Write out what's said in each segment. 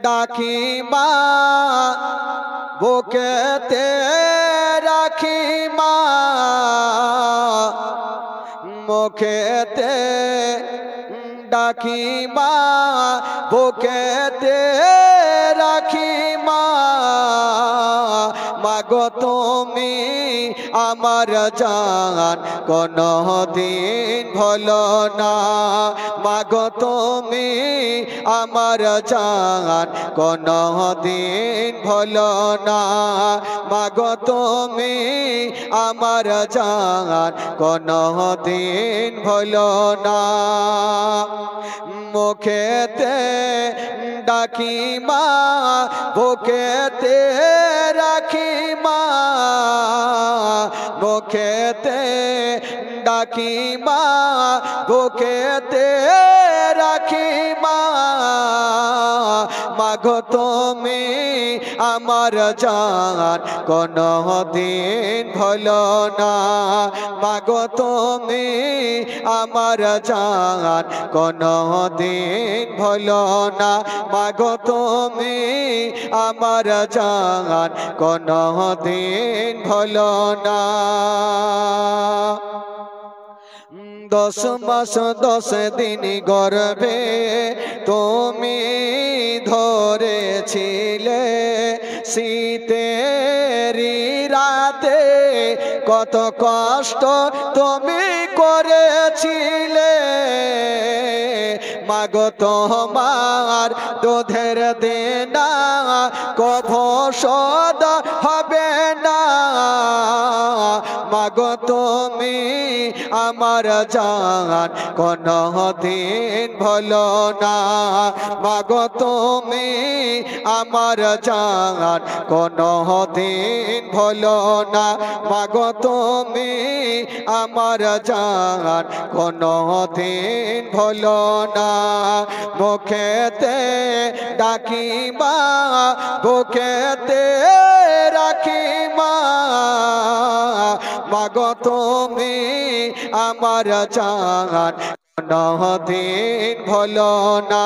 ডাকি মা বুকেতে রাখি মা মুখেতে ডাকি মা বুকেতে রাখি মা মাগো তুমি আমার জান কোনো দিন ভুলো না মাগো তুমি আমার জান কোনো দিন ভুলো না মাগো তুমি আমার জান কোনো দিন ভুলো না মুখেতে ডাকি মা বুকেতে রাখি মা মুখেতে ডাকি মা বুকেতে রাখি মা মাগো তুমি আমার জান কোনো দিন ভুলো না মাগো তুমি আমার জান কোনো দিন ভুলো না মাগো তুমি আমার জান কোনো দিন ভুলো না 10 মাস 10 দিন গর্ভে তুমি ধরেছিলে শীতেরি রাতে কত কষ্ট তুমি করেছিলে মাগো তোমার দুধের দেনা কভু শোধ হবে না মাগো তুমি আমার জান কোনো দিন ভুলো না মাগো তুমি আমার জান কোনো দিন ভুলো না মাগো তুমি আমার জান কোনো দিন ভুলো না মুখেতে ডাকি মা বুকেতে রাখি মা মাগো তুমি আমার জান কোনো দিন ভুলো না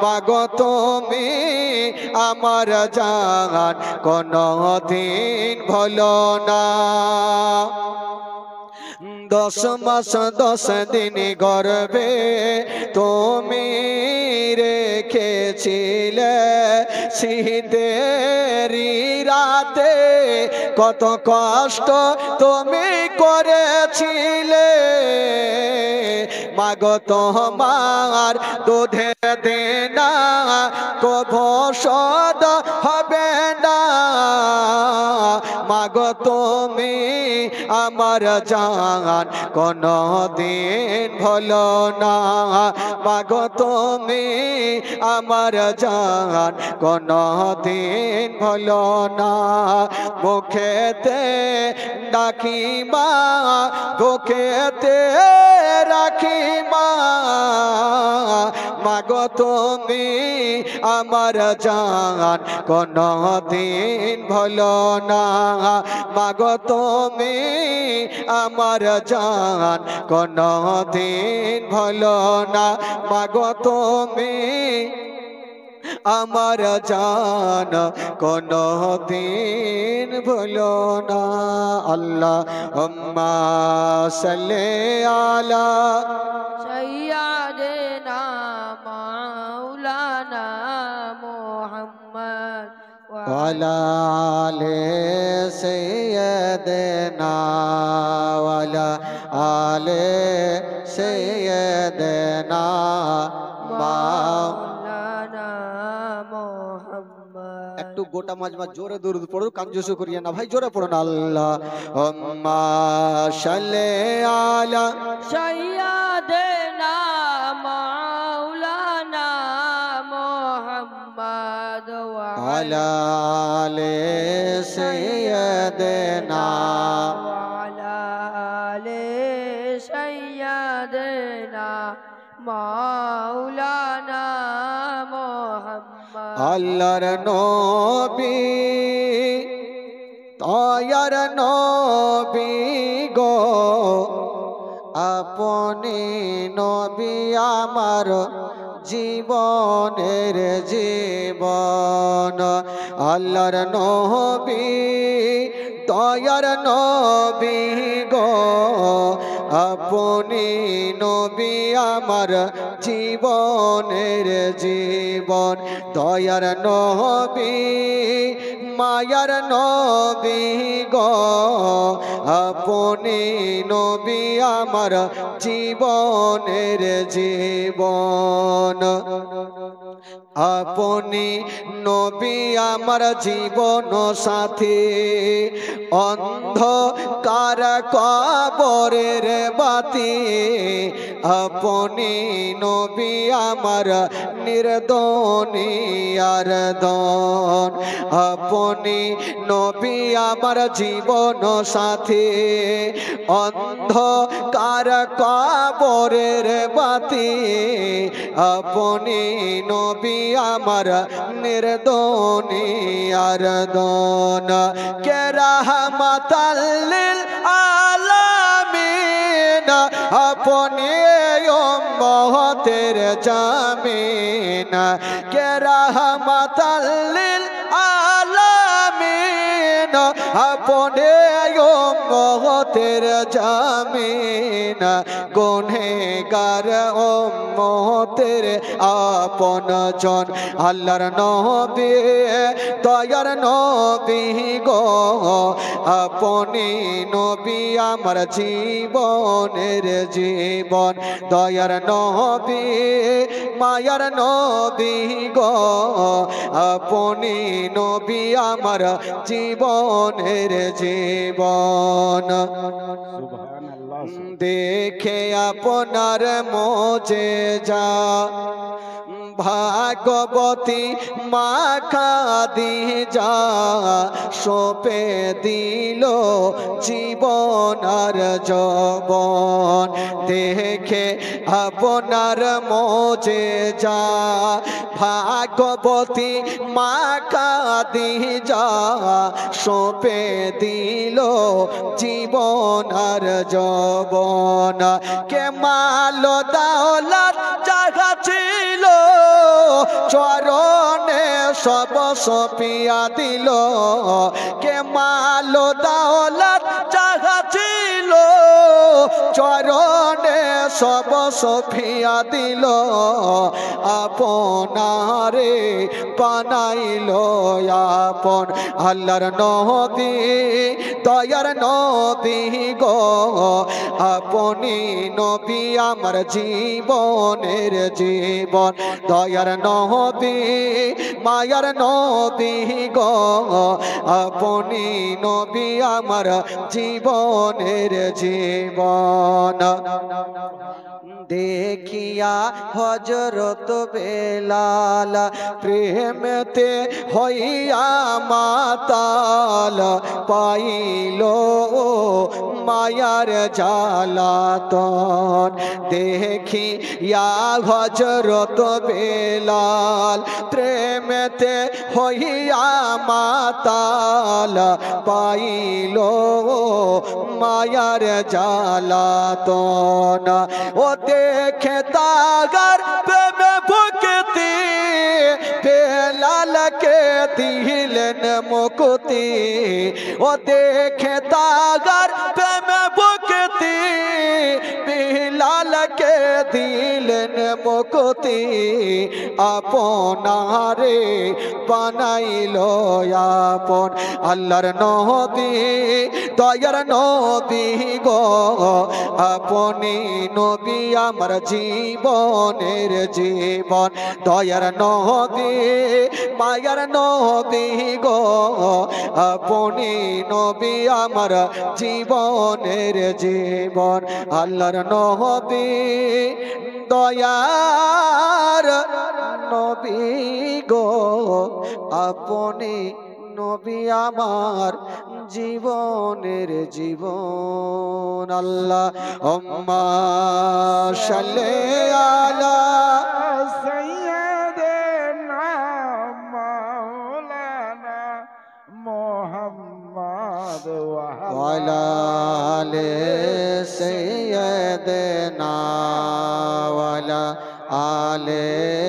মাগো তুমি আমার জান কোনো দিন ভুলো না 10 মাস 10 দিন গর্ভে তুমি রেখেছিলে শীতেরি রাতে কত কষ্ট তুমি করেছিলে মাগো তোমার দুধের দেনা কভু শোধ হবে না মাগো তুমি আমার জান কোনো দিন ভুলো না মাগো তুমি আমার জান কোনো দিন ভুলো না মুখেতে ডাকি মা বুকেতে রাখি মা মাগো তুমি আমার জান কোনো দিন ভুলো না মাগো তুমি আমার জান কোনো দিন ভুলো না মাগো তুমি আমার জান কোনো দিন ভুলো না আল্লাহুম্মা সাল্লি আলা সাইয়্যিদিনা মাওলানা মুহাম্মদ ওয়ালা আলি সাইয়্যিদিনা ওয়ালা আলি সাইয়্যিদিনা মাওলানা মুহাম্মদ একটু গোটা মাজমা জোরে দরুদ পড়ো কাঞ্জুসু করিয়া না ভাই জোরে পড়ো না আল্লাহুম্মা সাল্লি আলা সাইয়্যিদিনা মাওলানা মুহাম্মদ ওয়ালা আলি সাইয়্যিদিনা ওয়ালা আলি সাইয়্যিদিনা মাওলানা মুহাম্মদ আল্লাহর নবী তয়ার নবী গো আপনি নবী আমার জীবনের জীবন আল্লাহর নবী দয়ার নবী গো আপনি নবী আমার জীবনের জীবন দয়ার নবী মায়ার নবী গো আপনি নবী আমার জীবনের জীবন আপনি নবী আমার জীবন সাথী অন্ধকার কবরের বাতি আপনি নবী আমার নির্দনিয়ার দন আপনি নবী আমার জীবন সাথী অন্ধকার কবরের বাতি আপনি নবী আমার নির্দনিয়ার দন কে রাহমাতাল লিল আলামিন আপনি উম্মতের জামিন কে রাহমাতাল লিল আলামিন আপনি উম্মতের জামিন গুনহগার উম্মতের আপন জন আল্লাহর নবী দয়ার নবী গো আপনি নবী আমার জীবনের জীবন দয়ার নবী মায়ার নবী গো আপনি নবী আমার জীবনের জীবন দেখে আপনার মোজেজা ভাগবতী মা খাদিজা সোপে দিল জীবন আর যৌবন দেখে আপনার মোজেজা ভাগবতী মা খাদিজা সোপে দিল জীবন আর যৌবন কে মাল দাওলাত জাগা ছিল চরণে সব সপিয়া দিল কে মাল দাওলাত জাগা ছিল চরণে সব সপিয়া দিল আপনারে বানাইল আপন আল্লাহর নবী দয়ার নবী গো আপনি নবী আমার জীবনের জীবন দয়ার নবী মায়ার নবী গো আপনি নবী আমার জীবনের জীবন দেখিয়া হযরত বেলাল প্রেমেতে হইয়া মাতাল পাইল মায়ার জালাতন দেখিয়া হযরত বেলাল প্রেমেতে হইয়া মাতাল পাইল মায়ার জালাতন ও দেখে তাগার প্রেমে ভুকতি বেলালকে দিলেন মুক্তি ও দেখে তাগার প্রেমে ভুকতি বেলালকে দিলেন মুক্তি আপনারে বানাইল আপন আল্লাহর নবী দয়ার নবী গো আপনি নবী আমার জীবনের জীবন দয়ার নবী মায়ার নবী গো আপনি নবী আমার জীবনের জীবন আল্লাহর নবী দয়ার নবী গো আপনি নবী আমার জীবনের জীবন আল্লাহ উম্মা সাল্লি আলা সাইয়্যিদিনা মাওলানা মুহাম্মদ ওয়া আলা আলি সাইয়্যিদিনা ওয়া আলা আলি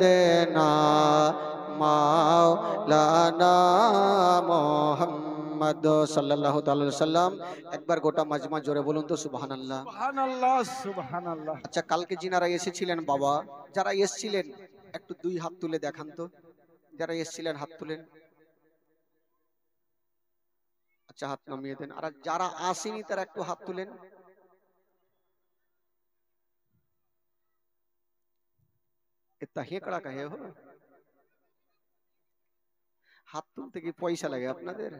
দেনা মাওলানা মুহাম্মদ সাল্লাল্লাহু তাআলা আলাইহি সাল্লাম। একবার গোটা মাজমা জোরে বলুন তো সুবহানাল্লাহ। সুবহানাল্লাহ সুবহানাল্লাহ। আচ্ছা, কালকে যিনারা এসেছিলেন বাবা, যারা এসেছিলেন একটু দুই হাত তুলে দেখান তো, যারা এসেছিলেন হাত তুলেন। আচ্ছা, হাত নামিয়ে দেন। আর যারা আসেনি তারা একটু হাত তুলেন। इतना हेकड़ा का है हो, হাত তুলতে কি পয়সা লাগে আপনাদের?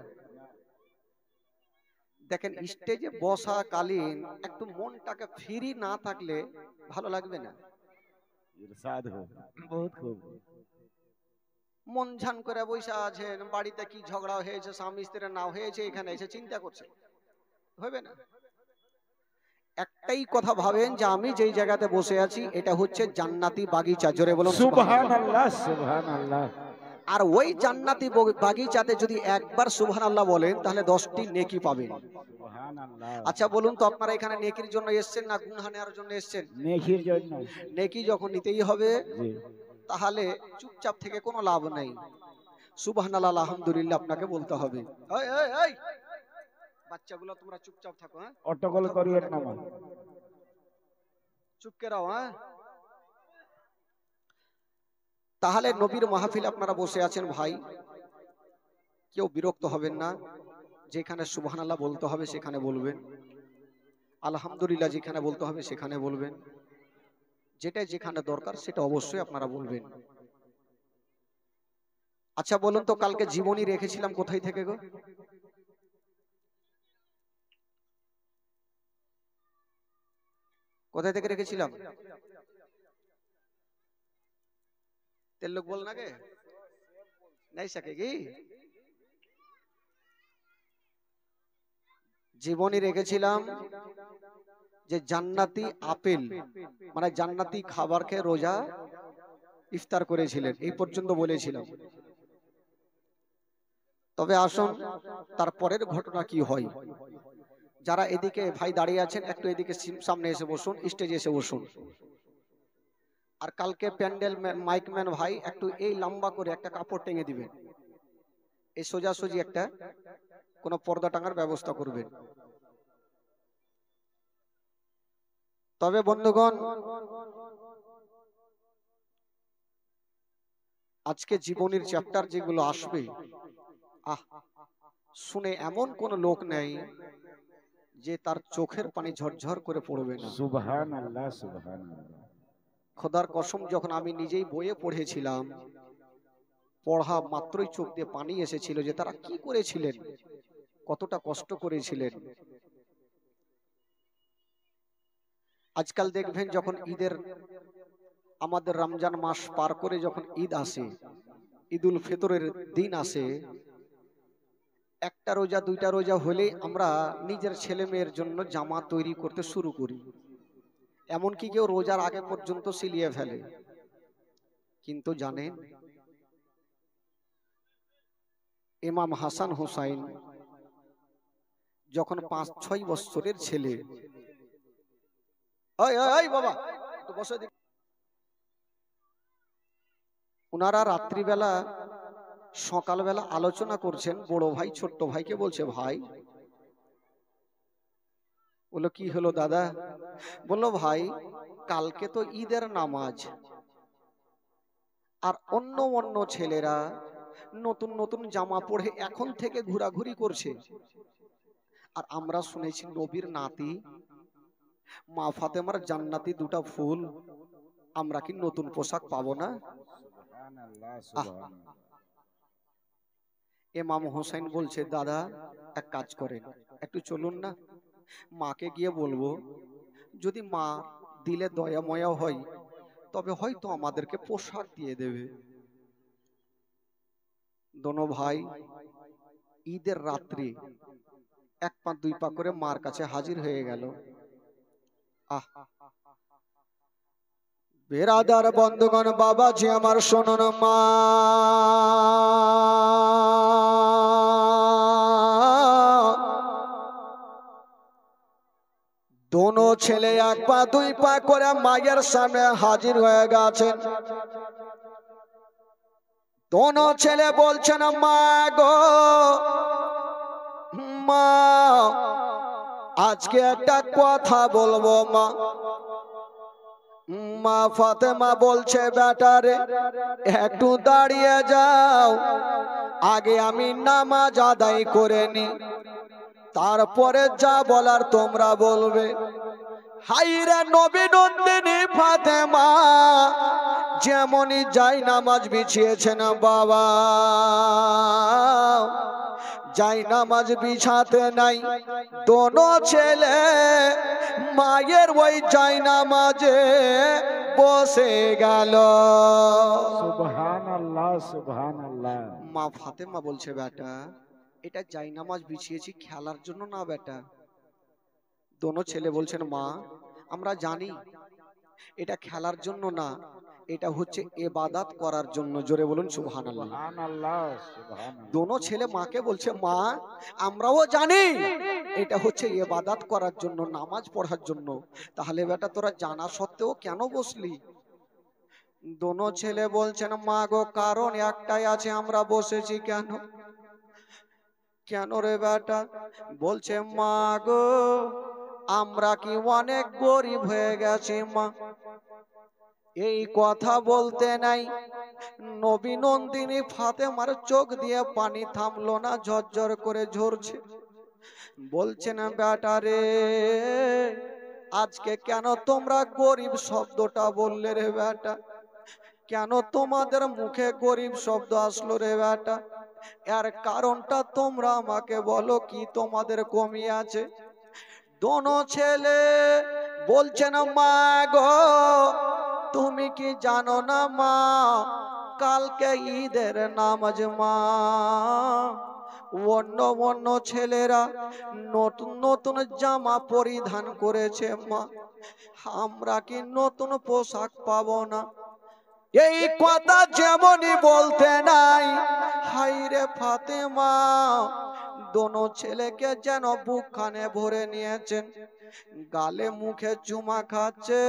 দেখেন, স্টেজে বসা কালীন একটু মনটাকে ফ্রি না থাকলে ভালো লাগবে না। ইরশাদ হো, বহুত খুব। মন ঝান করে বসে আছেন, বাড়িতে কি ঝগড়া হয়েছে, স্বামী স্ত্রীর না হয়েছে, এখানে এসে চিন্তা করছেন, হবে না। একটাই কথা ভাবেন যে আমি যেই জায়গাতে বসে আছি এটা হচ্ছে জান্নাতি বাগিচা। জোরে বলুন সুবহানাল্লাহ সুবহানাল্লাহ। আর ওই জান্নাতি বাগিচাতে যদি একবার সুবহানাল্লাহ বলেন তাহলে 10টি নেকি পাবেন। সুবহানাল্লাহ। আচ্ছা বলুন তো, আপনারা এখানে নেকির জন্য এসেছেন না গুনাহ নেওয়ার জন্য এসেছেন? নেকির জন্য। নেকি যখন নিতেই হবে জি। তাহলে চুপচাপ থেকে কোনো লাভ নেই। সুবহানাল্লাহ আলহামদুলিল্লাহ আপনাকে বলতে হবে। এই এই এই বাচ্চাগুলো তোমরা চুপচাপ থাকো, হ্যাঁ, অটকল করিয়েন না, চুপকে রাও, হ্যাঁ। তাহলে নবীর মাহফিল আপনারা বসে আছেন ভাই, কেউ বিরক্ত হবেন না। যেখানে সুবহানাল্লাহ বলতে হবে সেখানে বলবেন, আলহামদুলিল্লাহ যেখানে বলতে হবে সেখানে বলবেন, যেটা যেখানে দরকার সেটা অবশ্যই আপনারা বলবেন। আচ্ছা বলুন তো, কালকে জীবনী রেখেছিলাম কোথায় থেকে গো? কোথায় থেকে রেখেছিলাম? তেল লোক বল না কে নাই সকেগি। জীবনী রেখেছিলাম যে জান্নাতি আপেল মানে জান্নাতি খাবার খেয়ে রোজা ইফতার করেছিলেন, এই পর্যন্ত বলেছিলাম। তবে আসুন তারপরের ঘটনা কি হয়। যারা এদিকে ভাই দাঁড়িয়ে আছেন একটু এদিকে সামনে এসে বসুন, স্টেজে এসে বসুন। আর কালকে প্যান্ডেল মাইকম্যান ভাই একটু এই লম্বা করে একটা কাপড় টেঙে দিবেন, এই সোজাসুজি একটা কোনো পর্দা টাঙার ব্যবস্থা করবেন। তবে বন্ধুগণ, আজকে জীবনের চ্যাপ্টার যেগুলো আসবে, শুনে এমন কোন লোক নেই যে তার চোখের পানি ঝরঝর করে পড়বে না। সুবহানাল্লাহ সুবহানাল্লাহ। খোদার কসম, যখন আমি নিজেই বইয়ে পড়েছিলাম, পড়া মাত্রই চোখ দিয়ে পানি এসেছিল যে তারা কি করেছিলেন, কতটা কষ্ট করেছিলেন। আজকাল দেখবেন যখন ঈদের আমাদের রমজান মাস পার করে যখন ঈদ আসে, ঈদুল ফিতরের দিন আসে, একটা রোজা দুইটা রোজা হলে আমরা নিজের ছেলে মেয়ের জন্য জামা তৈরি করতে শুরু করি। এমনকি কেউ রোজার আগে পর্যন্ত সিলিয়ে ফেলে। কিন্তু জানেন, ইমাম হাসান হুসাইন যখন 5-6 বছরের ছেলে, বাবা একটু বসে, ওনারা রাত্রিবেলা সকালবেলা আলোচনা করছেন, বড় ভাই ছোট্ট ভাইকে বলছে, ভাই, বললো কি হলো দাদা? বললো ভাই, কালকে তো ঈদের নামাজ, আর অন্য অন্য ছেলেরা নতুন নতুন জামা পরে এখন থেকে ঘোরাঘুরি করছে, আর আমরা শুনেছি নবীর নাতি মা ফাতেমার জান্নাতি দুটা ফুল, আমরা কি নতুন পোশাক পাবো না? ইমাম হোসেন বলছে, দাদা এক কাজ করেন, একটু চলুন না, মাকে গিয়ে বলবো, যদি মা দিলে দয়া ময়া হয় তবে হয়তো আমাদেরকে পোশাক দিয়ে দেবে। দোনো ভাই ঈদের রাত্রি 1 পা 2 পা করে মার কাছে হাজির হয়ে গেল। বেরাদার বন্ধুগণ, বাবাজি আমার শোনুন, মা দোনো ছেলে 1 পা 2 পা করে মায়ের সামনে হাজির হয়ে গেছেন। দোনো ছেলে বলছেন মা গো মা, আজকে একটা কথা বলবো মা। মা ফাতেমা বলছে বেটারে একটু দাঁড়িয়ে যাও, আগে আমি নামাজ আদায় করে নি, তারপরে যা বলার তোমরা বলবে। হাইরে নবী নন্দিনী ফাতেমা যেমনই যাই নামাজ বিছিয়েছেন বাবা, যাই নামাজ বিছাতে নাই, দোনো ছেলে মায়ের ওই যাই নামাজে বসে গেল। সুবহানাল্লাহ সুবহানাল্লাহ। মা ফাতেমা বলছে বেটা এটা যাই নামাজ বিছিয়েছি খেলার জন্য না বেটা। দোনো ছেলে বলছেন মা আমরা জানি এটা খেলার জন্য না, এটা হচ্ছে ইবাদত করার জন্য। জোরে বলুন সুবহানাল্লাহ। সুবহানাল্লাহ সুবহানাল্লাহ। দোনো ছেলে মাকে বলছে মা আমরাও জানি এটা হচ্ছে ইবাদত করার জন্য, নামাজ পড়ার জন্য, তাহলে বেটা তোরা জানা সত্ত্বেও কেন বসলি? দোনো ছেলে বলছেন মা গো কারণ একটাই আছে, আমরা বসেছি কেন? কেন রে বেটা? বলছে মা গো আমরা কি অনেক গরিব হয়ে গেছি মা। এই কথা বলতে নাই নবী নন্দিনী ফাতেমার চোখ দিয়ে পানি থামলো না, ঝরঝর করে ঝরছে। বলছেন বেটা রে আজকে কেন তোমরা গরিব শব্দটা বললে রে বেটা? কেন তোমাদের মুখে গরিব শব্দ আসলো রে বেটা? এর কারণটা তোমরা আমাকে বলো, কি তোমাদের কমি আছে? দোনো ছেলে বলছেন মা গো তুমি কি জানো না মা কালকে ঈদের নামাজ মা, অন্য অন্য ছেলেরা নতুন নতুন জামা পরিধান করেছে মা, আমরা কি নতুন পোশাক পাবো না? এই কথা যেমনই বলতে নাই হাইরে ফাতেমা দোনো ছেলেকে যেন বুকখানে ভরে নিয়েছেন, গালে মুখে চুমা খাচ্ছে,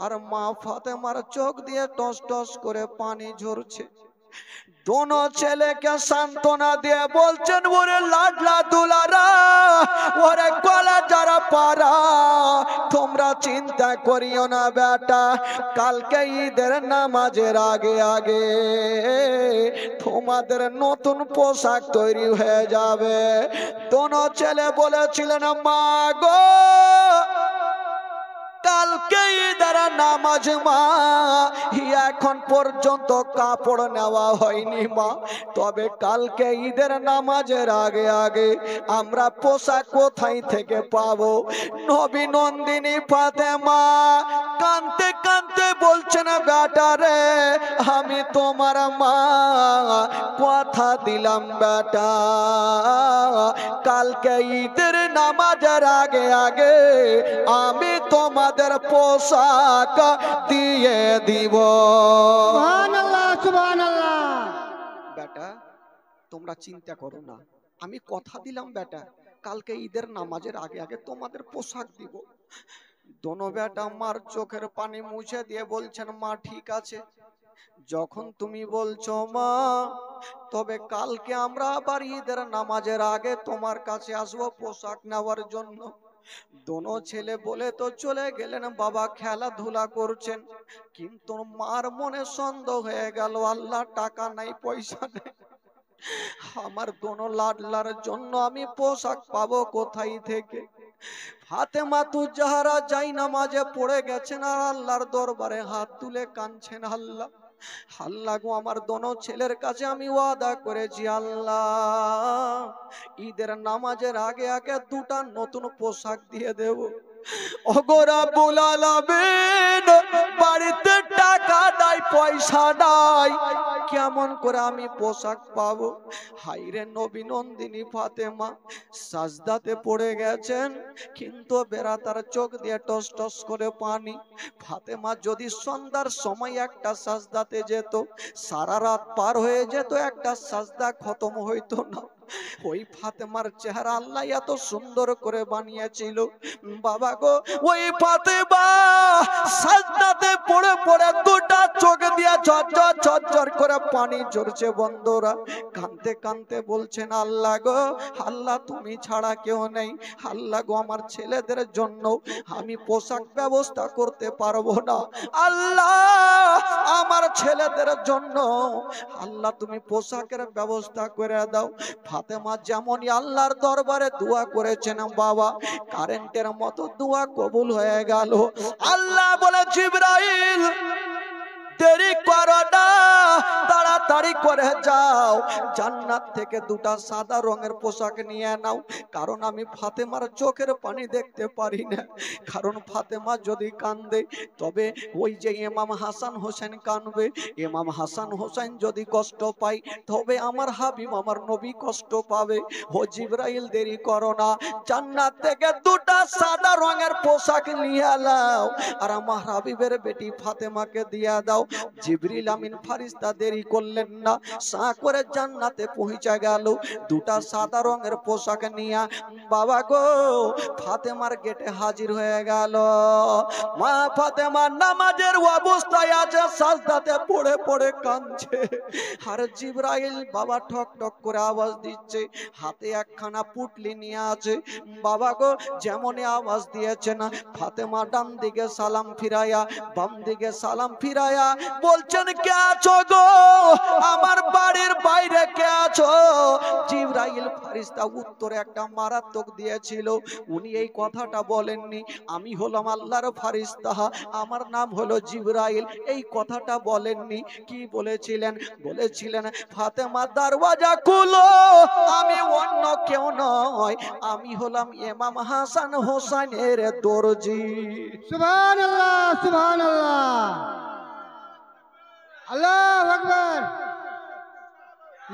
আর মা ফাতেমার চোখ দিয়ে টস টস করে পানি ঝরছে। দোনো ছেলেকে সান্ত্বনা দিয়ে বলছেন ওরে লাডলা দুলারা, ওরে গলা যারা পারা, তোমরা চিন্তা করিও না বেটা, কালকে ঈদের নামাজের আগে আগে তোমাদের নতুন পোশাক তৈরি হয়ে যাবে। দোনো ছেলে বলেছিলেন মা গো কালকে ঈদের নামাজ মা, এখন পর্যন্ত কাপড় নেওয়া হয়নি মা, তবে কালকে ঈদের নামাজের আগে আগে আমরা পোশাক কোথায় থেকে পাবো? নবী নন্দিনী ফাতেমা কাঁদতে কাঁদতে বলছেন বেটা রে আমি তোমার মা, কথা দিলাম বেটা কালকে ঈদের নামাজের আগে আগে আমি তোমাদের পোশাক দিয়ে দিব। সুবহানাল্লাহ সুবহানাল্লাহ। বেটা তোমরা চিন্তা করো না, আমি কথা দিলাম বেটা কালকে ঈদের নামাজের আগে আগে তোমাদের পোশাক দিব। দোনো বেটা মার চোখের পানি মুছে দিয়ে বলছেন মা ঠিক আছে, যখন তুমি বলছো মা তবে কালকে আমরা আবার ঈদের নামাজের আগে তোমার কাছে আসবো পোশাক নেওয়ার জন্য। দোনো ছেলে বলে তো চলে গেলেন বাবা খেলাধুলা করছেন, কিন্তু মার মনে সন্দেহ হয়ে গেল আল্লাহ টাকা নাই পয়সা নেই, আমার দোনো লাডলার জন্য আমি পোশাক পাবো কোথায় থেকে? ফাতেমা তুজাহারা যাই নামাজে পড়ে গেছেন আর আল্লাহর দরবারে হাত তুলে কাঁদছেন আল্লাহ আল্লাহ গো আমার দোনো ছেলের কাছে আমি ওয়াদা করেছি আল্লাহ ঈদের নামাজের আগে আগে দুটা নতুন পোশাক দিয়ে দেব। ওগো রাব্বুল আলামিন বাড়িতে টাকা নাই পয়সা নাই, কেমন করে আমি পোশাক পাবো? হাইরে নবী নন্দিনী ফাতেমা সাজদাতে পড়ে গেছেন, কিন্তু বেরাতার চোখ দিয়ে টস টস করে পানি। ফাতেমা যদি সন্ধ্যার সময় একটা সাজদাতে যেত সারা রাত পার হয়ে যেত, একটা সাজদা খতম হইতো না। ওই ফাতেমার চেহারা আল্লাহ এত সুন্দর করে বানিয়েছিল বাবা গো। ওই ফাতেমা সাজদাতে পড়ে পড়ে দুটা চোখ দিয়ে ঝরঝর ঝরঝর করে পানি ঝরছে। বন্ধুরা কাঁদতে কাঁদতে বলছেন আল্লাহ গো, আল্লাহ তুমি ছাড়া কেউ নেই। আল্লাহ গো আমার ছেলেদের জন্য আমি পোশাক ব্যবস্থা করতে পারবো না। আল্লাহ আমার ছেলেদের জন্য আল্লাহ তুমি পোশাকের ব্যবস্থা করে দাও। ফাতেমা যেমনই আল্লাহর দরবারে দোয়া করেছেন বাবা, কারেন্টের মতো দোয়া কবুল হয়ে গেল। আল্লাহ বলে জিবরাইল দেরি করো না, তাড়াতাড়ি করে যাও, জান্নাত থেকে দুটা সাদা রঙের পোশাক নিয়ে নাও। কারণ আমি ফাতেমার চোখের পানি দেখতে পারি না। কারণ ফাতেমা যদি কান্দে তবে ওই যে ইমাম হাসান হোসেন কাঁদবে। ইমাম হাসান হোসেন যদি কষ্ট পায় তবে আমার হাবিব আমার নবী কষ্ট পাবে। ও জিবরাইল দেরি করো না, জান্নাত থেকে দুটা সাদা রঙের পোশাক নিয়ে নাও আর আমার হাবিবের বেটি ফাতেমাকে দিয়ে দাও। জিবরিল আমিন ফারিস্তা দেরি করলেন না, সা করে জান্নাতে পৌঁছে গেল। দুটা সাদা রঙের পোশাক নিয়ে বাবা গো ফাতেমার গেটে হাজির হয়ে গেল। মা ফাতেমা নামাজের অবস্থায় আছে, সাজদাতে পড়ে পড়ে কাঁদছে। আর জিবরাইল বাবা ঠক ঠক করে আওয়াজ দিচ্ছে, হাতে একখানা পুটলি নিয়ে আছে। বাবা গো যেমনই আওয়াজ দিয়েছে না, ফাতেমা ডান দিকে সালাম ফিরায়া বাম দিকে সালাম ফিরায়া বলছেন কে আছো গো, আমার বাড়ির বাইরে কে আছো? জিবরাইল ফারিস্তা উত্তরে একটা মারাত্মক দিয়েছিল। উনি এই কথাটা বলেননি আমি হলাম আল্লাহর ফারিস্তা, আমার নাম হলো জিবরাইল, এই কথাটা বলেননি। কি বলেছিলেন? বলেছিলেন ফাতেমা দরওয়াজা খুলো, আমি অন্য কেউ নয়, আমি হলাম ইমাম হাসান হোসেনের দরজি। সুবহানাল্লাহ সুবহানাল্লাহ, अल्लाह अकबर,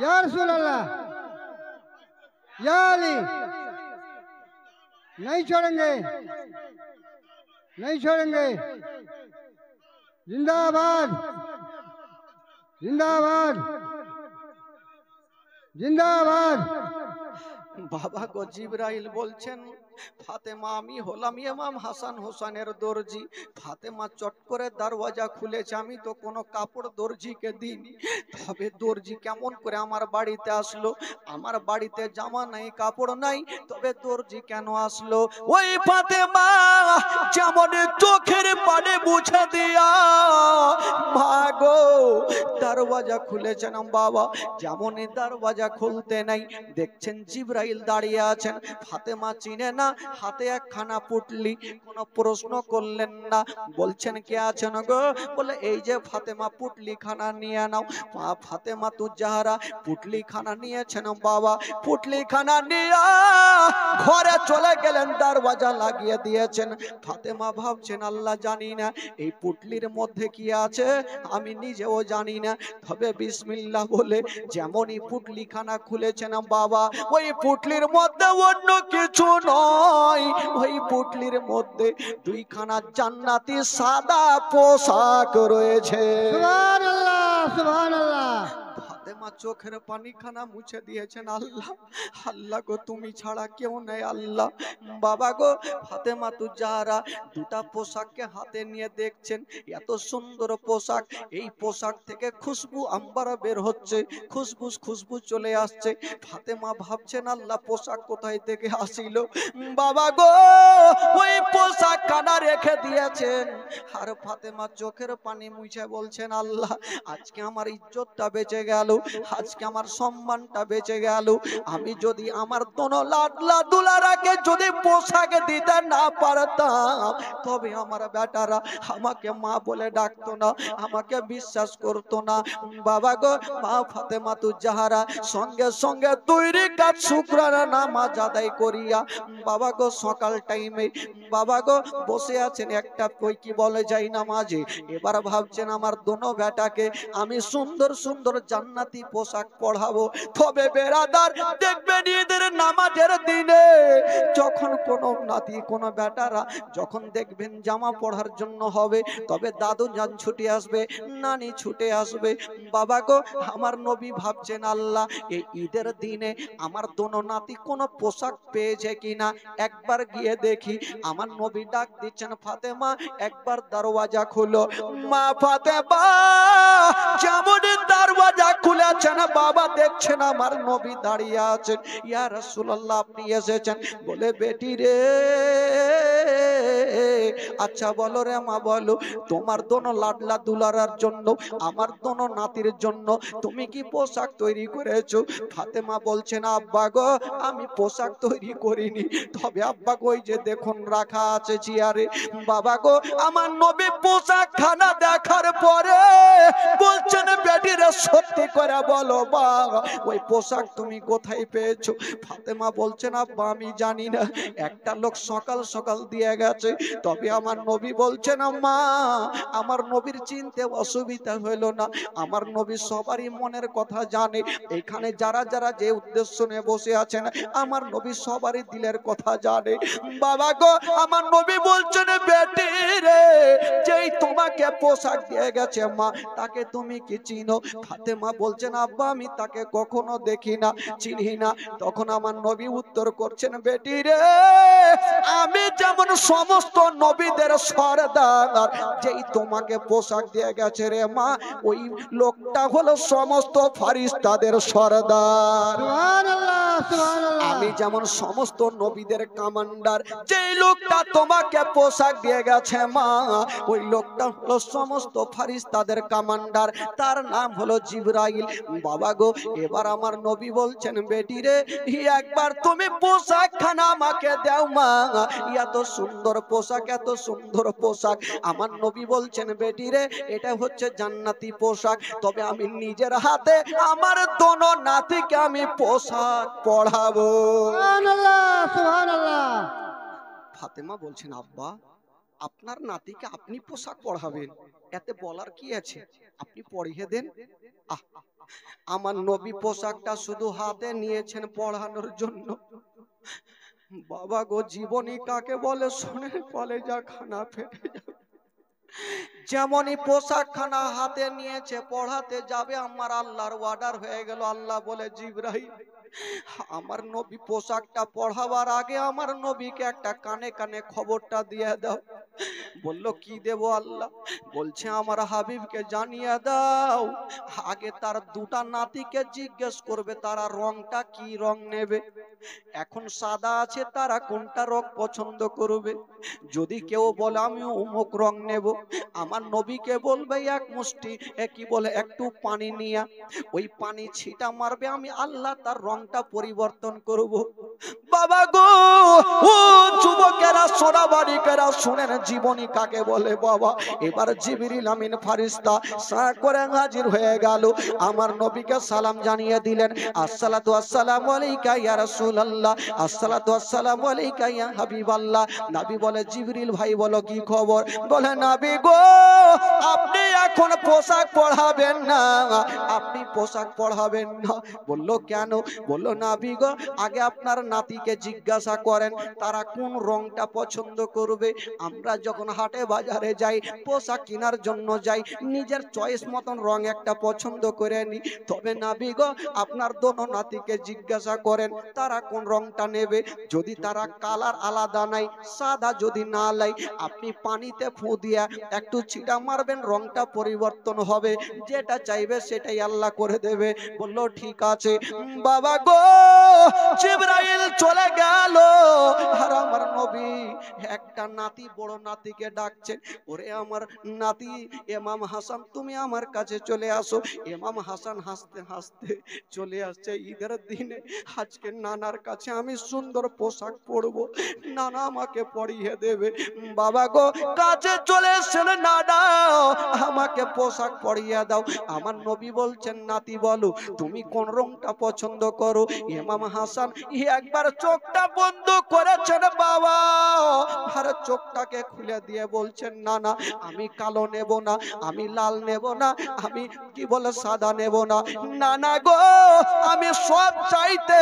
या रसूल अल्लाह, या अली, नहीं छोड़ेंगे, नहीं छोड़ेंगे, जिंदाबाद जिंदाबाद जिंदाबाद। বাবা গো জিবরাইল বলছেন ফাতেমা আমি হলাম ইমাম হাসান হোসেনের দর্জি। ফাতেমা চট করে দরওয়াজা খুলেছে, আমি তো কোনো কাপড় দর্জিকে দিইনি, তবে দর্জি কেমন করে আমার বাড়িতে আসলো? আমার বাড়িতে জামা নাই কাপড় নাই, তবে দর্জি কেন আসলো? ওই ফাতেমা যেমন চোখের পানি মুছে দিয়া মা গো দরওয়াজা খুলেছেন বাবা, যেমনই দরওয়াজা খুলতে নাই দেখছেন জিবরাইল দাঁড়িয়ে আছেন। ফাতেমা চিনে না, হাতে একখানা পুটলি, কোনো প্রশ্ন করলেন না, বলছেন কে আছেন গো? বলে এই যে ফাতেমা পুটলি খানা নিয়ে নাও। ফাতেমা তু জাহারা পুটলি খানা নিয়েছেন বাবা, পুটলি খানা নিয়ে ঘরে চলে গেলেন, দরওয়াজা লাগিয়ে দিয়েছেন। ফাতেমা ভাবছেন আল্লাহ জানি না এই পুটলির মধ্যে কি আছে, আমি নিজেও জানি না, তবে বিসমিল্লাহ বলে যেমনই পুটলি খানা খুলেছেন বাবা, ওই পুটলির মধ্যে অন্য কিছু নয়, ওই পুটলির মধ্যে দুইখানা জান্নাতি সাদা পোশাক রয়েছে। সুবহানাল্লাহ সুবহানাল্লাহ। ফাতেমা চোখের পানি খানা মুছে দিয়েছেন। আল্লাহ আল্লাহ গো তুমি ছাড়া কেউ নেই আল্লাহ। বাবা গো ফাতেমা তু জাহরা দুটা পোশাককে হাতে নিয়ে দেখছেন, এত সুন্দর পোশাক, এই পোশাক থেকে খুশবু আম্বারা বের হচ্ছে, খুশবু চলে আসছে। ফাতেমা ভাবছেন আল্লাহ পোশাক কোথায় থেকে আসিল? বাবা গো ওই পোশাক কানা রেখে দিয়েছেন। আর ফাতেমা চোখের পানি মুছে বলছেন আল্লাহ আজকে আমার ইজ্জতটা বেঁচে গেল, আজকে আমার সম্মানটা বেঁচে গেল। আমি যদি আমার দোনো লাডলা দুলারাকে যদি পোশাক দিতে না পারতাম তবে আমার বেটারা আমাকে মা বলে ডাকতো না, আমাকে বিশ্বাস করতো না। বাবা গো মা ফাতেমা তু জাহারা সঙ্গে সঙ্গে তৈরি কাজ শুকরানা নামাজ আদায় করিয়া বাবা গো সকাল টাইমে বাবা গো বসে আছেন একটা কই কি বলে যাই নামাজে। এবার ভাবছেন আমার দোনো বেটাকে আমি সুন্দর সুন্দর জান্নাত নাতি পোশাক পরাবো। তবে বেরাদার দেখবেন ঈদের নামাজের দিনে যখন কোন নাতি কোন বেটারা যখন দেখবেন জামা পড়ার জন্য হবে, তবে দাদু জান ছুটে আসবে, নানি ছুটে আসবে। বাবা গো, আমার নবী ভাবছেন আল্লাহ এই ঈদের দিনে আমার দোনো নাতি কোনো পোশাক পেয়েছে কিনা একবার গিয়ে দেখি। আমার নবী ডাক দিচ্ছেন, ফাতেমা একবার দরওয়াজা খুলো। মা ফাতেমা যেমন দরওয়াজা খুলেছেন, বাবা দেখছেন আমার নবী দাঁড়িয়ে আছেন। ইয়া রাসূলুল্লাহ আপনি এসেছেন? বলে বেটি রে, আচ্ছা বলো রে মা, বলো তোমার দোনো লাডলা দুলারার জন্য, আমার দোনো নাতির জন্য তুমি কি পোশাক তৈরি করেছো? ফাতেমা বলছেন, আব্বা গো আমি পোশাক তৈরি করিনি, তবে আব্বা গো ওই যে দেখুন রাখা আছে চেয়ারে। বাবা গো, আমার নবী পোশাক খানা দেখার পরে বলছেন, বেটি রে সত্যি করে বলো বাবা ওই পোশাক তুমি কোথায় পেয়েছো? ফাতেমা বলছেন, আব্বা আমি জানি না, একটা লোক সকাল সকাল দিয়ে গেছে। তবে আমার নবী বলছেন, মা আমার নবীর চিনতে অসুবিধা হলো না, আমার নবী সবারই মনের কথা জানে। এখানে যারা যারা যে উদ্দেশ্য নিয়ে বসে আছেন আমার নবী সবারই দিলের কথা জানে। বাবা গো, আমার নবী বলছেন, বেটি রে যেই তোমাকে পোশাক দিয়ে গেছে মা তাকে তুমি কি চিনো? ফাতেমা বলছেন, আব্বা আমি তাকে কখনো দেখি না, চিনি না। তখন আমার নবী উত্তর করছেন, বেটি রে আমি যেমন সমস্ত নবীদের সরদার, যেই তোমাকে পোশাক দিয়ে গেছে রে মা ওই লোকটা হলো সমস্ত ফারিস্তাদের সরদার। সুবহানাল্লাহ, সুবহানাল্লাহ। আমি যেমন সমস্ত নবীদের কমান্ডার, যেই লোকটা তোমাকে পোশাক দিয়ে গেছে মা ওই লোকটা হলো সমস্ত ফারিস্তাদের কমান্ডার, তার নাম হলো জিবরাইল। বাবা গো, এবার আমার নবী বলছেন, বেটি রে একবার তুমি পোশাক খানা আমাকে দাও মা, এত সুন্দর পোশাক, এত সুন্দর পোশাক। আমার নবী বলছেন, বেটি রে এটা হচ্ছে জান্নাতি পোশাক, তবে আমি নিজের হাতে আমার দোনো নাতিকে আমি পোশাক পরাবো। সুবহানাল্লাহ, সুবহানাল্লাহ। ফাতেমা বলছেন, আব্বা আপনার নাতিকে আপনি পোশাক পরাবেন, এতে বলার কি আছে, আপনি পরিয়ে দেন। আহ, আমার নবী পোশাকটা শুধু হাতে নিয়েছেন পড়ানোর জন্য। বাবা গো, জীবনী কাকে বলে শুনে কলেজা খানা ফেটে যাবে। যেমনই পোশাক খানা হাতে নিয়েছে পড়াতে যাবে, আমার আল্লাহর অর্ডার হয়ে গেল। আল্লাহ বলে, জিবরাইল আমার নবী পোশাকটা পড়াবার আগে আমার নবীকে একটা কানে কানে খবরটা দিয়ে দাও। বলল, কি দেব আল্লাহ? বলছে, আমার হাবিবকে জানিয়ে দাও আগে তার দুটা নাতিকে জিজ্ঞেস করবে তারা রংটা কি রং নেবে। এখন সাদা আছে, তারা কোনটা রং পছন্দ করবে। যদি কেউ বলে আমি অমুক রং নেব, আমার নবীকে বলবে এক মুষ্টি কি বলে একটু পানি নিয়ে ওই পানি ছিটা মারবে, আমি আল্লাহ তার রংটা পরিবর্তন করব। বাবা গো, ও যুবকেরা সোনাবাড়িকেরা শুনেন জীবনী কাকে বলে বাবা। এবার জিবরিল আমিন ফারিস্তা সা করে হাজির হয়ে গেল, আমার নবীকে সালাম জানিয়ে দিলেন, আসসালাতু আসসালামু আলাইকা ইয়া রাসূলুল্লাহ, আসসালাতু আসসালামু আলাইকা ইয়া হাবিবাল্লাহ। নবী বলে, জিবরিল ভাই বলো কি খবর? বলে, নবী গো আপনি এখন পোশাক পরাবেন না, আপনি পোশাক পরাবেন না। বলল, কেন? বলল, নবী গো আগে আপনার নাতিকে জিজ্ঞাসা করেন তারা কোন রংটা পছন্দ করবে। আমরা যখন হাটে বাজারে যাই পোশাক কেনার জন্য যাই, নিজের চয়েস মতন রং একটা পছন্দ করে নি, তবে নবী গো আপনার দোনো নাতিকে জিজ্ঞাসা করেন তারা কোন রংটা নেবে। যদি তারা কালার আলাদা নাই, সাদা যদি না লাই, আপনি পানিতে ফু দিয়া একটু ছিটা মারবেন, রংটা পরিবর্তন হবে, যেটা চাইবে সেটাই আল্লাহ করে দেবে। বলল, ঠিক আছে। বাবা গো, জিবরাইল চলে গেল, আর আমার নবী একটা নাতি বড় নাতিকে ডাকছেন, ওরে আমার নাতি ইমাম হাসান তুমি আমার কাছে চলে আসো। ইমাম হাসান হাসতে হাসতে চলে আসছে, ঈদের দিনে আজকে নানার কাছে আমি সুন্দর পোশাক পরবো, নানা আমাকে পরিয়ে দেবে। বাবা গো কাছে চলে এসেছেন, নানা আমাকে পোশাক পরিয়ে দাও। আমার নবী বলছেন, নাতি বলো তুমি কোন রংটা পছন্দ করো। ইমাম হাসান একবার চোখটা বন্ধ করেছেন বাবা, আর চোখটাকে খুলে দিয়ে বলছেন, না না আমি কালো নেব না, আমি লাল নেব না, আমি কি বলে সাদা নেব না, না না গো আমি সব চাইতে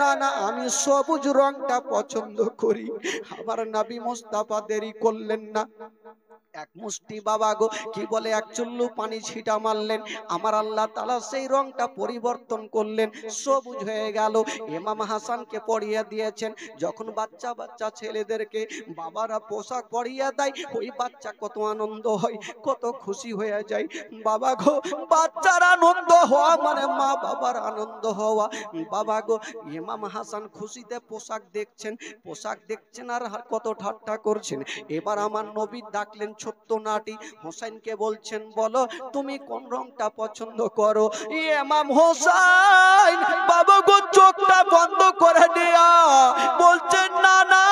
না না আমি সবুজ রংটা পছন্দ করি। আমার নবী মুস্তাফা দেরি করলেন না, এক মুষ্টি বাবা গো কি বলে এক চুল্লু পানি ছিটা মারলেন, আমার আল্লাহ তাআলা সেই রংটা পরিবর্তন করলেন, সবুজ হয়ে গেল। ইমাম হাসানকে পরিয়ে দিয়েছেন। যখন বাচ্চা বাচ্চা ছেলেদেরকে বাবারা পোশাক পরিয়ে দেয়, ওই বাচ্চা কত আনন্দ হয়, কত খুশি হয়ে যায়। বাবা গো বাচ্চার আনন্দ হওয়া মানে মা বাবার আনন্দ হওয়া। বাবা গো ইমাম হাসান খুশিতে পোশাক দেখছেন আর কত ঠাট্টা করছেন। এবার আমার নবী ডাকলেন ছোট্ট নাটি হোসেনকে, বলছেন বলো তুমি কোন রংটা পছন্দ করো। ইমাম হোসেন বাবা গো চোখটা বন্ধ করে দিয়া বলছেন, না না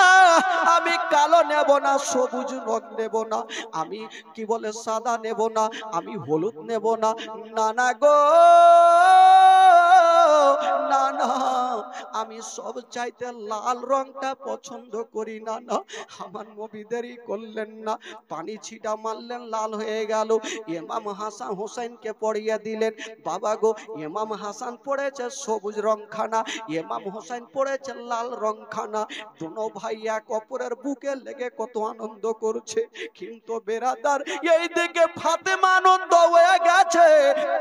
আমি কালো নেব না, সবুজ রং নেব না, আমি কি বলে সাদা নেব না, আমি হলুদ নেব না, না না গো না না আমি সব চাইতে লাল রংটা পছন্দ করি। না না আমার নবী দেরি করলেন না, পানি ছিটা মারলেন, লাল হয়ে গেল। ইমাম হাসান হোসেনকে পরিয়ে দিলেন। বাবা গো ইমাম হাসান পড়েছে সবুজ রংখানা, ইমাম হোসেন পড়েছে লাল রংখানা। দুনো ভাই এক অপরের বুকে লেগে কত আনন্দ করছে। কিন্তু বেরাদার এইদিকে ফাতেমা আনন্দ হয়ে গেছে,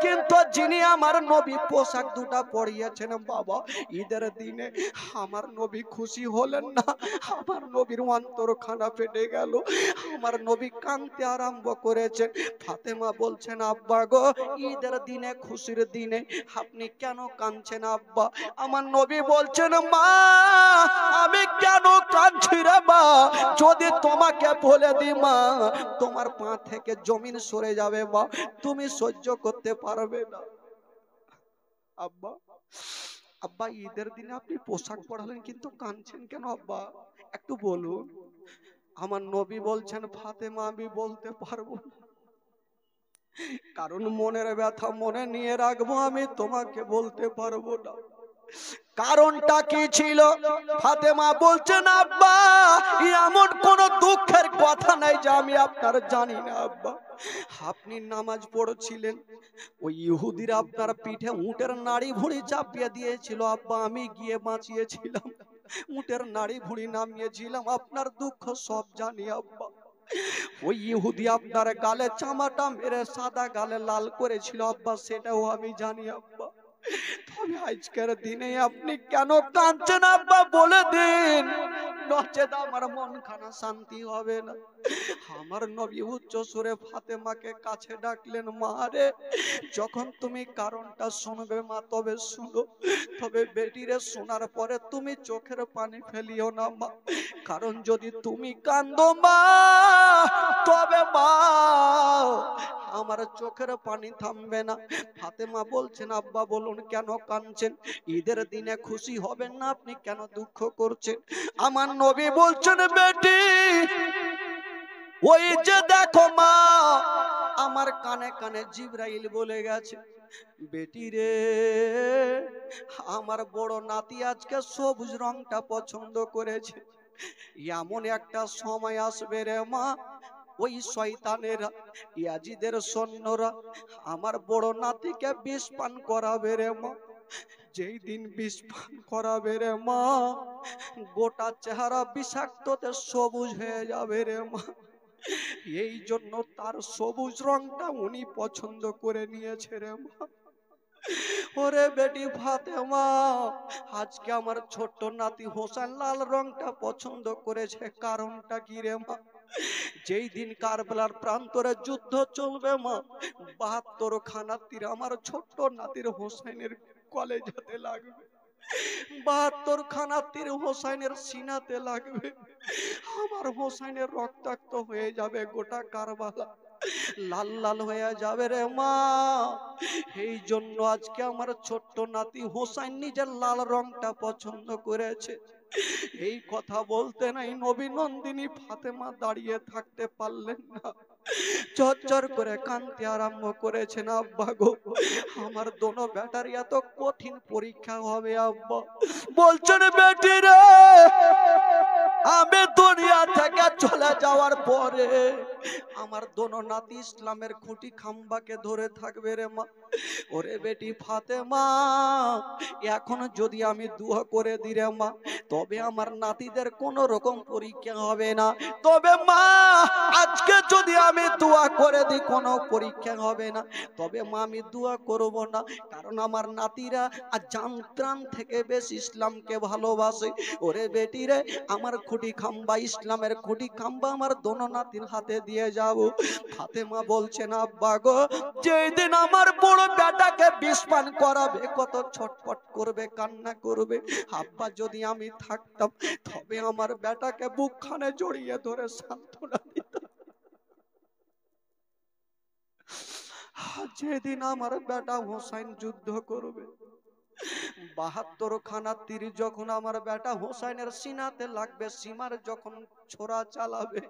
কিন্তু যিনি আমার নবী পোশাক দুটা পরিয়েছেন বাবা ঈদের দিনে, আমার নবী খুশি হলেন না। আমার নবীর অন্তরখানা ফেটে গেল, আমার নবী কাঁদতে আরম্ভ করেছেন। ফাতেমা বলছেন, আব্বা গো ঈদের দিনে খুশির দিনে আপনি কেন কাঁদছেন আব্বা? আমার নবী বলছেন, মা আমি কেন কাঁদছি রে মা, যদি তোমাকে বলে দি মা তোমার পা থেকে জমিন সরে যাবে মা, তুমি সহ্য করতে পারবে না। আব্বা আব্বা ঈদের দিনে আপনি পোশাক পরালেন কিন্তু কাঁদছেন কেন আব্বা, একটু বলুন। আমার নবী বলছেন, ফাতেমা আমি বলতে পারবো না, কারণ মনের ব্যথা মনে নিয়ে রাখবো, আমি তোমাকে বলতে পারবো না। কারণটা কি ছিল? ফাতেমা বলছেন, আব্বা এমন কোন দুঃখের কথা নাই যে আমি আপনার জানি না আব্বা। আপনি নামাজ পড়ছিলেন, ওই ইহুদিরা আপনার পিঠে উটের নাড়ি ভুঁড়ি চাপিয়ে দিয়েছিল আব্বা, আমি গিয়ে বাঁচিয়েছিলাম, উটের নাড়ি ভুঁড়ি নামিয়েছিলাম, আপনার দুঃখ সব জানি আব্বা। ওই ইহুদি আপনার গালে চামাটা মেরে সাদা গালে লাল করেছিল আব্বা, সেটাও আমি জানি আব্বা। তবে আজকের দিনে আপনি কেন কাঁদছেন আব্বা বলে দিন, নচেত আমার মন খানা শান্তি হবে না। আমার নবী উচ্চ সুরে ফাতেমাকে কাছে ডাকলেন, মা রে যখন তুমি কারণটা শুনবে মা তবে শুনো, তবে বেটিরে শোনার পরে তুমি চোখের পানি ফেলিও না মা, কারণ যদি তুমি কাঁদো মা তবে মা আমার চোখের পানি থামবে না। ফাতেমা বলছেন, আব্বা বলুন কেন কাঁদছেন, ঈদের দিনে খুশি হবেন না, আপনি কেন দুঃখ করছেন? আমার নবী বলছেন, বেটি ওই যে দেখো মা, আমার কানে কানে জিবরাইল বলে গেছে, বেটি রে আমার বড় নাতি আজকে সবুজ রংটা পছন্দ করেছে, এমন একটা সময় আসবে রে মা ওই শয়তানেরা ইয়াজিদের সৈন্যরা আমার বড় নাতিকে বিষ পান করাবে রে মা, যেই দিন বিষ পান করাবে রে মা গোটা চেহারা বিষাক্ততে সবুজ হয়ে যাবে রে মা। এই জন্য তার সবুজ রংটা উনি পছন্দ করে নিয়েছে রে মা। ওরে বেটি ফাতেমা আজকে আমার ছোট্ট নাতি হোসেন লাল রংটা পছন্দ করেছে, কারণটা কি রে মা? যেই দিন কারবালার প্রান্তরে যুদ্ধ চলবে মা, ৭২ খানা তীর আমার ছোট্ট নাতির হোসেনের কলেজাতে লাগবে, ৭২ খানা তীর হোসেনের সিনাতে লাগবে, আমার হোসেনের রক্তাক্ত হয়ে যাবে গোটা কারবালা, লাল লাল হয়ে যাবে রে মা। এই জন্য আজকে আমার ছোট্ট নাতি হোসেন নিজের লাল রংটা পছন্দ করেছে। এই কথা বলতে নাই নবী নন্দিনী ফাতেমা দাঁড়িয়ে থাকতে পারলেন না, চরচর করে কাঁদতে আরম্ভ করেছেন, আব্বা গো আমার দোনো বেটার এত কঠিন পরীক্ষা হবে আব্বা। বলছেন, বেটি রে আমি দুনিয়া থেকে চলে যাওয়ার পরে আমার দোনো নাতি ইসলামের খুঁটি খাম্বাকে ধরে থাকবে রে মা। ওরে বেটি ফাতেমা, এখন যদি আমি দোয়া করে দিই রে মা, তবে আমার নাতিদের কোনো রকম পরীক্ষা হবে না। তবে মা, আজকে যদি আমি দোয়া করে দিই কোনো পরীক্ষা হবে না, তবে মা আমি দোয়া করব না। কারণ আমার নাতিরা আর জান প্রাণ থেকে বেশ ইসলামকে ভালোবাসে। ওরে বেটি রে, আমার খুঁটি খাম্বা, ইসলামের খুঁটি খাম্বা আমার দোনো নাতির হাতে দিয়ে যাব। ফাতেমা বলছেন, আব্বা গো, যেদিন আমার বড় বেটাকে বিষ পান করাবে কত ছটফট করবে, কান্না করবে। আব্বা যদি আমি থাকতাম, তবে আমার বেটাকে বুকখানে জড়িয়ে ধরে সান্ত্বনা দিতাম। যেদিন আমার বেটা হোসাইন যুদ্ধ করবে, ৭২ খানা তীর যখন আমার বেটা হোসাইনের সিনাতে লাগবে, সীমার যখন ছোড়া চালাবে,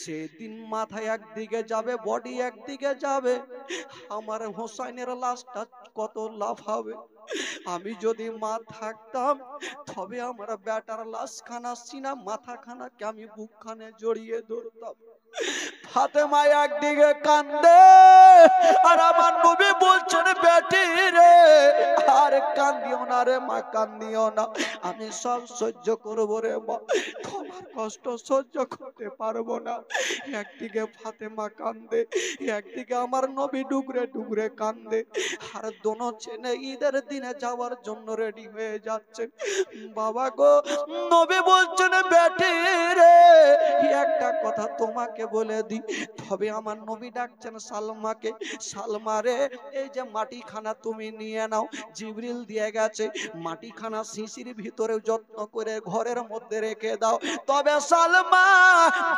সেদিন মাথা একদিকে যাবে, বডি একদিকে যাবে, আমার হোসাইনের লাশটা কত লাফাবে। আমি যদি মা থাকতাম, তবে আমার বেটার লাশখানা, সিনা মাথাখানাকে আমি বুকখানে জড়িয়ে ধরতাম। ফাতেমা একদিকে কান্দে, আর আমার নবী বলছেন, বেটি রে আর কান্দিও না রে মা, কান্দিও না, আমি সব সহ্য করবো রে মা, তোমার কষ্ট সহ্য করতে পারবো না। একদিকে ফাতেমা কান্দে, একদিকে আমার নবী ডুগরে ডুগরে কান্দে। আর দোনো ছেলে ঈদের দিনে যাওয়ার জন্য রেডি হয়ে যাচ্ছে। বাবা গো, নবী বলছেন, বেটি রে একটা কথা তোমাকে বলে দি। তবে আমার নবী ডাকছেন সালমাকে, সালমা রে, এই যে মাটিখানা তুমি নিয়ে নাও, জিবরিল দিয়ে গেছে, মাটিখানা শিশির ভিতরে যত্ন করে ঘরের মধ্যে রেখে দাও। তবে সালমা,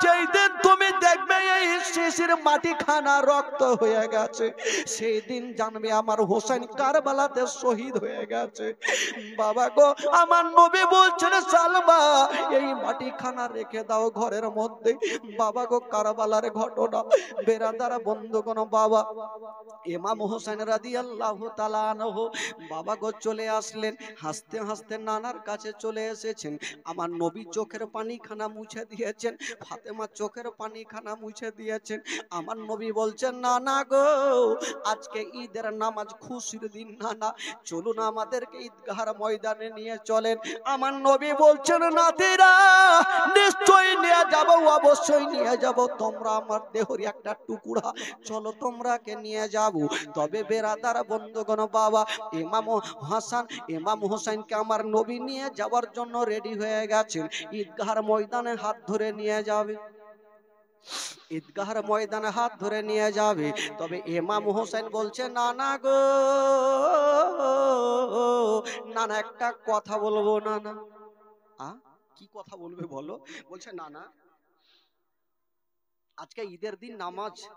যেই দিন তুমি দেখবে এই শিশির মাটিখানা রক্ত হয়ে গেছে, সেই দিন জানবে আমার হোসেন কারবালাতে শহীদ হয়ে গেছে। বাবা গো, আমার নবী বলছেন, সালমা এই মাটিখানা রেখে দাও ঘরের মধ্যে। বাবা গো, কারবালার ঘটনা, বেরাদার বন্ধুগণ, বাবা ইমাম হোসেন রাদিয়াল্লাহু তাআলা আনহু বাবা গো চলে আসলেন, হাসতে হাসতে নানার কাছে চলে এসেছেন। আমার নবী চোখের পানিখানা মুছে দিয়েছেন, ফাতেমা চোখের পানিখানা মুছে দিয়েছেন। আমার নবী বলছেন, নানা গো, আজকে ঈদের নামাজ, খুশির দিন নানা, চলুন আমাদেরকে ঈদগাহর ময়দানে নিয়ে চলেন। আমার নবী বলছেন, নাতিরা নিশ্চয়ই নিয়ে যাব, অবশ্যই নিয়ে যাব, তোমরা আমার দেহর একটা টুকরা, চলো তোমরাকে নিয়ে যাব। তবে বেরাদার বন্ধুগণ, বাবা ইমাম হাসান, ইমাম হোসেনকে আমার নবী নিয়ে যাওয়ার জন্য রেডি হয়ে গেছেন। ঈদগাহর ময়দানে হাত ধরে নিয়ে যাবে, ঈদগাহর ময়দানে হাত ধরে নিয়ে যাবে। তবে ইমাম হোসেন বলছে, নানা গো, নানা একটা কথা বলবো। নানা কি কথা বলবে বলো? বলছে, নানা আজকে ঈদের দিন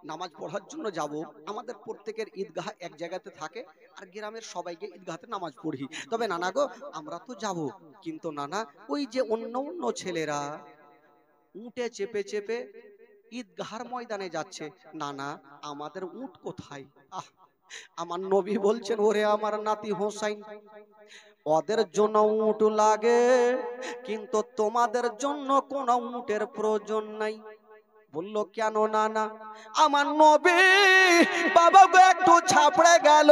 নামাজ পড়ার জন্য যাব। আমাদের প্রত্যেকের ঈদগাহ এক জায়গাতে থাকে, আর গ্রামের সবাইকে ঈদগাহতে নামাজ পড়ি। তবে নানা গো, আমরা তো যাব, কিন্তু নানা ওই যে অন্য অন্য ছেলেরা উটে চেপে চেপে ঈদগাহর ময়দানে যাচ্ছে, নানা আমাদের উট কোথায়? আমার নবী বলছেন, ওরে আমার নাতি হোসাইন, ওদের জন্য উট লাগে, কিন্তু তোমাদের জন্য কোনো উটের প্রয়োজন নাই। বলল, কেন নানা? আমার নবী বাবা গো একটু ছাপড়ে গেল,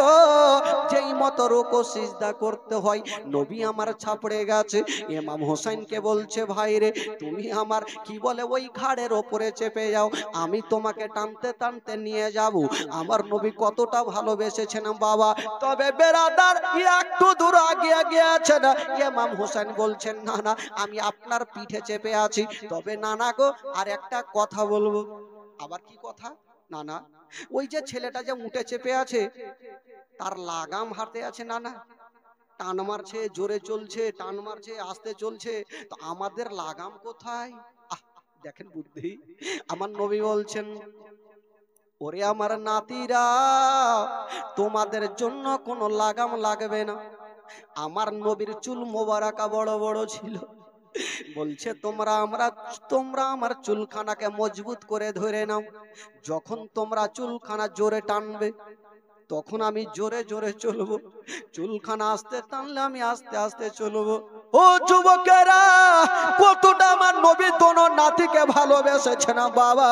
যেই মতো রুকু সিজদা করতে হয়, নবী আমার ছাপড়ে গেছে। ইমাম হোসেনকে বলছে, ভাই রে, তুমি আমার কি বলে ওই ঘাড়ের ওপরে চেপে যাও, আমি তোমাকে টানতে টানতে নিয়ে যাব। আমার নবী কতটা ভালোবেসেছেন বাবা। তবে বেরাদার একটু দূর আগে গিয়েছেন, ইমাম হোসেন বলছেন, নানা আমি আপনার পিঠে চেপে আছি। তবে নানা গো, আর একটা কথা বলবো। আবার কি কথা? নানা ওই যে ছেলেটা যে উঠে চেপে আছে, তার লাগাম হাতে আছে নানা, টান মারছে, জোরে চলছে, টান মারছে, আস্তে চলছে, তো আমাদের লাগাম কোথায়? দেখেন বুদ্ধি। আমার নবী বলছেন, ওরে আমার নাতিরা, তোমাদের জন্য কোনো লাগাম লাগবে না। আমার নবীর চুল মোবারকা বড় বড় ছিল, বলছে তোমরা আমার চুলখানাকে মজবুত করে ধরে নাও। যখন তোমরা চুলখানা জোরে টানবে, তখন আমি জোরে জোরে চলবো, চুলখানা আস্তে টানলে আমি আস্তে আস্তে চলবো। ও যুবকেরা, কতটা আমার নবী দোনো নাতিকে ভালোবেসেছে না বাবা,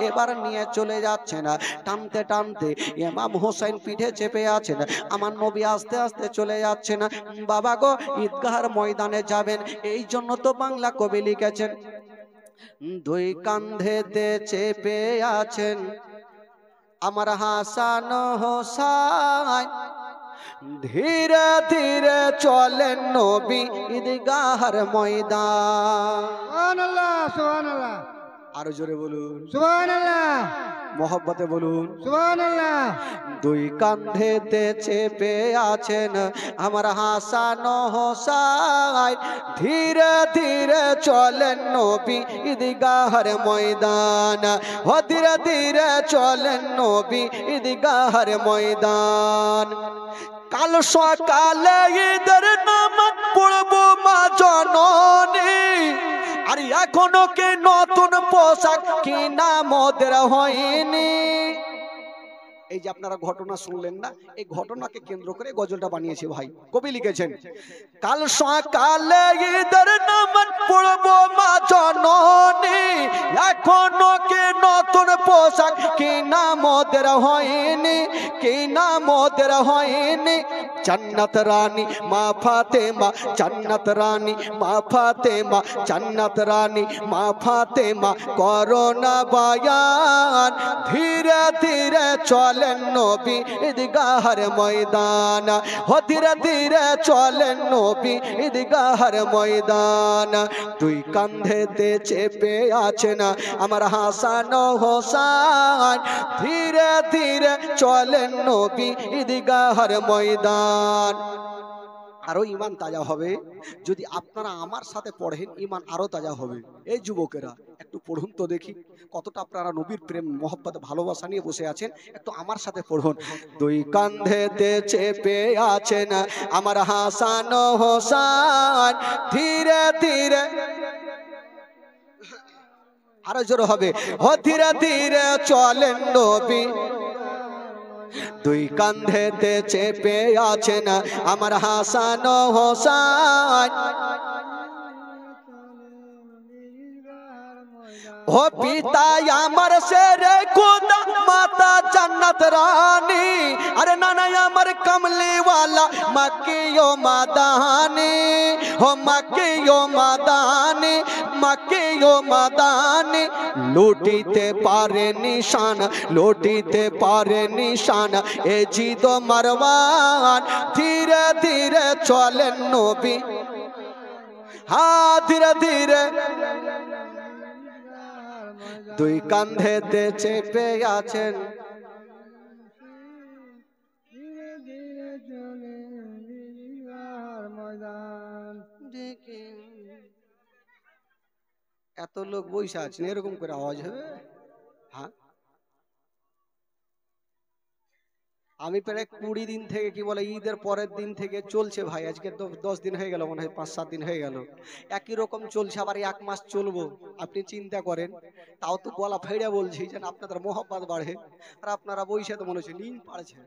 এবার নিয়ে চলে যাচ্ছে না, টানতে টানতে ইমাম হোসেন পিঠে চেপে আছেন, আমার নবী আস্তে আস্তে চলে যাচ্ছে না বাবা গো। ঈদগাহর ময়দানে যাবেন, এই জন্য তো বাংলা কবি লিখেছেন, দুই কান্ধেতে চেপে আছেন আমার হাসান হোসাইন, ধীরে ধীরে চলেন নবী ঈদগাহর ময়দান। সুবহানাল্লাহ সুবহানাল্লাহ আরো জোরে বলুন, সুবহানাল্লাহ মহব্বতে বলুন। সুবহানাল্লাহ দুই কান্ধেতে চেপে আছেন আমার হাসান হোসাইন, ধীরে ধীরে চলেন নবী ঈদগাহর ময়দান, ও ধীরে ধীরে চলেন নবী ঈদগাহর ময়দান। কাল সকালে ঈদের নামাজ পড়বো মা জননী, আর এখনো কি নতুন পোশাক কিনা মোদের হয়নি। এই যে আপনারা ঘটনা শুনলেন না, এই ঘটনাকে কেন্দ্র করে গজলটা বানিয়েছে ভাই, কবি লিখেছেন, কাল সকালে ঈদের নামাজ পড়বো মা জননী, এখনো কি নতুন পোশাক কিনা মোদের হয়নি, কিনা মোদের হয়নি। জান্নাত রানী মা ফাতেমা, জান্নাত রানী মা ফাতেমা, জান্নাত রানী মা ফাতেমা করোনা বায়ান, ধীরে ধীরে চলেন নবী ঈদগাহর ময়দান, ও ধীরে ধীরে চলেন নবী ঈদগাহর ময়দান। দুই কান্ধেতে চেপে আছেন আমার হাসান হোসাইন, ধীরে ধীরে চলেন নবী ঈদগাহর ময়দান। আরো ইমান তাজা হবে যদি আপনারা আমার সাথে পড়েন, ইমান আরো তাজা হবে। এই যুবকেরা একটু পড়ুন তো দেখি, কতটা আপনারা নবীর প্রেম মহব্বত ভালোবাসা নিয়ে বসে আছেন, একটু আমার সাথে পড়ুন। দুই কান্ধেতে চেপে আছেন আমার হাসান হোসাইন, ধীরে ধীরে, আরো জোর হবে, ও ধীরে ধীরে চলেন নবী, দুই কান্ধেতে চেপে আছেন আমার হাসান হোসাইন। ও পিতা আমার শেরে খোদা মাতা জান্নাত রানী, আরে নানা আমার কমলিওয়ালা মক্কিও মাদানি, ও মক্কিও মাদানি, মক্কিও মাদানি। লুটিতে পারে নিশান, লুটিতে পারে নিশান এ জিদ মারওয়ান, ধীরে ধীরে চলেন নবী, হ্যাঁ ধীরে ধীরে, দুই কান্ধেতে চেপে আছেন, ধীরে ধীরে চলে ঈদগাহর ময়দান। এত লোক বসে আছেন, এরকম করে আওয়াজ হবে? হ্যাঁ, আমি প্রায় 20 দিন থেকে, কি বলে ঈদের পরের দিন থেকে চলছে ভাই, আজকে তো 10 দিন হয়ে গেল, মনে হয় 5-7 দিন হয়ে গেল, একই রকম চলছে, আবার 1 মাস চলবো। আপনি চিন্তা করেন, তাও তো গলা ফেড়ে বলছি যেন আপনাদের মহব্বত বাড়ে, আর আপনারা বইসে তো মনে হচ্ছে নিন পারছে।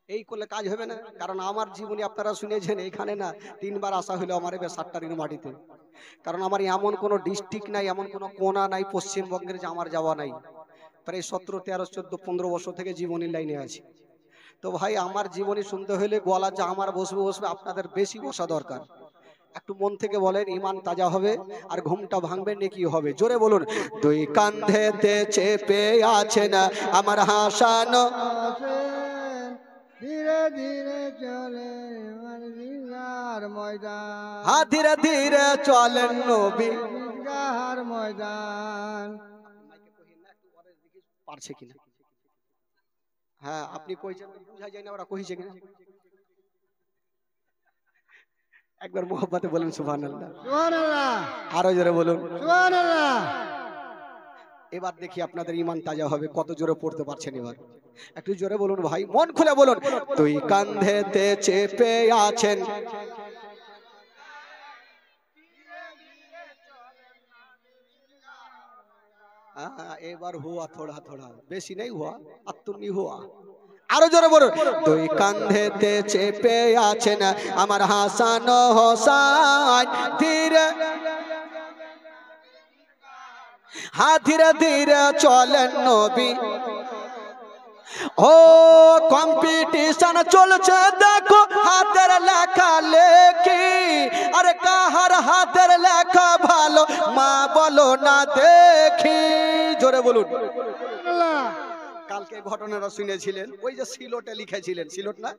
এই করলে কাজ হবে না, কারণ আমার জীবনে আপনারা শুনেছেন, এখানে না 3 বার আসা হলো আমার এবার 7টার মাটিতে, কারণ আমার এমন কোনো ডিস্ট্রিক্ট নাই, এমন কোনো কোনা নাই পশ্চিমবঙ্গের যে আমার যাওয়া নাই। প্রায় 17, 13, 14, 15 বছর থেকে জীবনের লাইনে আছি। তো ভাই আমার জীবনী শুনতে হলে গলা যা আমার বসবে বসবে, আপনাদের বেশি বসা দরকার। একটু মন থেকে বলেন, ইমান তাজা হবে আর ঘুমটা ভাঙবে, নেকি হবে। জোরে বলুন, দুই কান্ধেতে চেপে আছেন আমার হাসান, ধীরে ধীরে চলে ঈদগাহর ময়দান, হ্যাঁ ধীরে ধীরে চলেন নবী ঈদগাহর ময়দান। পারছে কিনা? হ্যাঁ আপনি কইছেন, বুঝা যায় না ওরা কইছে কিনা। একবার মোহব্বতে বলেন সুবহানাল্লাহ, সুবহানাল্লাহ, আরো জোরে বলুন সুবহানাল্লাহ। এবার দেখি আপনাদের ইমান তাজা হবে, কত জোরে পড়তে পারছেন এবার একটু জোরে বলুন ভাই, মন খুলে বলুন। তুই কান্ধেতে চেপে আছেন, এবার হুয়া থোড়া থোড়া, বেশি नहीं हुआ, अब तो नहीं हुआ, আরো জোরে বলুন। দুই কান্ধেতে চেপে আছেন আমার হাসান ও হোসাইন, ধীরে ধীরে ধীরে চলেন নবী। ও কম্পিটিশন চলছে দেখো হাতের লেখা লেখি, আরে কাহার হাতের লেখা ভালো মা বলো না দেখি। জোরে বলুন। আল্লাহ কালকে ঘটনাটা শুনেছিলেন, ওই যে সিলোটে লিখেছিলেন, সিলোট না,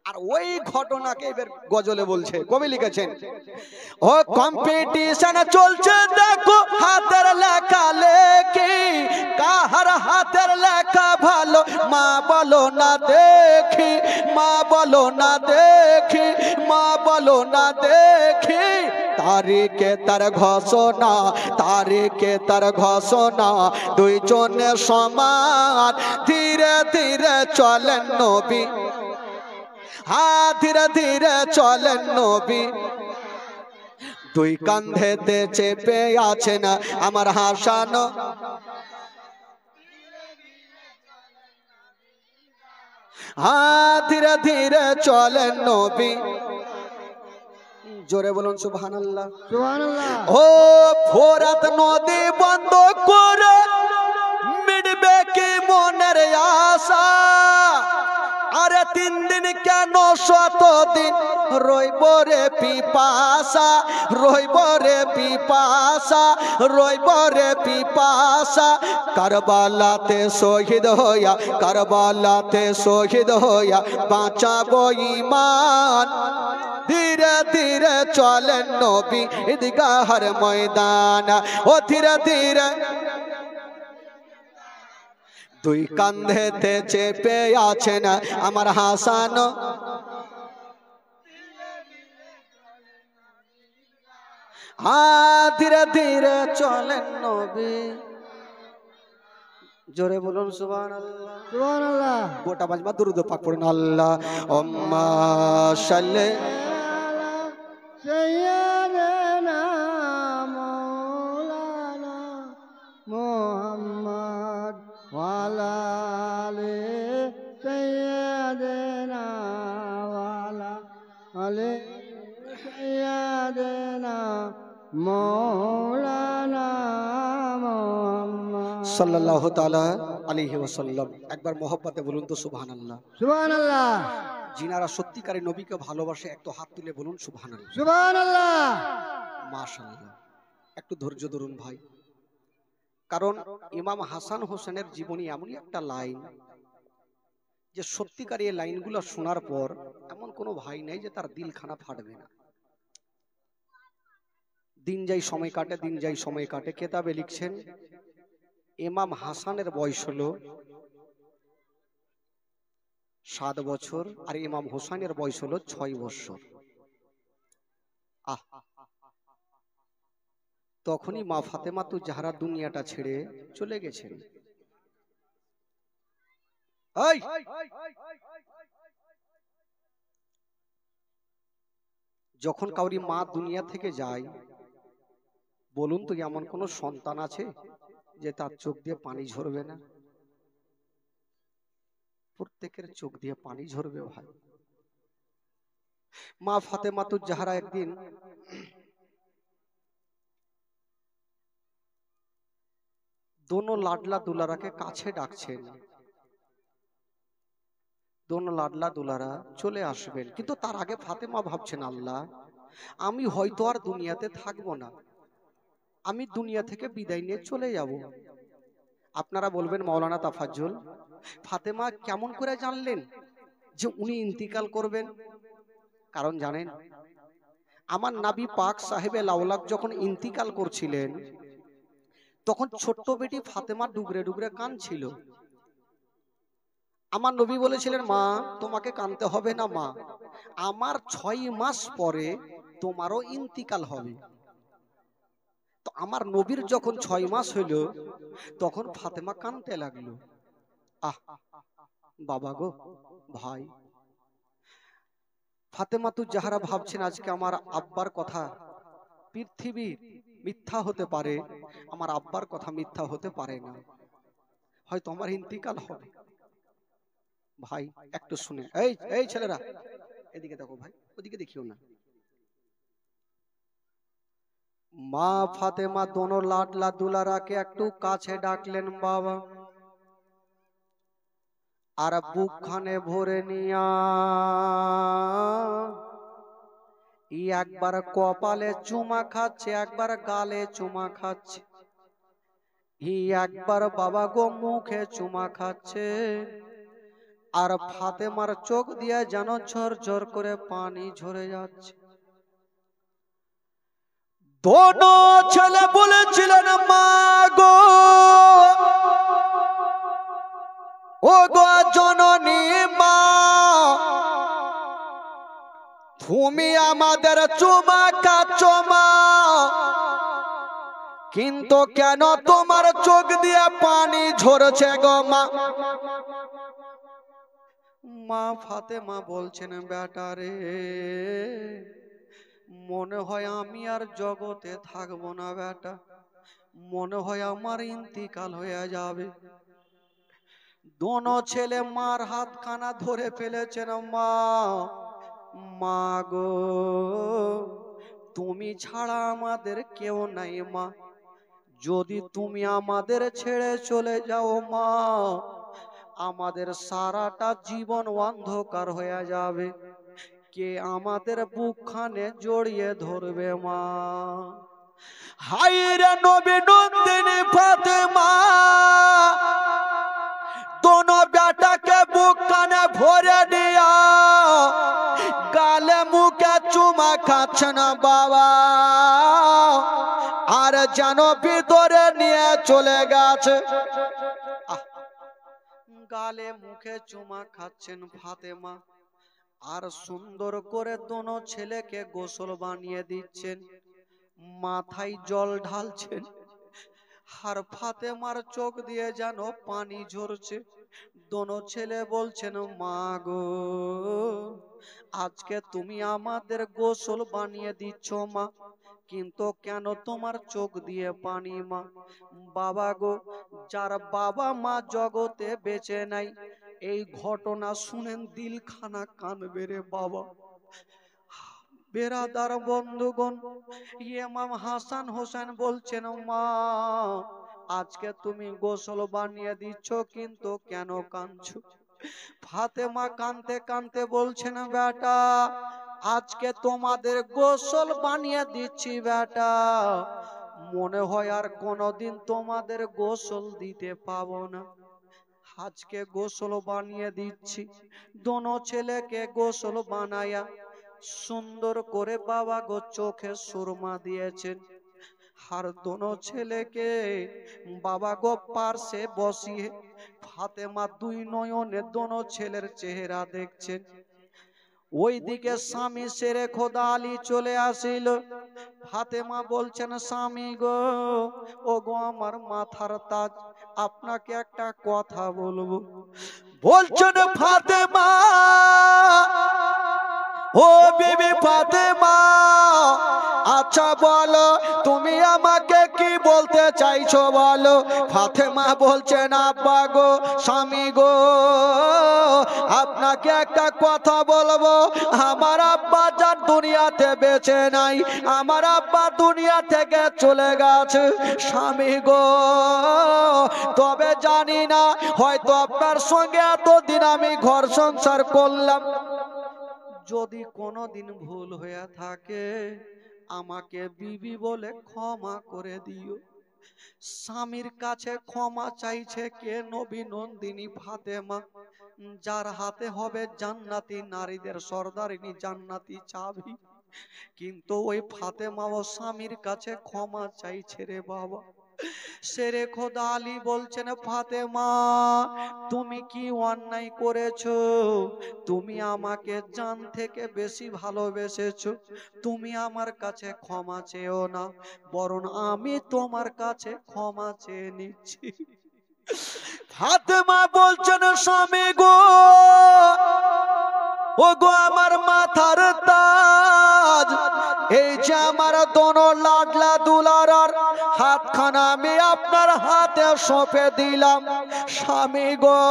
আর ওই ঘটনাকে এবার গজলে বলছে, কবি লিখেছেন ও কম্পিটিশন চলছে দেখো হাতের লেখা লেখি, কাহার হাতের লেখা ভালো মা বলো না দেখি, মা বলো না দেখি, মা বলো না দেখি। তারিখে তার ঘোষণা, তারিখে তার ঘোষণা, দুইজনে সমান, ধীরে ধীরে চলেন নবী, ধীরে ধীরে চলেন নবী। দুই কান্ধেতে চেপে আছেন আমার হাসান, ধীরে ধীরে চলেন নবী। জোরে বলুন সুবহানাল্লাহ। সুবহানাল্লাহ। ও ফোরাত নদী বন্ধ করে মিটবে কি মনের আশা, আরে 3 দিন কেন 7 দিন রইব রে পিপাসা, রইব রে পিপাসা, রইব রে পিপাসা। কারবালাতে শহীদ হইয়া, কারবালাতে শহীদ হইয়া বাঁচাবো ঈমান, ধীরে ধীরে চলেন নবী ঈদগাহর ময়দান। ও ধীরে ধীরে দুই কান্ধেতে চেপে আছেন আমার হাসান, ধীরে ধীরে চলেন নবী। জোরে বলুন সুবহানাল্লাহ। সুবহানাল্লাহ। গোটা বাজবা দুরূদ পাক পড়ুন। আল্লাহ উম্মা সাল্লি সাইয়্যিদানা মাওলানা মুহাম্মদ ওয়া আলা আলি সাইয়্যিদানা ওয়া আলা আলি সাইয়্যিদানা মাওলানা মুহাম্মদ সাল্লাল্লাহু তাআলা আলাইহি ওয়াসাল্লাম। একবার মহব্বতে বলুন তো সুবহানাল্লাহ। সুবহানাল্লাহ। যিনারা সত্যিকারে নবীকে ভালোবাসে একটু হাত তুলে বলুন সুবহানাল্লাহ। সুবহানাল্লাহ। মাশাআল্লাহ। একটু ধৈর্য ধরুন ভাই, কারণ ইমাম হাসান হোসেনের জীবনী এমনই একটা লাইন যে সত্যিকার এই লাইনগুলো শোনার পর এমন কোনো ভাই নেই যে তার দিলখানা ফাটবে না। দিন যাই সময় কাটে, দিন যাই সময় কাটে। কেতাবে লিখছেন ইমাম হাসানের বয়স হলো 7 বছর আর ইমাম হোসেনের বয়স হলো 6 বছর। তখনই মা ফাতেমা তু জাহরা দুনিয়াটা ছেড়ে চলে গেছেন। যখন কাউরি মা দুনিয়া থেকে যায়, বলুন তো এমন কোন সন্তান আছে যে তার চোখ দিয়ে পানি ঝরবে না? প্রত্যেকের চোখ দিয়ে পানি ঝরবে ভাই। মা ফাতেমা তু জাহরা একদিন দোনো লাডলা দুলারাকে কাছে ডাকছেন, দোনো লাডলা দুলারা চলে আসবেন। কিন্তু তার আগে ফাতেমা ভাবছেন, আল্লাহ আমি হয়তো আর দুনিয়াতে থাকবো না, আমি দুনিয়া থেকে বিদায় নিয়ে চলে যাব। আপনারা বলবেন মাওলানা তাফাজ্জুল, ফাতেমা কেমন করে জানলেন যে উনি ইন্তিকাল করবেন? কারণ জানেন, আমার নবী পাক সাহেবে লাউলাক যখন ইন্তিকাল করছিলেন তখন ছোট্ট বেটি ফাতেমা ডুগরে ডুগরে কাঁদছিল। আমার নবী বলেছিলেন, মা তোমাকে কাঁদতে হবে না মা, আমার 6 মাস পরে তোমারও ইন্তিকাল হবে। তো আমার নবীর যখন 6 মাস হইল তখন ফাতেমা কাঁদতে লাগলো। আহ বাবা গো ভাই, ফাতেমা তু জাহরা ভাবছেন আজকে আমার আব্বার কথা পৃথিবীর মিথ্যা হতে পারে, আমার আব্বার কথা মিথ্যা হতে পারে না, হয়তো আমার ইন্তিকাল হবে। ভাই একটু শুনে, এই এই ছেলেরা এদিকে দেখো ভাই, ওদিকে দেখিও না। মা ফাতেমা দোনো লাডলা দুলারাকে একটু কাছে ডাকলেন বাবা, আর বুকখানে ভরে নিয়া একবার কপালে চুমা খাচ্ছে, একবার গালে চুমা খাচ্ছে, একবার বাবা গো মুখে চুমা খাচ্ছে। আর ফাতেমার চোখ দিয়ে যেন ঝর ঝর করে পানি ঝরে যাচ্ছে। দোনো ছেলে বলেছিলেন মা গো, ও গো জননী মা, তুমি আমাদের চুমা খাচ্ছ মা, কিন্তু কেন তোমার চোখ দিয়ে পানি ঝরছে গো মা? মা ফাতেমা বলছেন বেটা রে, মনে হয় আমি আর জগতে থাকবো না বেটা, মনে হয় আমার ইন্তিকাল হয়ে যাবে। দোনো ছেলে মার হাতখানা ধরে ফেলেছেন। মা, মা গো, তুমি ছাড়া আমাদের কেউ নাই মা, যদি তুমি আমাদের ছেড়ে চলে যাও মা, আমাদের সারাটা জীবন অন্ধকার হয়ে যাবে, কে আমাদের বুকখানে জড়িয়ে ধরবে মা? হায়রে নবী নন্দিনী ফাতেমা দোনো বেটাকে বুকখানে ভরে দিয়া গালে মুখে চুমা খাচ্ছেন বাবা, আর যেন ভিতরে নিয়ে চলে গেছে। গালে মুখে চুমা খাচ্ছেন ফাতেমা, আর সুন্দর করে দোনো ছেলেকে গোসল বানিয়ে দিচ্ছেন, মাথায় জল ঢালছেন, আর ফাতেমার চোখ দিয়ে যেন পানি ঝরছে। দোনো ছেলে বলছেন মা গো, আজকে তুমি আমাদের গোসল বানিয়ে দিচ্ছ মা, কিন্তু কেন তোমার চোখ দিয়ে পানি মা? বাবা গো, যার বাবা মা জগতে বেঁচে নাই, এই ঘটনা শুনেন দিলখানা কানবে রে বাবা। বেরাদার বন্ধুগণ, ইমাম হাসান হোসেন বলছেন মা, আজকে তুমি গোসল বানিয়ে দিচ্ছ, কিন্তু কেন কাঁদছো? ফাতেমা কাঁদতে কাঁদতে বলছেন বেটা, আজকে তোমাদের গোসল বানিয়ে দিচ্ছি বেটা, মনে হয় আর কোনোদিন তোমাদের গোসল দিতে পাবো না, আজকে গোসল বানিয়ে দিচ্ছি। দোনো ছেলেকে গোসল বানায়া সুন্দর করে বাবা গো চোখে সুরমা দিয়েছেন, আর দোনো ছেলেকে বাবা গো পার্শ্বে বসিয়ে ফাতেমা দুই নয়নে দোনো ছেলের চেহারা দেখছেন। ওইদিকে স্বামী শেরে খোদা আলী চলে আসিল। ফাতেমা বলছেন স্বামী গো, ও গো আমার মাথার তাজ, আপনাকে একটা কথা বলবো। বলছেন ফাতেমা, ও বিবি ফাতেমা, আচ্ছা বলো তুমি আমাকে কি বলতে চাইছো বলো? ফাতেমা বলছেন আব্বা গো, স্বামী গো, আপনাকে একটা কথা বলবো, আমার আব্বা যার দুনিয়াতে বেঁচে নাই, আমার আব্বা দুনিয়া থেকে চলে গেছে স্বামী গো, তবে জানি না হয়তো আপনার সঙ্গে এতদিন আমি ঘর সংসার করলাম, যদি কোনোদিন ভুল হয়ে থাকে আমাকে বিবি বলে ক্ষমা করে দিও। স্বামীর কাছে ক্ষমা চাইছে কে? নবী নন্দিনী ফাতেমা, যার হাতে হবে জান্নাতি নারীদের সর্দারিনী জান্নাতি চাবি, কিন্তু ওই ফাতেমা ও স্বামীর কাছে ক্ষমা চাইছে রে বাবা। শেরে খোদা আলী বলছেন ফাতেমা, তুমি কি অন্যায় করেছো? তুমি আমাকে জান থেকে বেশি ভালোবেসেছো, তুমি আমার কাছে ক্ষমা চেও না, বরং আমি তোমার কাছে ক্ষমা চেয়ে নিচ্ছি। ফাতেমা বলছেন স্বামী গো, ও গো আমার মাথার তাজ, এই যে আমার দোনো লাডলা দুলারার হাতখানা আমি আপনার হাতে সঁপে দিলাম। স্বামী গো,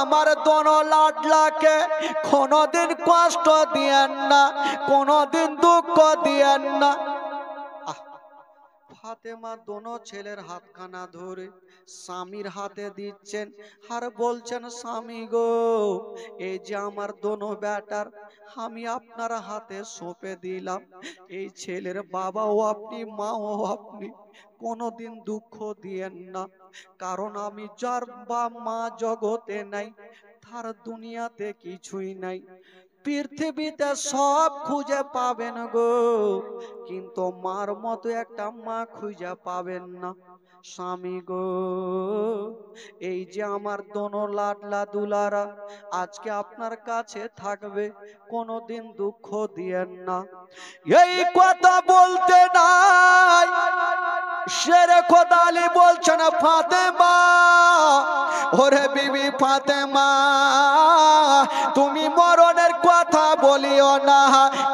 আমার দোনো লাডলাকে কোনোদিন কষ্ট দিয়েন না, কোনোদিন দুঃখ দিয়েন না। ফাতেমা দোনো ছেলের হাতখানা ধরে স্বামীর হাতে দিচ্ছেন আর বলছেন, স্বামী গো, এই যে আমার দোনো বেটার আমি আপনার হাতে সঁপে দিলাম। এই ছেলের বাবাও আপনি, মাও আপনি, কোনোদিন দুঃখ দিয়েন না। কারণ আমি যার বা মা জগতে নাই, তার দুনিয়াতে কিছুই নাই। পৃথিবীতে সব খুঁজে পাবেন গো, কিন্তু মার মতো একটা মা খুঁজে পাবেন না। স্বামী গো, এই যে আমার দোনো লাডলা দুলারা আজকে আপনার কাছে থাকবে, কোনোদিন দুঃখ দিয়েন না। এই কথা বলতে নাই শেরে খোদা আলী বলছেন, ফাতেমা, ওরে বিবি ফাতেমা, তুমি মরণের কথা বলিও না,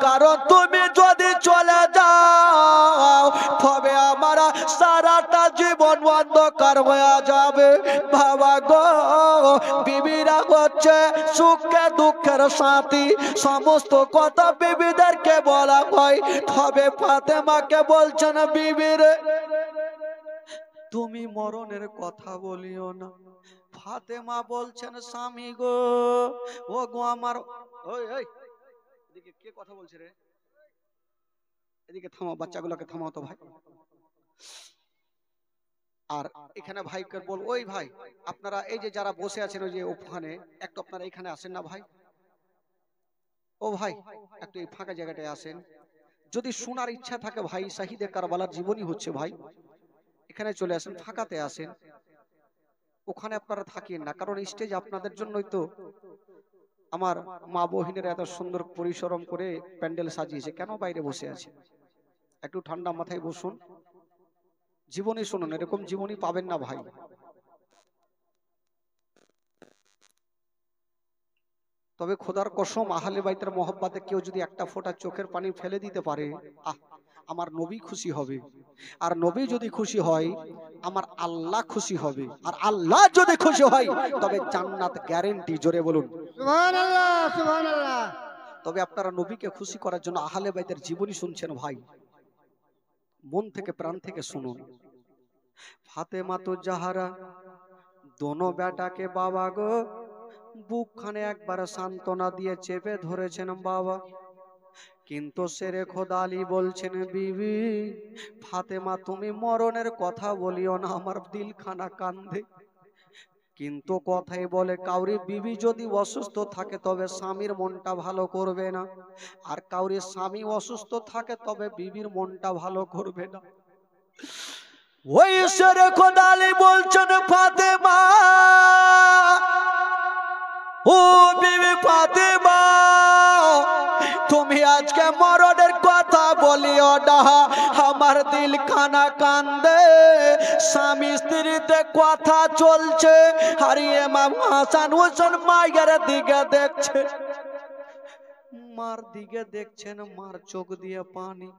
কারণ তুমি যদি চলে যাও তবে আমার সারাটা জীবন অন্ধকার হয়ে যাবে। বাবা গো, বিবিরা হচ্ছে সুখে দুঃখের সাথী, সমস্ত কথা বিবিদেরকে বলা হয়। তবে ফাতেমাকে বলছেন, বিবিরে তুমি মরণের কথা বলিও না। ফাতেমা বলছেন, স্বামী গো, ও গো আমার, ওই ওই এদিকে কে কথা বলছে রে? এদিকে থামাও, বাচ্চাগুলোকে থামাও তো ভাই। আর এখানে ভাইকে বল, ওই ভাই আপনারা এই যে যারা বসে আছেন ওই যে ওখানে, একটু আপনারা এখানে আসেন না ভাই। ও ভাই একটু এই ফাঁকা জায়গাটায় আসেন। যদি শোনার ইচ্ছা থাকে ভাই, শাহিদে কারবালার জীবনী হচ্ছে ভাই, এখানে চলে আসেন, ফাঁকাতে আসেন। ওখানে আপনারা থাকিয়েন না, কারণ স্টেজ আপনাদের জন্যই তো আমার মা বহিনের এত সুন্দর পরিশ্রম করে প্যান্ডেল সাজিয়েছে, কেন বাইরে বসে আছে? একটু ঠান্ডা মাথায় বসুন, জীবনী শুনুন, এরকম জীবনী পাবেন না ভাই। তবে খোদার কসম, আহলে বাইতের মহব্বতে কেউ যদি একটা ফোঁটা চোখের পানি ফেলে দিতে পারে, আমার নবী খুশি হবে। আর নবী যদি খুশি হয়, আমার আল্লাহ খুশি হবে। আর আল্লাহ যদি খুশি হয়, তবে জান্নাত গ্যারান্টি। জোরে বলুন সুবহানাল্লাহ, সুবহানাল্লাহ। তবে আপনারা নবীকে খুশি করার জন্য আহলে বাইতের জীবনী শুনছেন ভাই, মন থেকে প্রাণ থেকে শুনুন। ফাতেমা তো জাহারা দোনো বেটাকে বাবা গো বুকখানে একবার সান্ত্বনা দিয়ে চেপে ধরেছেন বাবা। কিন্তু শেরে খোদা আলী বলছেন, বিবি ফাতেমা, তুমি মরণের কথা বলিও না, আমার দিলখানা কান্দে। কিন্তু কথাই বলে, কাউরি বিবি যদি অসুস্থ থাকে তবে স্বামীর মনটা ভালো করবে না, আর কাউরি স্বামী অসুস্থ থাকে তবে বিবির মনটা ভালো করবে না। ওই শেরে খোদা আলী বলছেন, ফাতেমা, ও বিবি ফাতেমা, তুমি আজকে মরণের কথা বলিও না, আমার দিল খানা কান্দে। স্বামী স্ত্রীতে কথা চলছে, আর ইমাম হাসান হোসেন মায়ের দিকে দেখছে, মার দিকে দেখছেন, মার চোখ দিয়ে পানি।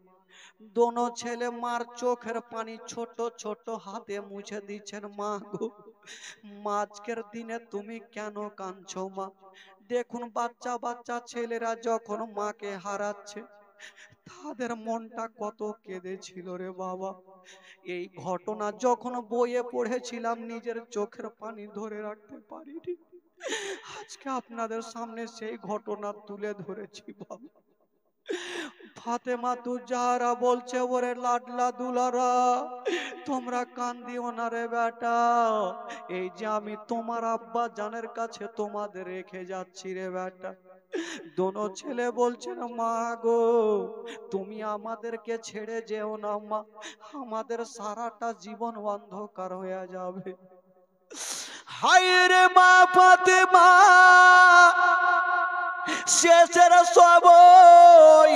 দোনো ছেলে মার চোখের পানি ছোট ছোট হাতে মুছে দিচ্ছেন। মা গো, আজকের দিনে তুমি কেন কাঁদছো মা? দেখুন বাচ্চা বাচ্চা ছেলেরা যখন মাকে হারাচ্ছে, তাদের মনটা কত কেঁদেছিল রে বাবা। এই ঘটনা যখন বইয়ে পড়েছিলাম, নিজের চোখের পানি ধরে রাখতে পারিনি। আজকে আপনাদের সামনে সেই ঘটনা তুলে ধরেছি বাবা। ফাতেমা তু যারা বলছে, ওরে লাডলা দুলারা, তোমরা কান্দিও না রে বেটা, এই যে আমি তোমার আব্বা জানের কাছে তোমাদের রেখে যাচ্ছি রে বেটা। দোনো ছেলে বলছেন, মা গো, তুমি আমাদেরকে ছেড়ে যেও না মা, আমাদের সারাটা জীবন অন্ধকার হয়ে যাবে। হায় রে মা ফাতেমা, শেষের সবই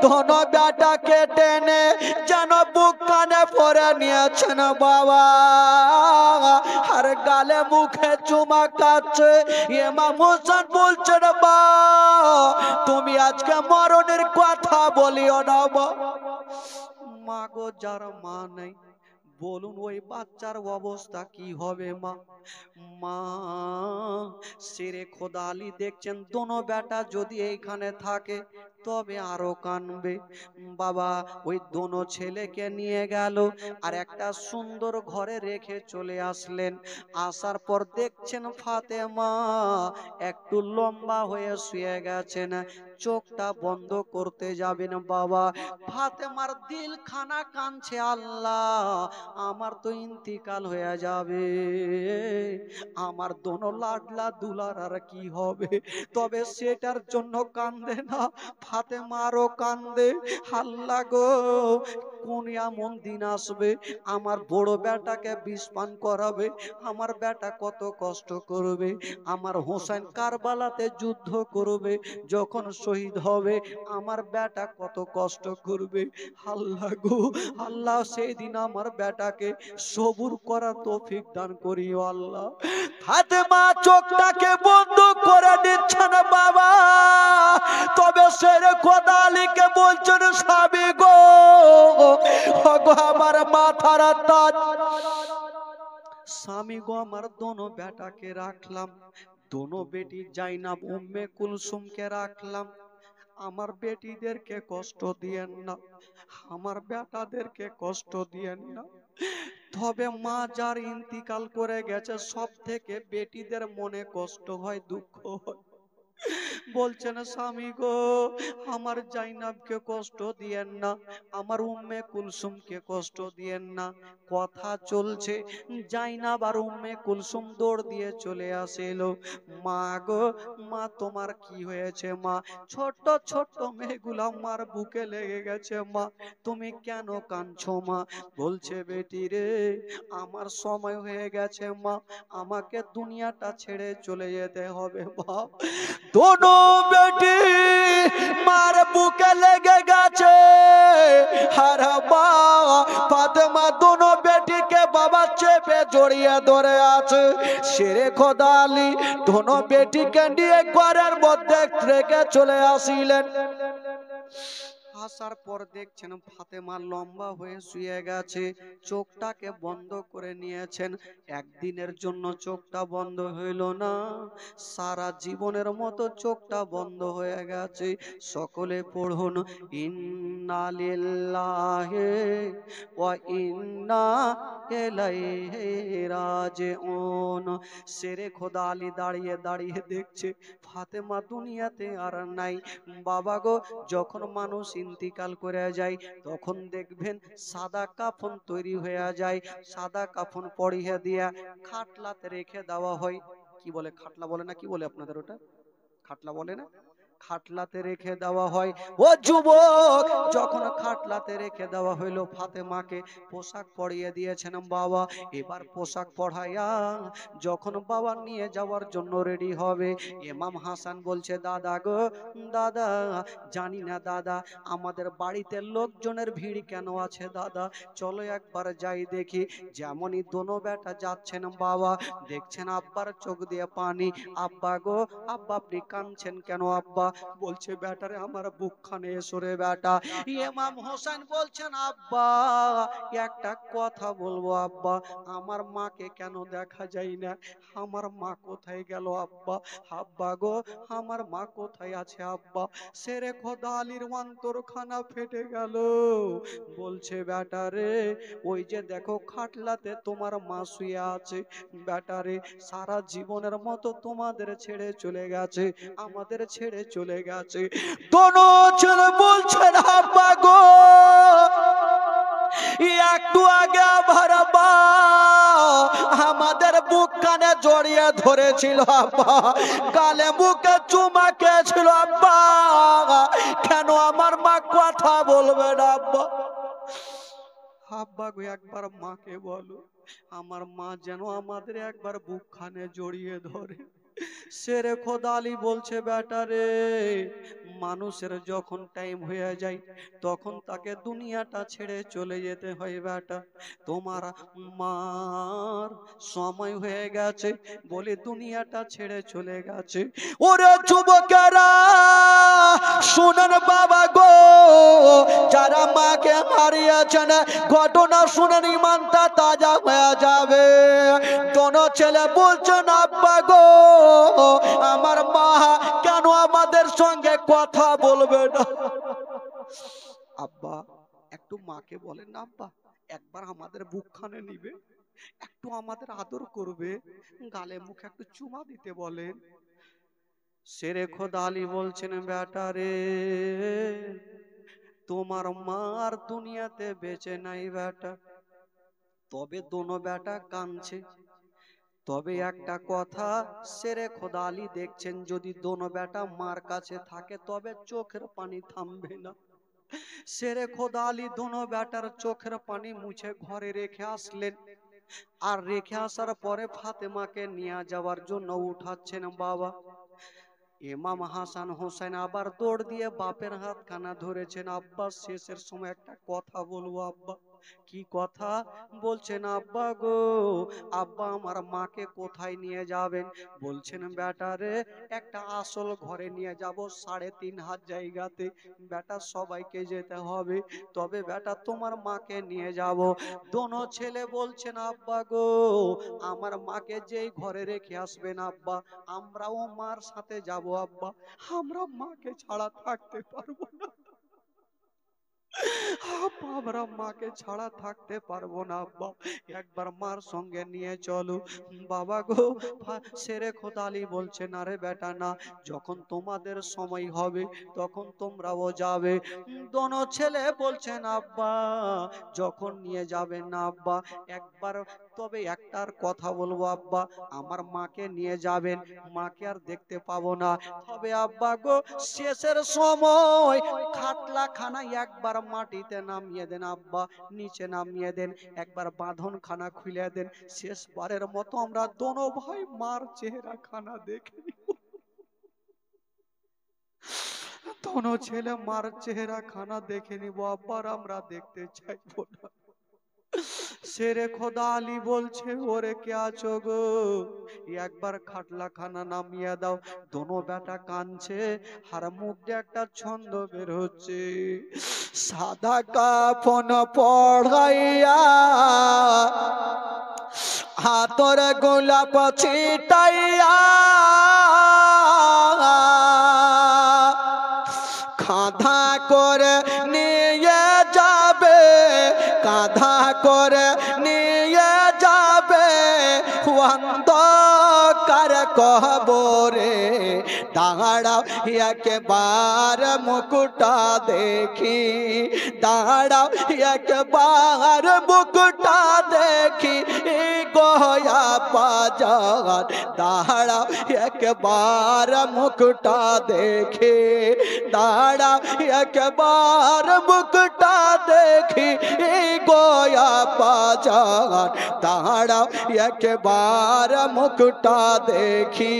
ধনো বেটাকে টেনে যেন বুক কানে পরে নিয়েছেন বাবা। আর গালে মুখে চুমা খাচ্ছে। ইমাম হোসেন বলছেন মা তুমি আজকে মরণের কথা বলিও না মা। মা গো যার মা নেই বলুন ওই বাচ্চার অবস্থা কি হবে মা? মা শেরে খোদা আলী দেখছেন দোনো বেটা যদি এইখানে থাকে তবে আরো কানবে। বাবা ওই দোনো ছেলেকে নিয়ে গেল আর একটা সুন্দর ঘরে রেখে চলে আসলেন। আসার পর দেখছেন ফাতেমা একটু লম্বা হয়ে শুয়ে গেছেন, চোখটা বন্ধ করতে যাবেন বাবা। ফাতেমার দিল খানা কাঁদছে, আল্লাহ আমার তো ইন্তিকাল হয়ে যাবে, আমার দোনো লাডলা দুলার আর কি হবে? তবে সেটার জন্য কান্দে না, ফাতেমারও কান্দে। আল্লাহ গো কোন এমন দিন আসবে আমার বড় বেটাকে বিষ পান করাবে, আমার বেটা কত কষ্ট করবে, আমার হোসেন কারবালাতে যুদ্ধ করবে, যখন শহীদ হবে আমার বেটা কত কষ্ট করবে। আল্লাহ গো আল্লাহ সেই দিন আমার বেটাকে সবুর করার তৌফিক দান করিও আল্লাহ। ফাতেমা চোখটাকে বন্ধ করে দিচ্ছেন বাবা। তবে শেরে খোদা আলীকে বলছেন স্বামী গো আমার মাথার তাজ, স্বামী গো আমার দোনো বেটাকে রাখলাম, দোনো বেটি জাইনাব উম্মে কুলসুমকে রাখলাম, আমার বেটিদেরকে কষ্ট দিয়েন না, আমার বেটাদেরকে কষ্ট দিয়েন না। তবে মা যার ইন্তিকাল করে গেছে সব থেকে বেটিদের মনে কষ্ট হয়, দুঃখ হয়। বলছেন স্বামী গো আমার জাইনাবকে কষ্ট দিয়েন না, আমার উম্মে কুলসুমকে কষ্ট দিয়েন না। কথা চলছে, জাইনাব আর উম্মে কুলসুম দৌড় দিয়ে চলে আসিল। মা গো মা তোমার কি হয়েছে মা? ছোট্ট ছোট্ট মেয়েগুলা মার বুকে লেগে গেছে মা, তুমি কেন কাঁদছো মা? বলছে বেটি রে আমার সময় হয়ে গেছে মা, আমাকে দুনিয়াটা ছেড়ে চলে যেতে হবে মা। দোনো বেটি মার বুকে লেগে গেছে, আর মা ফাতেমা দোনো বেটিকে বাবা চেপে জড়িয়ে ধরে আছে। শেরে খোদা আলী দোনো বেটিকে নিয়ে ঘরের মধ্যে রেখে চলে আসিলেন। আসার পর দেখছেন ফাতেমা লম্বা হয়ে শুয়ে গেছে, চোখটাকে বন্ধ করে নিয়েছেন। একদিনের জন্য চোখটা বন্ধ হইল না, সারা জীবনের মতো চোখটা বন্ধ হয়ে গেছে। সকলে পড়ুন ইন্না লিল্লাহি ওয়া ইন্না ইলাইহি রাজিউন। শেরে খোদা আলী দাঁড়িয়ে দাঁড়িয়ে দেখছে ফাতেমা দুনিয়াতে আর নাই। বাবা গো যখন মানুষ ইন্তিকাল করে যায় তখন দেখবেন সাদা কাফন তৈরি হয়ে যায়, সাদা কাফন পরিয়ে দিয়া খাটলাতে রেখে দেওয়া হয়। কি বলে খাটলা বলে না কি বলে আপনাদের ওটা? খাটলা বলে না? খাটলাতে রেখে দেওয়া হয়। ও যুবক যখন খাটলাতে রেখে দেওয়া হইল ফাতেমাকে পোশাক পরিয়ে দিয়েছেন বাবা। এবার পোশাক পরাইয়া যখন বাবা নিয়ে যাওয়ার জন্য রেডি হবে, ইমাম হাসান বলছে দাদা গো দাদা জানি না দাদা আমাদের বাড়িতে লোকজনের ভিড় কেন আছে দাদা, চলো একবার যাই দেখি। যেমনই দোনো বেটা যাচ্ছেন বাবা দেখছেন আব্বার চোখ দিয়ে পানি। আব্বা গো আব্বা আপনি কাঁদছেন কেন আব্বা? বলছে বেটারে আমার বুকখানে এসো রে বেটা। ইমাম হোসেন বলছেন আব্বা একটা কথা বলবো আব্বা, আমার মাকে কেন দেখা যায় না? আমার মা কোথায় গেল আব্বা? আব্বা গো আমার মা কোথায় আছে আব্বা? শেরে খোদা আলীর অন্তরখানা ফেটে গেল। বলছে বেটারে ওই যে দেখো খাটলাতে তোমার মা শুয়ে আছে, বেটারে সারা জীবনের মতো তোমাদের ছেড়ে চলে গেছে, আমাদের ছেড়ে চলে গেছে। দোনো ছেলে বলছেন আব্বা গো একটু আগে আমার মা আমাদের বুক কানে জড়িয়ে ধরেছিল আব্বা, গালে মুখে চুমা খেয়েছিল আব্বা, কেন আমার মা কথা বলবে না আব্বা? আব্বা গো একবার মাকে বলো আমার মা যেন আমাদের একবার বুকখানে জড়িয়ে ধরে। শেরে খোদা আলী বলছে বেটারে মানুষের যখন টাইম হয়ে যায় তখন তাকে দুনিয়াটা ছেড়ে চলে যেতে হয় বেটা। তোমার মার সময় হয়ে গেছে বলে দুনিয়াটা ছেড়ে চলে গেছে। ওরে যুবকেরা শুনেন বাবা গো, যারা মাকে হারিয়েছেন ঘটনা শুনেন ইমানটা তাজা হয়ে যাবে। কোন ছেলে বলছেন আব্বা গো আমার মা কেন আমাদের সঙ্গে কথা বলবে না? আব্বা একটু মাকে বলেন না, আব্বা একবার আমাদের বুকখানে নিবে, একটু আমাদের আদর করবে, গালে মুখে একটু চুমা দিতে বলেন। শেরে খোদা আলী বলছেন বেটা রে তোমার মার দুনিয়াতে বেঁচে নাই বেটা। তবে দোনো বেটা কাঁদছে। তবে একটা কথা শেরে খোদা আলী দেখছেন যদি দোনো বেটা মার কাছে থাকে তবে চোখের পানি থামবে না। শেরে খোদা আলী দোনো বেটার চোখের পানি মুছে ঘরে রেখে আসলেন। আর রেখে আসার পরে ফাতেমাকে নিয়ে যাওয়ার জন্য উঠাচ্ছেন বাবা। ইমাম হাসান হোসেন আবার দৌড় দিয়ে বাপের হাতখানা ধরেছেন। আব্বা শেষের সময় একটা কথা বলবো আব্বা। কি কথা বলছেন আব্বা গো? আব্বা আমার মাকে কোথায় নিয়ে যাবেন? বলছেন বেটা রে একটা আসল ঘরে নিয়ে যাব 3.5 হাত জায়গাতে বেটা, সবাইকে যেতে হবে, তবে বেটা তোমার মাকে নিয়ে যাব। দোনো ছেলে বলছেন আব্বা গো আমার মাকে যেই ঘরে রেখে আসবেন আব্বা আমরাও মার সাথে যাব আব্বা, আমরা মাকে ছাড়া থাকতে পারবো না আব্বা, আমরা মাকে ছাড়া থাকতে পারবো না আব্বা, একবার মার সঙ্গে নিয়ে চলো। বাবা গো শেরে খোদা আলী বলছেন আরে বেটা না, যখন তোমাদের সময় হবে তখন তোমরাও যাবে। দোনো ছেলে বলছেন আব্বা যখন নিয়ে যাবেন না আব্বা একবার, তবে একটার কথা বলবো আব্বা আমার মাকে নিয়ে যাবেন, মাকে আর দেখতে পাবো না। তবে আব্বা গো শেষের সময় খাটলা খানা একবার মাটিতে নামিয়ে দেন আব্বা, নিচে নামিয়ে দেন, একবার বাঁধন খানা খুলে দেন, শেষবারের মতো আমরা দোনো ভাই মার চেহারা খানা দেখে নিব। দোনো ছেলে মার চেহারা খানা দেখে নিব আব্বার, আমরা দেখতে চাইবো না। শেরে খোদা আলী বলছে ওরে কে আছো গো একবার খাটলা খানা নামিয়ে দাও। দোনো বেটা কাঁদছে আর মুখ দিয়ে একটা ছন্দ বের হচ্ছে। সাদা কাফন পড়াইয়া হাতর গোলাপ ছিটাইয়া কাঁধা করে নিয়ে যাবে, কাঁধা করে নিয়ে যাবে অন্ধকার কবরে। দাঁড়াও একবার মুকুটা দেখি, দাঁড়াও একবার মুকুটা দেখি গয়া বাজার, দাঁড়াও একবার মুকুটা দেখি, দাঁড়াও একবার মুকুটা দেখি গয়া বাজার, দাঁড়াও একবার মুকুটা দেখি।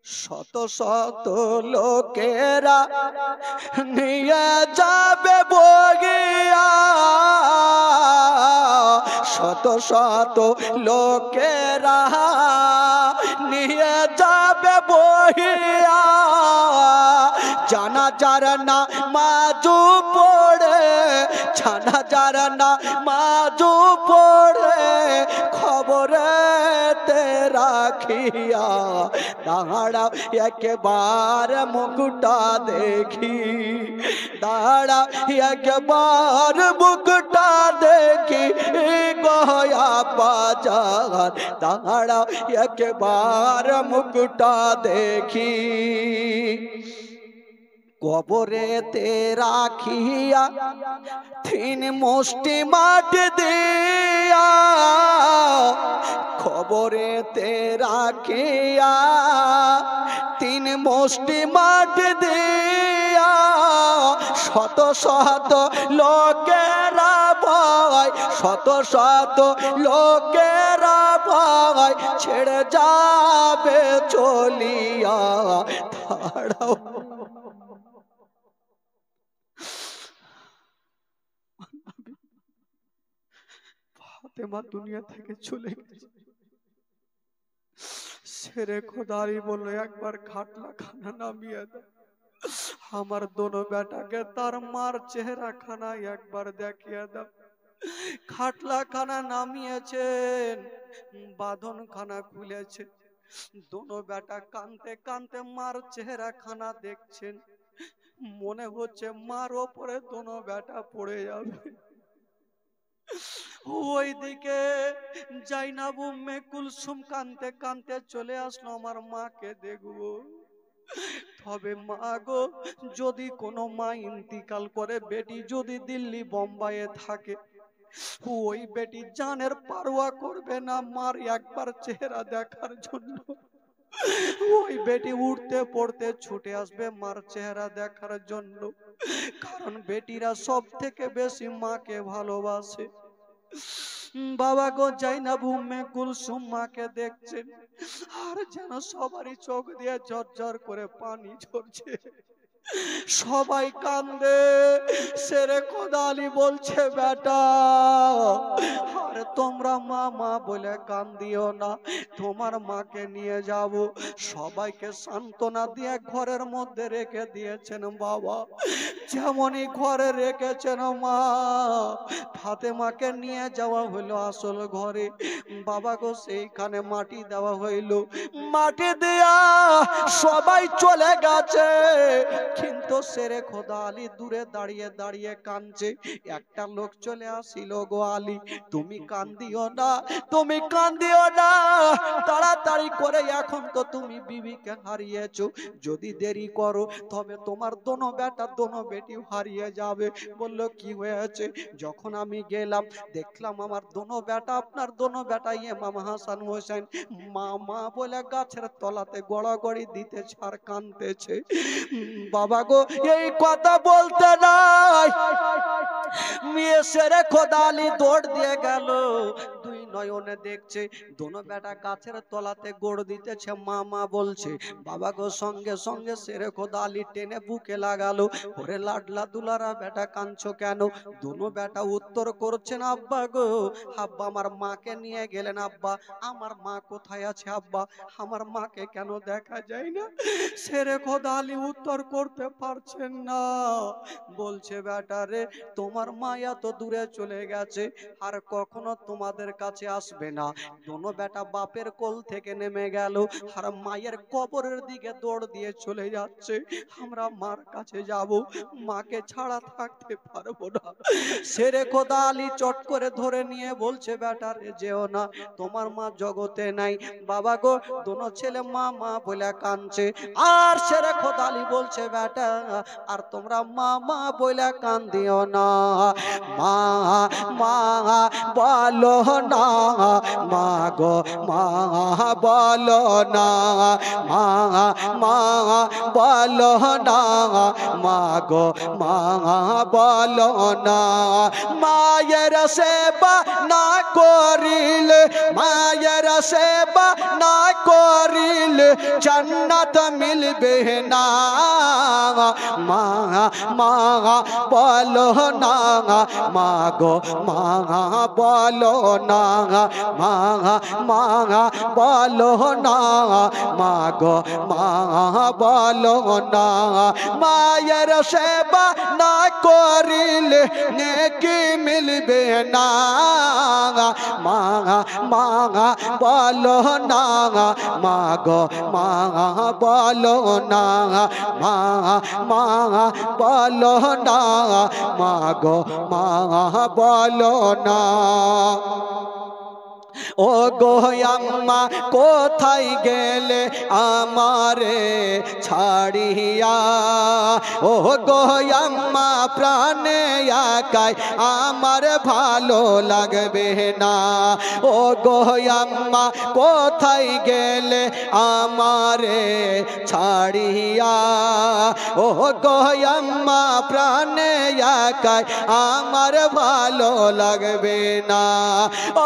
শত শত লোকেরা নিয়ে যাবে বগিয়া, শত শত লোকেরা নিয়ে যাবে বহিয়া, জানাজার নামাজু পড়ে, জানাজার নামাজু পড়ে খবরে রাখিয়া, দাঁড়াও একবার মুকুটা দেখি, দাঁড়াও একবার মুকুটা দেখি গয়া বাজার, দাঁড়াও একবার মুকুটা দেখি। কবরেতে রাখিয়া 3 মুষ্টি মাটি দিয়া, কবরেতে রাখিয়া তিন মুষ্টি মাটি দিয়া শত শত লোকেরা ভয়, শত শত লোকেরা ভয় ছেড়ে যাবে চলিয়া। দাঁড়াও, ফাতেমা দুনিয়া থেকে চলে গেছে। শেরে খোদারি বললো একবার খাটলা খানা নামিয়ে দাও, আমার দোনো বেটাকে তার মার চেহারা খানা একবার দেখিয়ে দাও। খাটলা খানা নামিয়েছেন, বাঁধন খানা খুলেছে, দোনো বেটা কানতে কানতে মার চেহারা খানা দেখছেন। মনে হচ্ছে মার ওপরে দোনো বেটা পড়ে যাবে। ওইদিকে জাইনাব উম্মে কুলসুম কানতে কানতে চলে আসলো, আমার মাকে দেখবো। তবে মা গো, যদি কোনো মা ইন্তিকাল করে, বেটি যদি দিল্লি বোম্বাইয়ে থাকে, ওই বেটি জানের পারোয়া করবে না মার একবার চেহারা দেখার জন্য। ওই বেটি উঠতে পড়তে ছুটে আসবে মার চেহারা দেখার জন্য, কারণ বেটিরা সব থেকে বেশি মাকে ভালোবাসে। বাবা গো, জাইনাব উম্মে কুলসুম মাকে দেখছেন, আর যেন সবারই চোখ দিয়ে ঝরঝর করে পানি ঝরছে, সবাই কান্দে। শেরে খোদা আলী বলছে বেটা, আর তোমরা মা মা বলে কান্দিও না, তোমার মাকে নিয়ে যাব। সবাইকে সান্ত্বনা দিয়ে ঘরের মধ্যে রেখে দিয়েছেন বাবা। যেমনই ঘরে রেখেছেন মা, ফাতেমাকে নিয়ে যাওয়া হলো আসল ঘরে। বাবা গো, সেইখানে মাটি দেওয়া হইল, মাটি দেয়া সবাই চলে গেছে, কিন্তু শেরে খোদা আলী দূরে দাঁড়িয়ে দাঁড়িয়ে কাঁদছে। একটা লোক চলে আসিল, গো আলী তুমি কান্দিও না, তুমি কান্দিও না, তাড়াতাড়ি করে, এখন তো তুমি বিবিকে হারিয়েছো, যদি দেরি করো তবে তোমার দোনো বেটা দোনো বেটি হারিয়ে যাবে। বলল কি হয়েছে? যখন আমি গেলাম দেখলাম আমার দোনো বেটা, আপনার দোনো বেটা ইমাম হাসান হোসেন মা মা বলে গাছের তলাতে গড়াগড়ি দিতেছে আর কাঁদতেছে। বাবা গো, এই কথা বলতে নাই, মেয়ে শেরে খোদা আলী দৌড় দিয়ে গেল, দুই নয়নে দেখছে দোনো বেটা গাছের তলাতে গোড় দিতেছে, মা মা বলছে। বাবা গো, সঙ্গে সঙ্গে শেরে খোদা আলী টেনে বুকে লাগালো, ওরে লাডলা দুলারা বেটা কাঁদছো কেন? দোনো বেটা উত্তর করছেন, আব্বা গো, আব্বা আমার মাকে নিয়ে গেলেন, আব্বা আমার মা কোথায় আছে? আব্বা আমার মাকে কেন দেখা যায় না? শেরে খোদা আলী উত্তর করতে পারছেন না, বলছে বেটা রে, তোমার মা এত দূরে চলে গেছে, আর কখনো তোমাদের কাছে আসবে না। দোনো বেটা বাপের কোল থেকে নেমে গেল, আর মায়ের কবরের দিকে দৌড় দিয়ে চলে যাচ্ছে। আমরা মার কাছে যাব, মাকে ছাড়া থাকতে পারবো না। শেরে খোদা আলী চট করে ধরে নিয়ে বলছে, বেটা রে যেও না, তোমার মা জগতে নাই। বাবা গো, দোনো ছেলে মা মা বলে কাঁদছে, আর শেরে খোদা আলী বলছে, বেটা আর তোমরা মা মা বলে কান্দিও না, মা মা বলো না, মা গো মা বলো না, মা মা বলো না, মা গো মা বলো না। মায়ের সেবা না করিলে, মায়ের সেবা না করিলে জান্নাত মিলবে না। মা মা বলো না, মা গো মা বলো না, মা মা বলো না, মা গো মা বলো না। মায়ের সেবা না করিলে নেকি মিলবে না। মা মা বলো না, মা গো মা বলো না, মা মা বলো না, মা গো মা বলো না। ও গো আম্মা কোথায় গেলে আমারে ছাড়িয়া, ও গো আম্মা প্রাণে একাই আমার ভালো লাগবে না, ও গো আম্মা কোথায় গেলে আমারে ছাড়িয়া, ও গো আম্মা প্রাণে একাই আমার ভালো লাগবে না,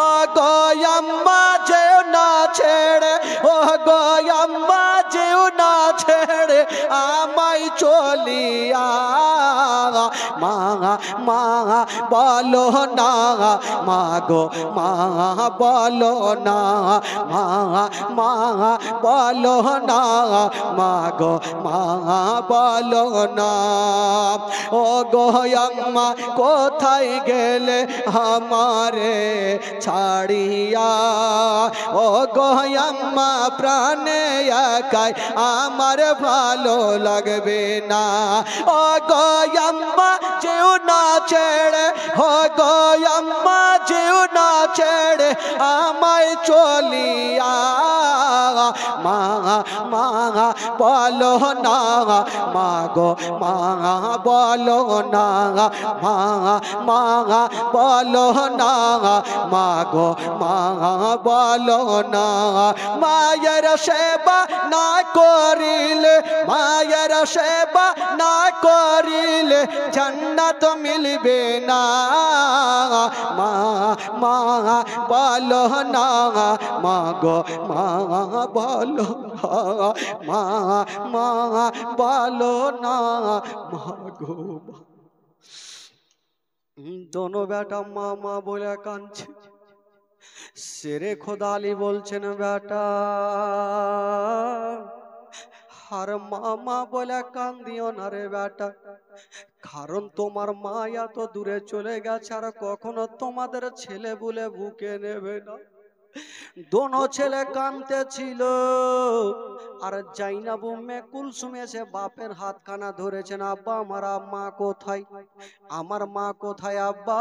ও গো আম্মা যেও না ছেড়ে, ও গো আম্মা যেও না ছেড়ে আমায় চলিয়া, মা মা বলো না, মা গো মা বলো না, মা মা বলো না, মা গো মা বলো না, ও গো আম্মা কোথায় গেলে আমারে ছাড়িয়া, ও গো আম্মা প্রাণে একাই আমার ভালো লাগবে না, ও গো আম্মা যেও না ছেড়ে, ও গো আম্মা যেও না ছেড়ে আমায় চলিয়া, মা মা বলো না, মা গো মা বলো না, মা মা বলো না, মা গো মা বলো না, মায়ের সেবা না করিলে, মায়ের সেবা না করিলে জান্নাত মিলবে না, মা মা বলো না, মা গো মা বলো না, মা মা বলো না, মা গো মা। দোনো বেটা মা মা বলে কাঁদছে। শেরে খোদালি বলছেন বেটা আর মামা বলে কান্দিও না রে বেটা, কারণ তোমার মা এত দূরে চলে গেছে আর কখনো তোমাদের ছেলে বলে বুকে নেবে না। দোনো ছেলে কাঁদতে ছিল আর জাইনাব উম্মে কুলসুম এসে বাপের হাত কানা ধরেছেন, আব্বা আমার মা কোথায়, আমার মা কোথায় আব্বা,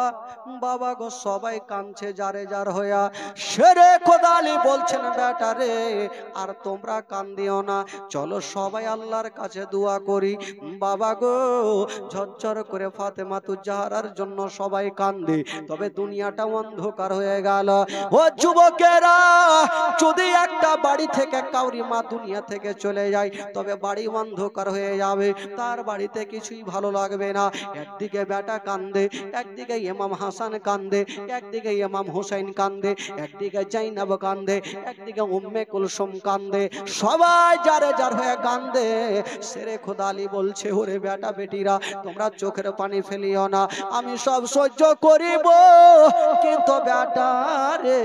বাবা গো সবাই কাঁদছে যারে যার হইয়া। শেরে খোদালি বলছেন বেটা রে আর তোমরা কান্দিও না, চলো সবাই আল্লাহর কাছে দোয়া করি। বাবা গো ঝরঝর করে ফাতেমাতুজ জাহরার জন্য সবাই কান্দে, তবে দুনিয়াটা অন্ধকার হয়ে গেল। ও যুবকেরা, যদি একটা বাড়ি থেকে কাউরি মা দুনিয়া থেকে চলে যায় তবে বাড়ি অন্ধকার হয়ে যাবে, তার বাড়িতে কিছুই ভালো লাগবে না। একদিকে বেটা কান্দে, একদিকে ইমাম হাসান কান্দে, একদিকে ইমাম হুসাইন কান্দে, একদিকে জাইনাব কান্দে, একদিকে উম্মে কুলসুম কান্দে, সবাই যারে যার হয়ে কান্দে। শেরে খোদালি বলছে ওরে বেটা বেটিরা তোমরা চোখের পানি ফেলিও না, আমি সব সহ্য করিব, কিন্তু বেটা রে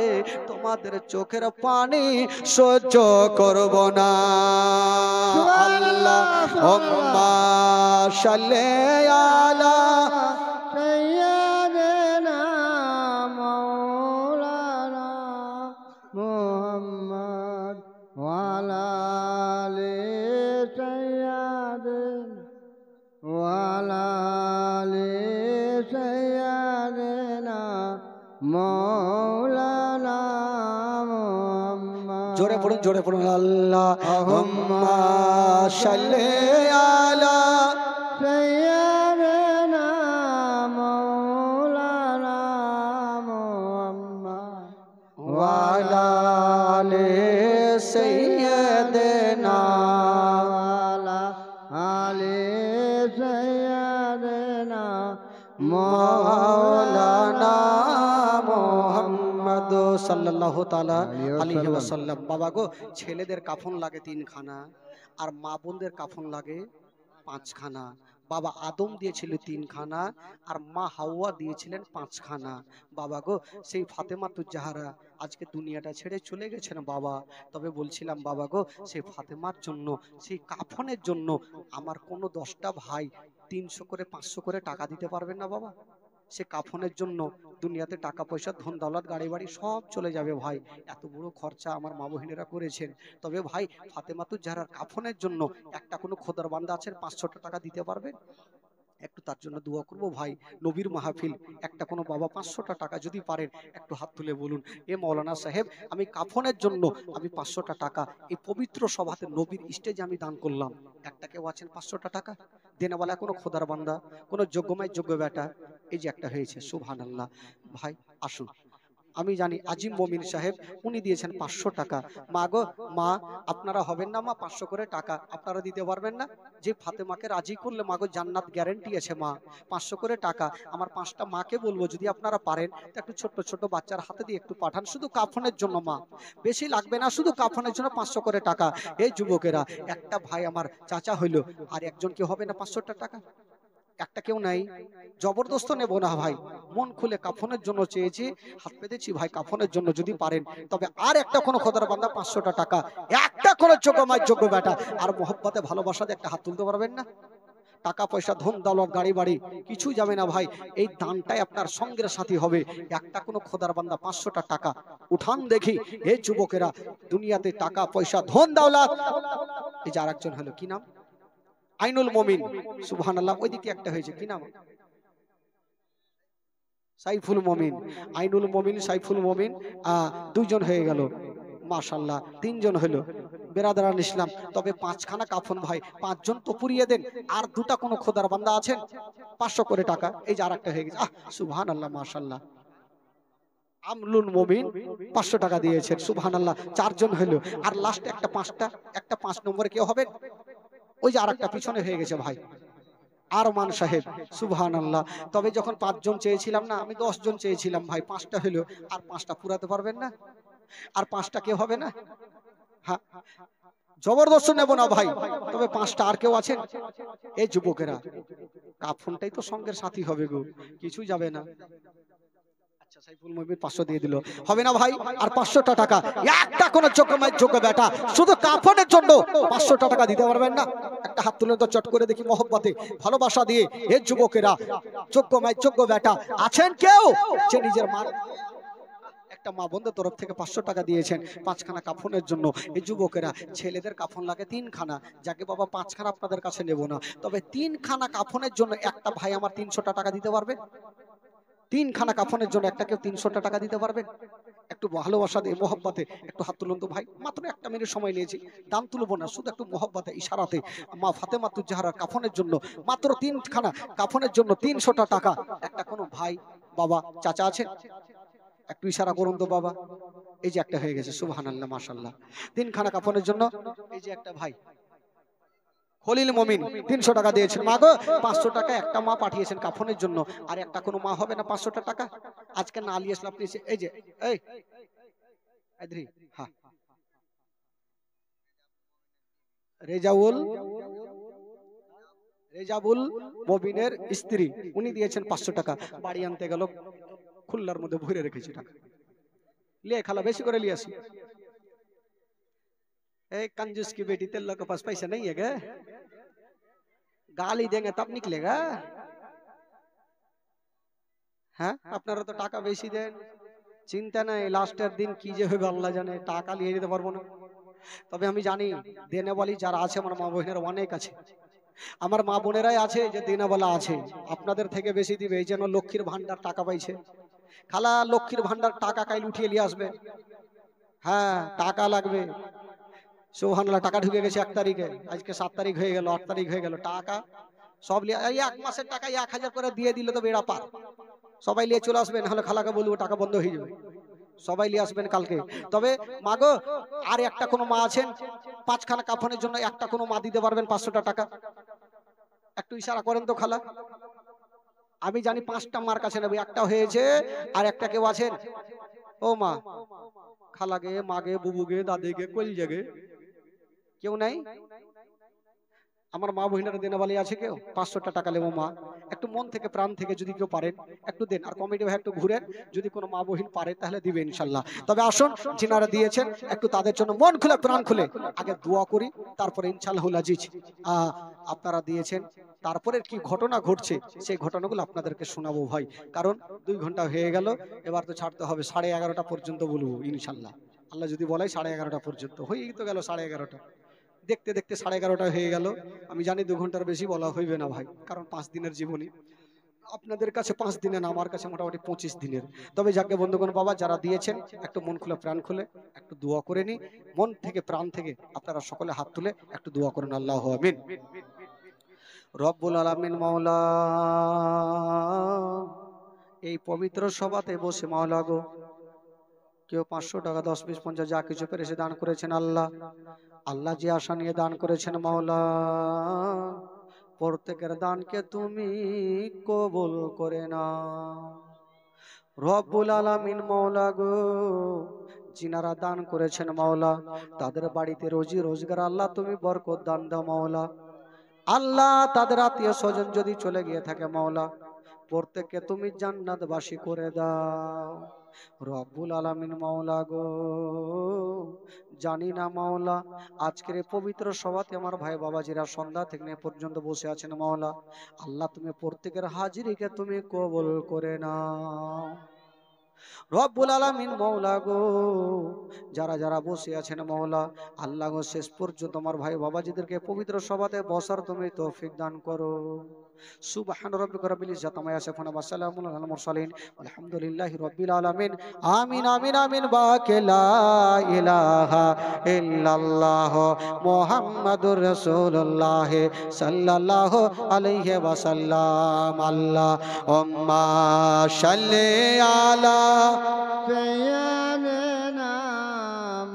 তোমাদের চোখের পানি সহ্য করব না। আল্লাহুম্মা সাল্লি আলা সাইয়্যিদিনা মাওলানা মুহাম্মদ ওয়া আলা আলি সাইয়্যিদিনা ওয়া আলা আলি সাইয়্যিদিনা মাওলানা মুহাম্মদ। জোরে পড়ুন, জোরে পড়ুন। আল্লাহুম্মা সাল্লি আলা সাইয়্যিদিনা মাওলানা মুহাম্মদ ওয়া আলা আলি সাইয়্যিদিনা ওয়ালা আলি সাইয়্যিদিনা মাওলানা মুহাম্মদ সাল্লাল্লাহু তাআলা আলাইহি ওয়াসাল্লাম। বাবা গো ছেলেদের কাফন লাগে 3 খানা আর মা বোনদের কাফন লাগে 5 খানা। বাবা আদম দিয়েছিল 3 খানা আর মা হাওয়া দিয়েছিলেন 5 খানা। বাবা গো সেই ফাতেমাতুজ জাহরা আজকে দুনিয়াটা ছেড়ে চলে গেছেন বাবা, তবে বলছিলাম বাবা গো সেই ফাতেমার জন্য, সেই কাফনের জন্য আমার কোনো 10টা ভাই 300 করে 500 করে টাকা দিতে পারবেন না বাবা? সে কাফনের জন্য দুনিয়াতে টাকা পয়সা ধন দৌলত গাড়ি বাড়ি সব চলে যাবে ভাই, এত বড় খরচা আমার মা বহিনেরা করেছেন, তবে ভাই ফাতেমাতুজ জাহরার কাফনের জন্য একটা কোনো খোদার বান্দা আছেন 500 টাকা দিতে পারবেন? একটু তার জন্য দোয়া করবো ভাই। নবীর মাহফিল, একটা কোনো বাবা 500টা টাকা যদি পারেন একটু হাত তুলে বলুন, এ মৌলানা সাহেব আমি কাফনের জন্য আমি 500টা টাকা এই পবিত্র সভাতে নবীর স্টেজে আমি দান করলাম। একটা কেউ আছেন 500টা টাকা দেনেওয়ালা, কোনো খোদার বান্দা, কোনো যোগ্যময় যোগ্য বেটা? এই যে একটা হয়েছে, সুবহানাল্লাহ। ভাই আসুন, আমি জানি আজিম মমিন সাহেব উনি দিয়েছেন 500 টাকা। মা গো মা, আপনারা হবেন না মা 500 করে টাকা আপনারা দিতে পারবেন না? যে ফাতেমাকে রাজি করলে মা গো জান্নাত গ্যারান্টি আছে মা। 500 করে টাকা আমার 5টা মাকে বলবো যদি আপনারা পারেন তো একটু ছোট্ট ছোট্ট বাচ্চার হাতে দিয়ে একটু পাঠান, শুধু কাফনের জন্য মা, বেশি লাগবে না, শুধু কাফনের জন্য 500 করে টাকা। এই যুবকেরা, একটা ভাই আমার চাচা হইলো, আর একজন কি হবে না 500টা টাকা? একটা কেউ নাই, জবরদস্ত নেব না ভাই, মন খুলে কাফনের জন্য চেয়েছি, হাত পেতেছি ভাই কাফনের জন্য যদি পারেন। তবে আর একটা কোনো খোদার বান্দা 500টা টাকা, একটা কোনো যোগ্যময় যোগ্য বেটা আর মোহব্বতে ভালোবাসাতে একটা হাত তুলতে পারবেন না? টাকা পয়সা ধন দৌলত গাড়ি বাড়ি কিছু যাবে না ভাই, এই দানটাই আপনার সঙ্গের সাথী হবে। একটা কোনো খোদার বান্দা 500টা টাকা উঠান দেখি। এই যুবকেরা, দুনিয়াতে টাকা পয়সা ধন দৌলত, এই যে আরেকজন হলো, কি নাম? আইনুল মমিন, সুবহানাল্লাহ। ওই দিকে একটা হয়েছে, কি নাম? সাইফুল মমিন। আইনুল মমিন, সাইফুল মমিন, দুইজন হয়ে গেল, মাশাআল্লাহ। তিনজন হলো বেরাদারান ইসলাম। তবে 5খানা কাফন ভাই, 5জন তো পুরিয়ে দেন। আর দুটা কোনো খোদার বান্দা আছেন 500 করে টাকা? এই যে আরেকটা হয়ে গেছে, সুবহানাল্লাহ, মাশাআল্লাহ। আমলুল মমিন 500 টাকা দিয়েছেন, সুবহানাল্লাহ। 4জন হলো। আর লাস্টে একটা 5 নম্বরে কেউ হবে? ওই যে আরেকটা পিছনে হয়ে গেছে ভাই, আরমান সাহেব, সুবহানাল্লাহ। তবে যখন 5জন চেয়েছিলাম না, আমি 10 জন চেয়েছিলাম ভাই, 5টা হলো। আর 5টা পুরাতে পারবেন না? আর 5টা কেউ হবে না? হ্যাঁ, জবরদস্ত নেব না ভাই, তবে 5টা আর কেউ আছেন? এই যুবকেরা, কাফনটাই তো সঙ্গের সাথী হবে গো, কিছু যাবে না। আচ্ছা, সাইফুল মুমিন 500 দিয়ে দিল, হবে না ভাই? আর 500টা টাকা, একটা কোন যোগ্যময় যোগ্য বেটা শুধু কাফনের জন্য 500টা টাকা দিতে পারবেন না? একটা হাত তুলে তো চট করে দেখি, মহব্বতে ভালোবাসা দিয়ে। এই যুবকেরা, যোগ্যময় যোগ্য বেটা আছেন কেউ যে নিজের মা, একটা মা বোনদের তরফ থেকে 500 টাকা দিয়েছেন 5খানা কাফনের জন্য? এই যুবকেরা, ছেলেদের কাফন লাগে 3খানা, যাকে বাবা 5খানা আপনাদের কাছে নেব না, তবে 3খানা কাফনের জন্য একটা ভাই আমার 300টা টাকা দিতে পারবে? 3খানা কাফনের জন্য একটা কেউ 300টা টাকা দিতে পারবেন? একটু ভালোবাসা দিয়ে মহব্বতে একটু হাত তুলুন তো ভাই। মাত্র 1 মিনিট সময় নিয়েছি, দাম তুলবো না, শুধু একটু মহব্বতে ইশারাতে মা ফাতেমাতুজ জাহরার কাফনের জন্য, মাত্র 3খানা কাফনের জন্য 300টা টাকা। একটা কোনো ভাই, বাবা, চাচা আছেন? একটু ইশারা করুন তো বাবা। এই যে একটা হয়ে গেছে, সুবহানাল্লাহ, মাশাআল্লাহ। 3খানা কাফনের জন্য এই যে একটা ভাই খলিল মমিন 300 টাকা দিয়েছেন। মা গো 500 টাকা একটা মা পাঠিয়েছেন কাফনের জন্য, আর একটা কোনো মা হবে না 500টা টাকা? আজকে না আলী আসলাম, এই যে এই আইদ্রি, হ্যাঁ, রেজাউল মবিনের স্ত্রী, উনি দিয়েছেন 500 টাকা। বাড়ি আনতে গেল, খুল্লার মধ্যে ভরে রেখেছি টাকা, লিয়ে খালা বেশি করে লিয়ে আসি। कंजूस की बेटी, तेरे लोग के पास पैसा नहीं है क्या? गाली देंगे तब निकलेगा। হ্যাঁ, আপনারা তো টাকা বেশি দেন, চিন্তা নাই, লাস্টের দিন কি যে হবে আল্লাহ জানে, টাকা নিয়ে যেতে পারবো না। তবে আমি জানি দেনেওয়ালি যারা আছে আমার মা বোনেরা অনেক আছে, আমার মা বোনেরাই আছে যে দেনেওয়ালা আছে, আপনাদের থেকে বেশি দিবে। এই যেন লক্ষ্মীর ভান্ডার টাকা পাইছে, খালা লক্ষ্মীর ভান্ডার টাকা কাইল উঠিয়ে নিয়ে আসবে। হ্যাঁ, টাকা লাগবে, সুবহানাল্লাহ। টাকা ঢুকে গেছে 1 তারিখে, আজকে 7 তারিখ হয়ে গেল, 8 তারিখ হয়ে গেল, টাকা সব লিয়ে 1 মাসের টাকা 1000 করে দিয়ে দিলে তো বেড়া পার। সবাই নিয়ে চলে আসবেন, নাহলে খালাকে বলবো টাকা বন্ধ হয়ে যাবে। সবাই নিয়ে আসবেন কালকে। তবে মাগো, আর একটা কোনো মা আছেন 5খানা কাফনের জন্য, একটা কোনো মা দিতে পারবেন 500টা টাকা? একটু ইশারা করেন তো খালা। আমি জানি 5টা মার কাছে নেবে, একটা হয়েছে, আর একটা কেউ আছেন? ও মা, খালাগে, মাগে, বুবুগে, দাদিগে, কলিজাগে কেউ নাই? আমার মা বহিনারা দেনাবালি আছে কেউ? 500টা টাকা নেবো মা, একটু মন থেকে প্রাণ থেকে যদি কেউ পারেন একটু দেন। আর কমিটি ভাই একটু ঘুরেন, যদি কোনো মা বহিন পারে তাহলে দিবে ইনশাল্লাহ। তবে আসুন, যিনারা দিয়েছেন একটু তাদের জন্য মন খুলে প্রাণ খুলে আগে দোয়া করি, তারপরে ইনশাআল্লাহ আজিজ আপনারা দিয়েছেন, তারপরে কি ঘটনা ঘটছে সেই ঘটনাগুলো আপনাদেরকে শোনাবো ভাই। কারণ 2 ঘন্টা হয়ে গেল, এবার তো ছাড়তে হবে, 11:30 পর্যন্ত বলবো ইনশাল্লাহ। আল্লাহ যদি বলে 11:30 পর্যন্ত, হয়েই তো গেল 11:30। দেখতে দেখতে 11:30 হয়ে গেল। আমি জানি 2 ঘন্টার বেশি বলা হইবে না ভাই, কারণ 5 দিনের জীবনী। আপনাদের কাছে 5 দিনের না, আমার কাছে মোটামুটি 25 দিনের। তবে যাকে বন্ধুগণ বাবা যারা দিয়েছেন, একটু মন খুলে প্রাণ খুলে একটু দোয়া করে নি, মন থেকে প্রাণ থেকে আপনারা সকলে হাত তুলে একটু দোয়া করেন। আল্লাহু আমিন। রব্বুল আলামিন মাওলা, এই পবিত্র সভাতে বসে মাওলা গো, কেউ 500 টাকা 10 20 50 যা কিছু পেরেছে দান করেছেন। আল্লাহ আল্লাহ যে আশা নিয়ে দান করেছেন মাওলা, প্রত্যেকের দানকে তুমি কবুল করে নাও রব্বুল আলামিন মাওলা গো। যিনারা দান করেছেন মাওলা, তাদের বাড়িতে রোজি রোজগার আল্লাহ তুমি বরকত দান দাও মাওলা। আল্লাহ তাদের আত্মীয় স্বজন যদি চলে গিয়ে থাকে মাওলা, প্রত্যেককে তুমি জান্নাতবাসী করে দাও রব্বুল আলামিন মাওলা গো। জানি না মাওলা, আজকের এই পবিত্র সভাতে আমার ভাই বাবাজিরা সন্ধ্যা থেকে নিয়ে পর্যন্ত বসে আছেন মাওলা, আল্লাহ তুমি প্রত্যেকের হাজিরিকে তুমি কবুল করে নাও রব্বুল আলামিন মাওলা গো। যারা যারা বসে আছেন মাওলা, আল্লাহ গো শেষ পর্যন্ত আমার ভাই বাবাজিদেরকে পবিত্র সভাতে বসার তুমি তৌফিক দান করো। সুবহান রাব্বিকা রাব্বিল ইজ্জাতি আম্মা ইয়াসিফুন ওয়া সালামুন আলাল মুরসালিন আলহামদুলিল্লাহি রাব্বিল আলামিন। আমিন আমিন আমিন। বাকে লা ইলাহা ইল্লাল্লাহ মুহাম্মাদুর রাসূলুল্লাহ সাল্লাল্লাহু আলাইহি ওয়াসাল্লাম। আল্লাহুম্মা সাল্লি আলা سيدنا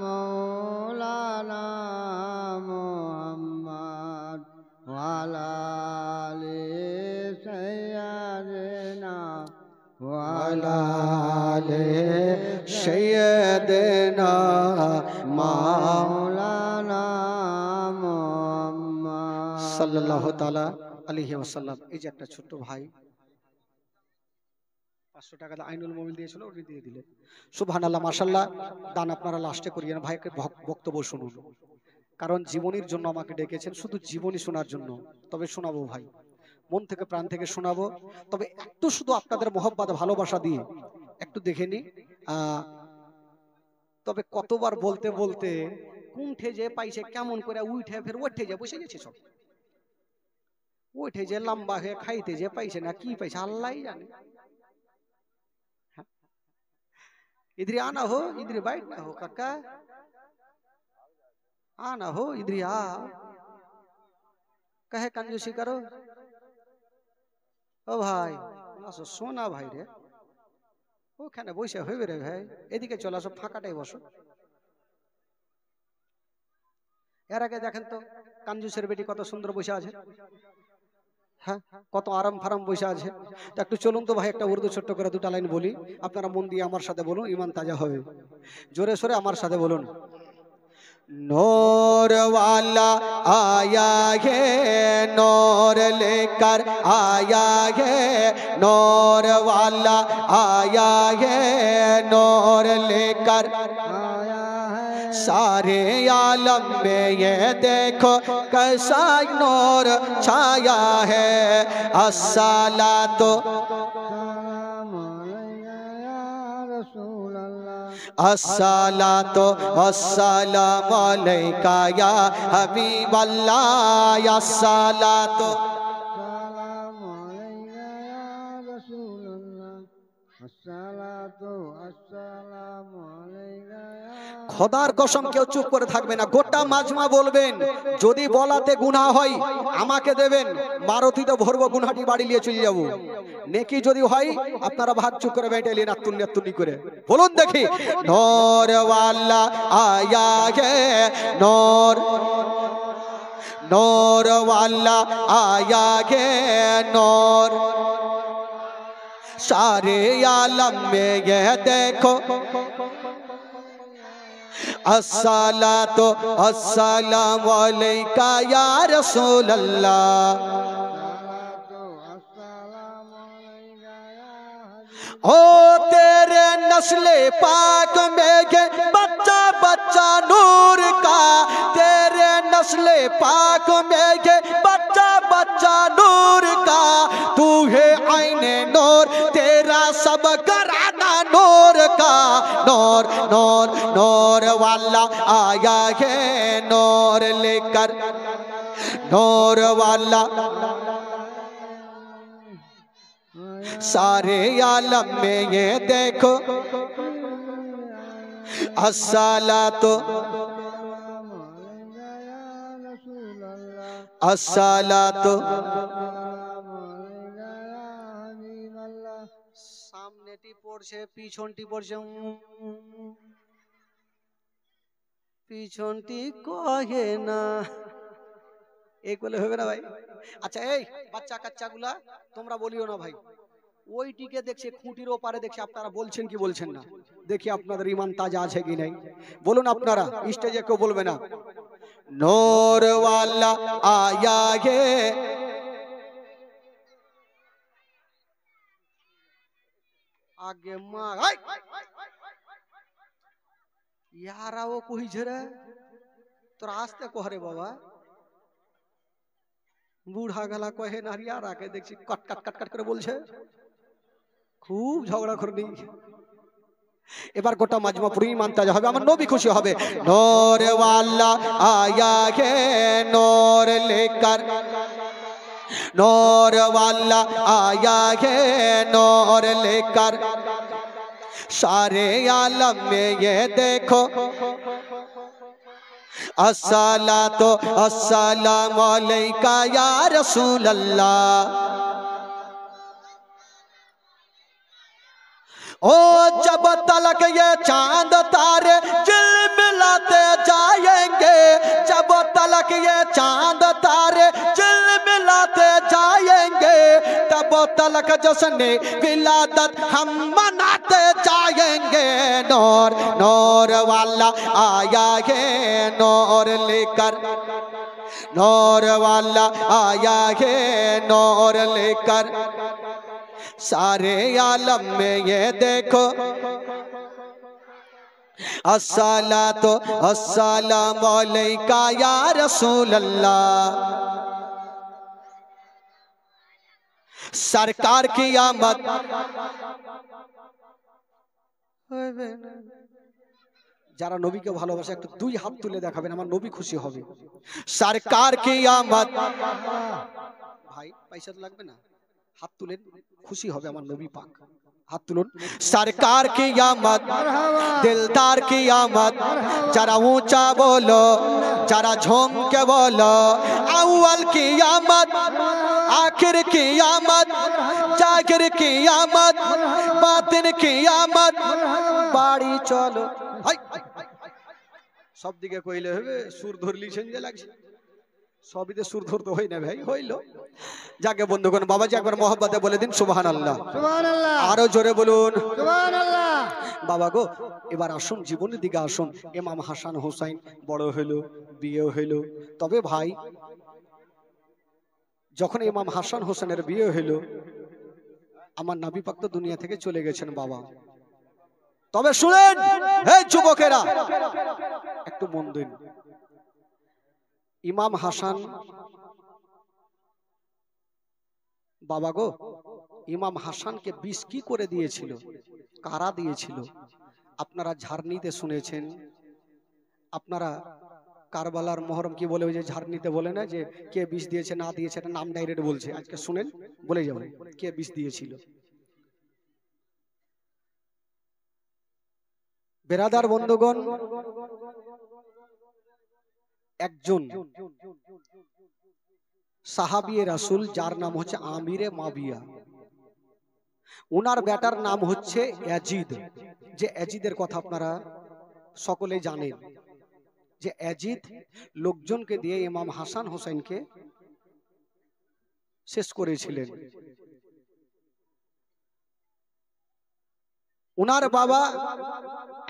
مولانا محمد وعلى آل سيدنا وعلى آل سيدنا مولانا محمد সাল্লাল্লাহু তাআলা আলাইহি ওয়াসাল্লাম। এই যে একটা ছোট্ট ভাই 500 টাকা আইনুল মোমিন দিয়েছিল, ওটা দিয়ে দিলেন। সুবহানাল্লাহ মাশাআল্লাহ। দান আপনারা লাস্টে করিয়েন, ভাইকে বক্তব্য শুনুন, কারণ জীবনীর জন্য আমাকে ডেকেছেন, শুধু জীবনী শোনার জন্য। তবে শোনাবো ভাই, মন থেকে প্রাণ থেকে শোনাবো। তবে একটু শুধু আপনাদের মহব্বত ভালোবাসা দিয়ে একটু দেখে নি। তবে কতবার বলতে বলতে কুণ্ঠে যে পাইছে, কেমন করে উঠে ফের ওঠে যে বসে গেছে, সব ওঠে যে লম্বা হয়ে খাইতে যে পাইছে না, কি পাইছে আল্লাহই জানে। इधर आना हो, इधर बैठना हो काका, आना हो इधर आ, कहे कंजूसी करो ओ भाई। আসো সোনা ভাই রে, ওখানে বসে হইবে রে ভাই, এদিকে চলে আসো, ফাঁকাটাই বসো। এর আগে দেখেন তো কাঞ্জুসের বেটি কত সুন্দর বসে আছে, হ্যাঁ কত আরাম ফারাম বসে আছে। তো একটু চলুন তো ভাই, একটা উর্দু ছোট্ট করে 2টা লাইন বলি, আপনারা মন দিয়ে আমার সাথে বলুন, ইমান তাজা হবে। জোরে সোরে আমার সাথে বলুন। नूर वाला आया है, नूर लेकर आया है, नूर वाला आया है, नूर लेकर आया है सारे आलम में ये देखो कैसा नूर छाया है। अस्सलातो सलाम अलैका या रसूल अल्लाह, अस्सलातो अस्सलामु अलैका या हबीब अल्लाह, अस्सलातो सलाम अलैका या रसूल अल्लाह, अस्सलातु अस्सलामु अलैका या খোদার কসম কেউ চুপ করে থাকবে না, গোটা মাজমা বলবেন। যদি বলাতে গুনাহ হয় আমাকে দেবেন, মারুতিতে ভরবো, গুনাহটি বাড়ি নিয়ে চলে যাবো। নেকি যদি হয় আপনারা ভাগ চুপ করে বেটে নিয়ে নাতুনি করে বলুন দেখি। নূর ওয়ালা আয়া হে, নূর नूर वाला आया गे, नूर सारे आलम में ये देखो अस्सलातो अस्सलामु अलैका या रसूल अल्लाह। ओ तेरे नस्ले पाक में ये बच्चा बच्चा नूर का, तेरे नस्ले पाक में ये बच्चा बच्चा नूर का, तू है आईने नूर, तेरा सब घराना नूर का, नूर नूर नूर वाला आया है नूर लेकर नूर वाला सारे आलम में ये देखो अस्सलातो अस्सलातो সামনেটি পড়ছে পিছনটি পড়ছে পিছনটি কহে না এই বলে হবে না ভাই আচ্ছা এই বাচ্চা কাচ্চাগুলা তোমরা বলিও না ভাই ওইটিকে দেখছে খুঁটির ওপারে দেখছে আপনারা বলছেন কি বলছেন না দেখি আপনাদের ঈমান তাজা আছে কি নাই বলুন আপনারা স্টেজে কেউ বলবে না नूर वाला आया है आगे माँ यारा वो कोई झरे तो रास्ते को हरे बाबा बूढ़ा गला कहे नारियारा के देखছি कट कट कट कट করে বলছে খুব ঝগড়া করনি এবার গোটা মাজমা পুরি মানতে হবে আমার নবী খুশি হবে নূর वाला आया है नूर लेकर नूर वाला आया है नूर लेकर सारे आलम में ये देखो अस्सलातो अस्सलामु अलैका या रसूल अल्लाह ओ जब तलक ये चांद तारे झिलमिलाते जाएंगे जब तलक ये चांद तारे झिलमिलाते जाएंगे तब तलक जश्न विलादत हम मनाते जाएंगे नूर नूर वाला आया है नूर लेकर नूर वाला आया है नूर लेकर सारे आलम में ये देखो अस्सलातो अस्सलामु अलैका या रसूल अल्लाह सरकार की आमद যারা নবীকে ভালোবাসে একটু দুই হাত তুলে দেখাবেন আমার নবী খুশি হবে সরকার কি আমদ ভাই পয়সা তো লাগবে না हाथ तुले खुशी होवे अमर नबी पाक हाथ तुलुन सरकार की आमद दिलदार की आमद जरा ऊंचा बोलो जरा झूम के बोलो अव्वल की आमद आखिर की आमद जाहिर की आमद बातिन की आमद बाड़ी चलो सब दिके কইলে হবে সুর ধরলিছেন যে লাগছে সবিতে সুর ধরতে হয় না ভাই হইলো যাকে বন্ধুগণ বাবাজি একবার মহব্বতে বলে দিন সুবহানাল্লাহ সুবহানাল্লাহ আরো জোরে বলুন সুবহানাল্লাহ বাবা গো এবার আসুন জীবনের দিকে আসুন ইমাম হাসান হোসেন বড় হলো বিয়ে হলো তবে ভাই যখন ইমাম হাসান হোসেনের বিয়ে হলো আমার নবী পাক তো দুনিয়া থেকে চলে গেছেন বাবা তবে শুনেন এই যুবকেরা একটু মন দিন ইমাম হাসান বাবা গো ইমাম হাসানকে বিষ কি করে দিয়েছিল কারা দিয়েছিল আপনারা ঝারনিতে শুনেছেন আপনারা কারবালার মহরম কি বলে ওই যে ঝারনিতে বলে না যে কে বিষ দিয়েছে না দিয়েছে এটা নাম ডাইরেক্ট বলছে আজকে শুনেন বলে যাবেন কে বিষ দিয়েছিল বেরাদার বন্ধুগণ একজন সাহাবিয়ে রাসূল যার নাম হচ্ছে আমিরে মাবিয়া উনার বেটার নাম হচ্ছে ইয়াজিদ যে ইয়াজিদের কথা আপনারা সকলে জানেন যে ইয়াজিদ লোকজনকে দিয়ে ইমাম হাসান হোসেনকে শেষ করেছিলেন উনার বাবা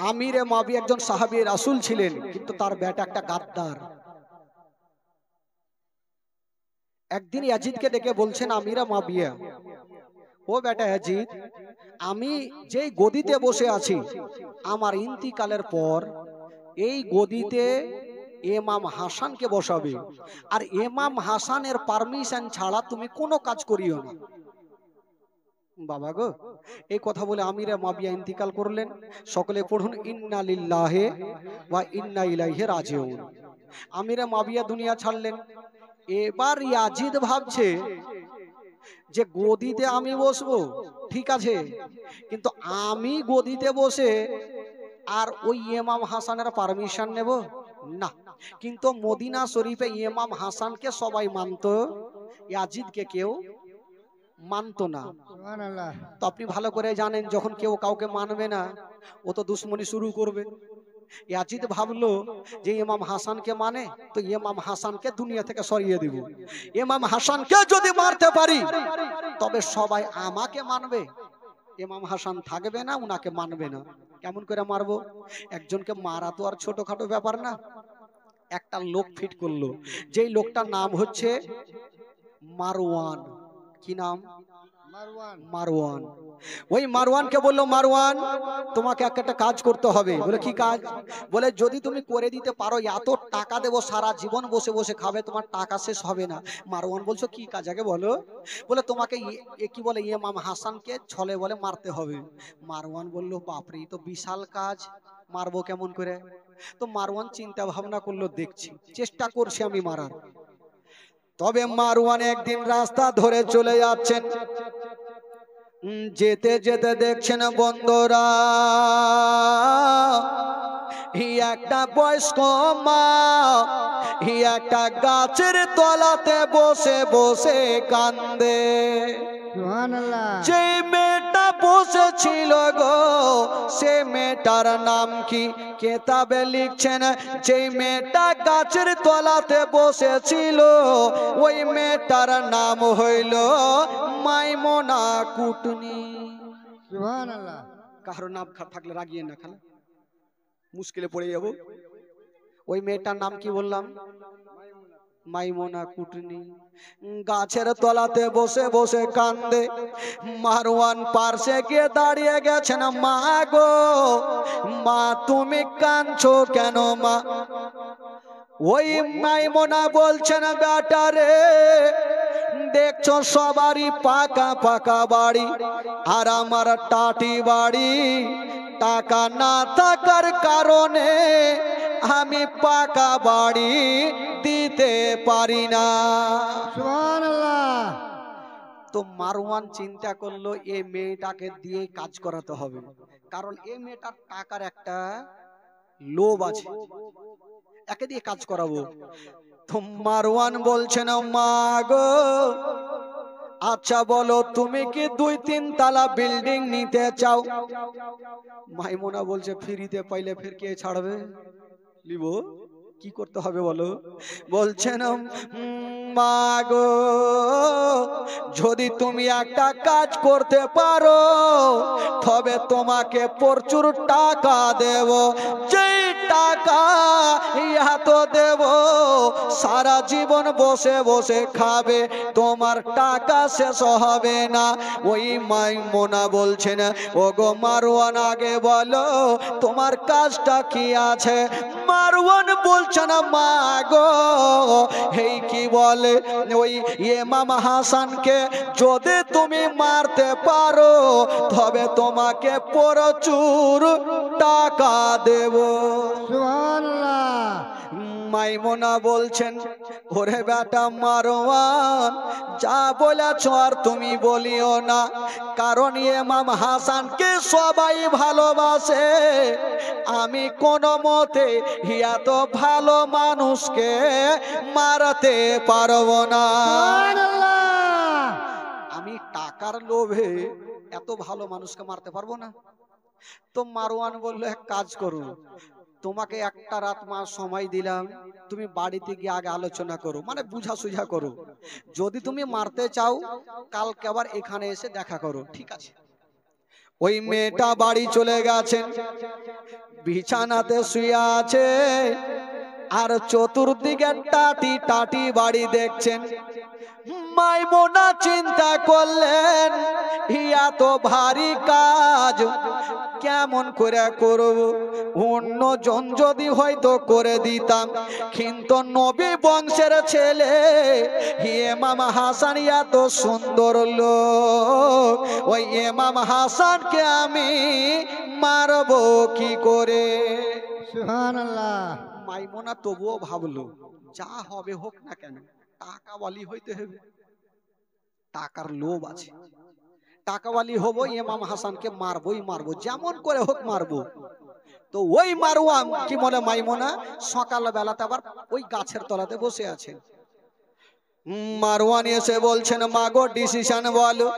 আমিরে মাবিয়া একজন সাহাবিয়ে রাসূল ছিলেন কিন্তু তার বেটা একটা গাদ্দার একদিন ইয়াজিদকে ডেকে বলছেন আমিরা মাবিয়া ও বেটা ইয়াজিদ আমি যেই গদিতে বসে আছি আমার ইন্তিকালের পর এই গদিতে ইমাম হাসানকে বসাবে আর ইমাম হাসানের পারমিশন ছাড়া তুমি কোনো কাজ করিও না বাবা গো, এই কথা বলে আমিরে মাবিয়া ইন্তিকাল করলেন। সকলে পড়ুন ইন্না লিল্লাহি ওয়া ইন্না ইলাইহি রাজিউন। আমিরে মাবিয়া দুনিয়া ছাড়লেন। এবার ইয়াজিদ ভাবছে যে গদিতে আমি বসবো, ঠিক আছে, কিন্তু আমি গদিতে বসে আর ওই ইমাম হাসানের পারমিশন নেব না। কিন্তু মদিনা শরীফে ইমাম হাসানকে সবাই মানতো, ইয়াজিদকে কেউ মানতো না। সুবহানাল্লাহ। তো আপনি ভালো করে জানেন, যখন কেউ কাউকে মানবে না ও তো দুশ্মনী শুরু করবে। ইয়াজিদ ভাবলো যে ইমাম হাসানকে মানে তো ইমাম হাসানকে দুনিয়া থেকে সরিয়ে দিব। ইমাম হাসানকে যদি মারতে পারি তবে সবাই আমাকে মানবে, ইমাম হাসান থাকবে না, উনাকে মানবে না। কেমন করে মারবো? একজনকে মারা তো আর ছোটখাটো ব্যাপার না। একটা লোক ফিট করলো, যেই লোকটার নাম হচ্ছে মারওয়ান। কি নাম? মারওয়ান। মারওয়ান। ওই মারওয়ানকে বললো, মারওয়ান তোমাকে একটা কাজ করতে হবে। বলে কি কাজ? বলে যদি তুমি করে দিতে পারো এত টাকা দেবো, সারা জীবন বসে বসে খাবে, তোমার টাকা শেষ হবে না। মারওয়ান বলছো কি কাজ আগে বলো। বলে তোমাকে কি বলে ইমাম হাসানকে ছলে বলে মারতে হবে। মারওয়ান বললো বাপরে, তো বিশাল কাজ, মারবো কেমন করে? তো মারওয়ান চিন্তা ভাবনা করলো, দেখছি চেষ্টা করছি আমি মারার। তবে মারওয়ান একদিন রাস্তা ধরে চলে যাচ্ছেন, যেতে যেতে দেখছেন বন্ধুরা একটা বয়স্ক মা একটা গাছের তলাতে বসে বসে কান্দে। সুবহানাল্লাহ। যে মেয়েটা বসেছিল গো, সে মেয়েটার নাম কি? কেতাবে লিখছেন যে মেয়েটা গাছের তলাতে বসেছিল ওই মেয়েটার নাম হইল মাইমুনা কুটনি। সুবহানাল্লাহ। কারো নাম থাকলে রাগিয়ে না, খালা মুশকিলে পড়ে যাব। ওই মেয়েটার নাম কি বললাম? মাইমুনা কুটনি। গাছের তলাতে বসে বসে কান্দে। মারওয়ান পার্শ্বে গিয়ে দাঁড়িয়ে গেছেন। মা গো, মা তুমি কাঁদছো কেন মা? ওই মাইমুনা বলছেন, বেটা রে দেখছো সবারই পাকা পাকা বাড়ি, আর আমার টাটি বাড়ি। টাকা না থাকার কারণে আমি পাকা বাড়ি দিতে পারি না। সুবহানাল্লাহ। তো মারওয়ান চিন্তা করলো এই মেয়েটাকে দিয়ে কাজ করাতে হবে, কারণ এই মেয়েটার টাকার একটা লোভ আছে, একে দিয়ে কাজ করাবো। তো মারওয়ান বলছেন, মা গো আচ্ছা বলো তুমি কি 2-3 তালা বিল্ডিং নিতে চাও? মাইমুনা বলছে ফ্রিতে পাইলে ফের কে ছাড়বে, লিব কি করতে হবে বলো? বলছেন, মা গো যদি তুমি একটা কাজ করতে পারো তবে তোমাকে প্রচুর টাকা দেব। যেই টাকা এত দেব সারা জীবন বসে বসে খাবে, তোমার টাকা শেষ হবে না। ওই মাইমুনা বলছেন, ওগো মারওয়ান আগে বলো তোমার কাজটা কি আছে? মারওয়ান বলছেন, মা গো এই কি বলে ওই ইমাম হাসানকে যদি তুমি মারতে পারো তবে তোমাকে প্রচুর টাকা দেব। সুবহানাল্লাহ। মাইমুনা বলছেন, ওরে বেটা মারওয়ান যা বলেছ আর তুমি বলিও না, কারণ ইমাম হাসানকে সবাই ভালোবাসে, আমি কোনো মতে এত ভালো মানুষকে মারতে পারবো না। সুবহানাল্লাহ। আমি টাকার লোভে এত ভালো মানুষকে মারতে পারবো না। তো মারওয়ান বললো এক কাজ করো, তোমাকে একটা রাত মাস সময় দিলাম, তুমি বাড়িতে গিয়ে আগে আলোচনা করো, মানে বুঝা সুঝা করো। যদি তুমি মারতে চাও কালকে আবার এখানে এসে দেখা করো, ঠিক আছে? ওই মেয়েটা বাড়ি চলে গেছেন, বিছানাতে শুয়ে আছে আর চতুর্দিকে টাটি টাটি বাড়ি দেখছেন। মাইমুনা চিন্তা করলেন এত ভারী কাজ কেমন করে করব, অন্য জন যদি হয়তো করে দিতাম, কিন্তু নবী বংশের ছেলে ইমাম হাসান এত সুন্দর লোক, ওই ইমাম হাসানকে আমি মারবো কি করে। সুবহানাল্লাহ। মাইমুনা তবুও ভাবলো যা হবে হোক না কেন, টাকাওয়ালি হইতে হবে, টাকার লোভ আছে, টাকাওয়ালি হবো, ইমাম হাসানকে মারবোই মারবো, যেমন করে হোক মারবো। তো ওই মারওয়ান কি বলে, মাইমুনা সকাল বেলাতে আবার ওই গাছের তলাতে বসে আছেন। মারওয়ান এসে বলছেন মাগো ডিসিশন বলো।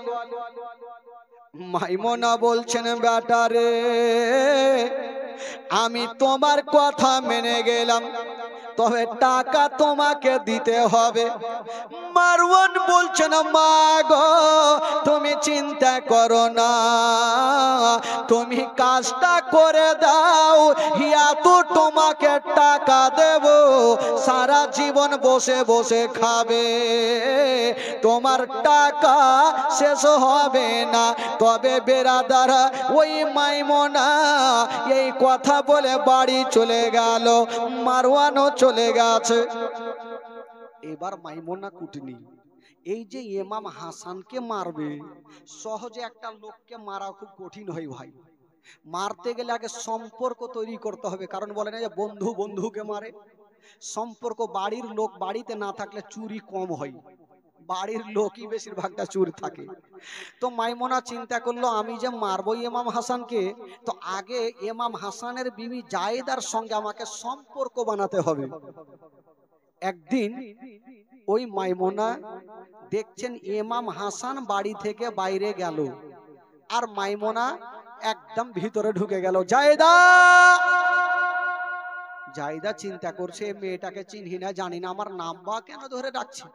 মাইমুনা বলছেন বেটা রে, আমি তোমার কথা মেনে গেলাম, তবে টাকা তোমাকে দিতে হবে। মারওয়ান বলছেন মা গো তুমি চিন্তা করো না, তুমি কাজটা করে দাও, হিয়া তো তোমাকে টাকা দেব, সারা জীবন বসে বসে খাবে, তোমার টাকা শেষ হবে না। তবে বেরাদার ওই মাইমুনা এই কথা বলে বাড়ি চলে গেল, মারওয়ানও চলে গেছে। এবার মাইমুনা কুটনি এই যে ইমাম হাসানকে মারবে, সহজে একটা লোককে মারা খুব কঠিন হয় ভাই। মারতে গেলে আগে সম্পর্ক তৈরি করতে হবে, কারণ বলে না যে বন্ধু বন্ধুকে মারে, সম্পর্ক বাড়ির লোক বাড়িতে না থাকলে চুরি কম হয়, বাড়ির লোকই বেশিরভাগটা চুর থাকে। তো মাইমুনা চিন্তা করলো আমি যে মারবো ইমাম হাসানকে, তো আগে ইমাম হাসানের বিবি জায়েদার সঙ্গে আমাকে সম্পর্ক বানাতে হবে। একদিন ওই মাইমুনা দেখছেন ইমাম হাসান বাড়ি থেকে বাইরে গেল, আর মাইমুনা একদম ভিতরে ঢুকে গেল। জায়েদা, জায়েদা চিন্তা করছে মেয়েটাকে চিনহি না, জানি না, আমার নাম বা কেন ধরে ডাকছি।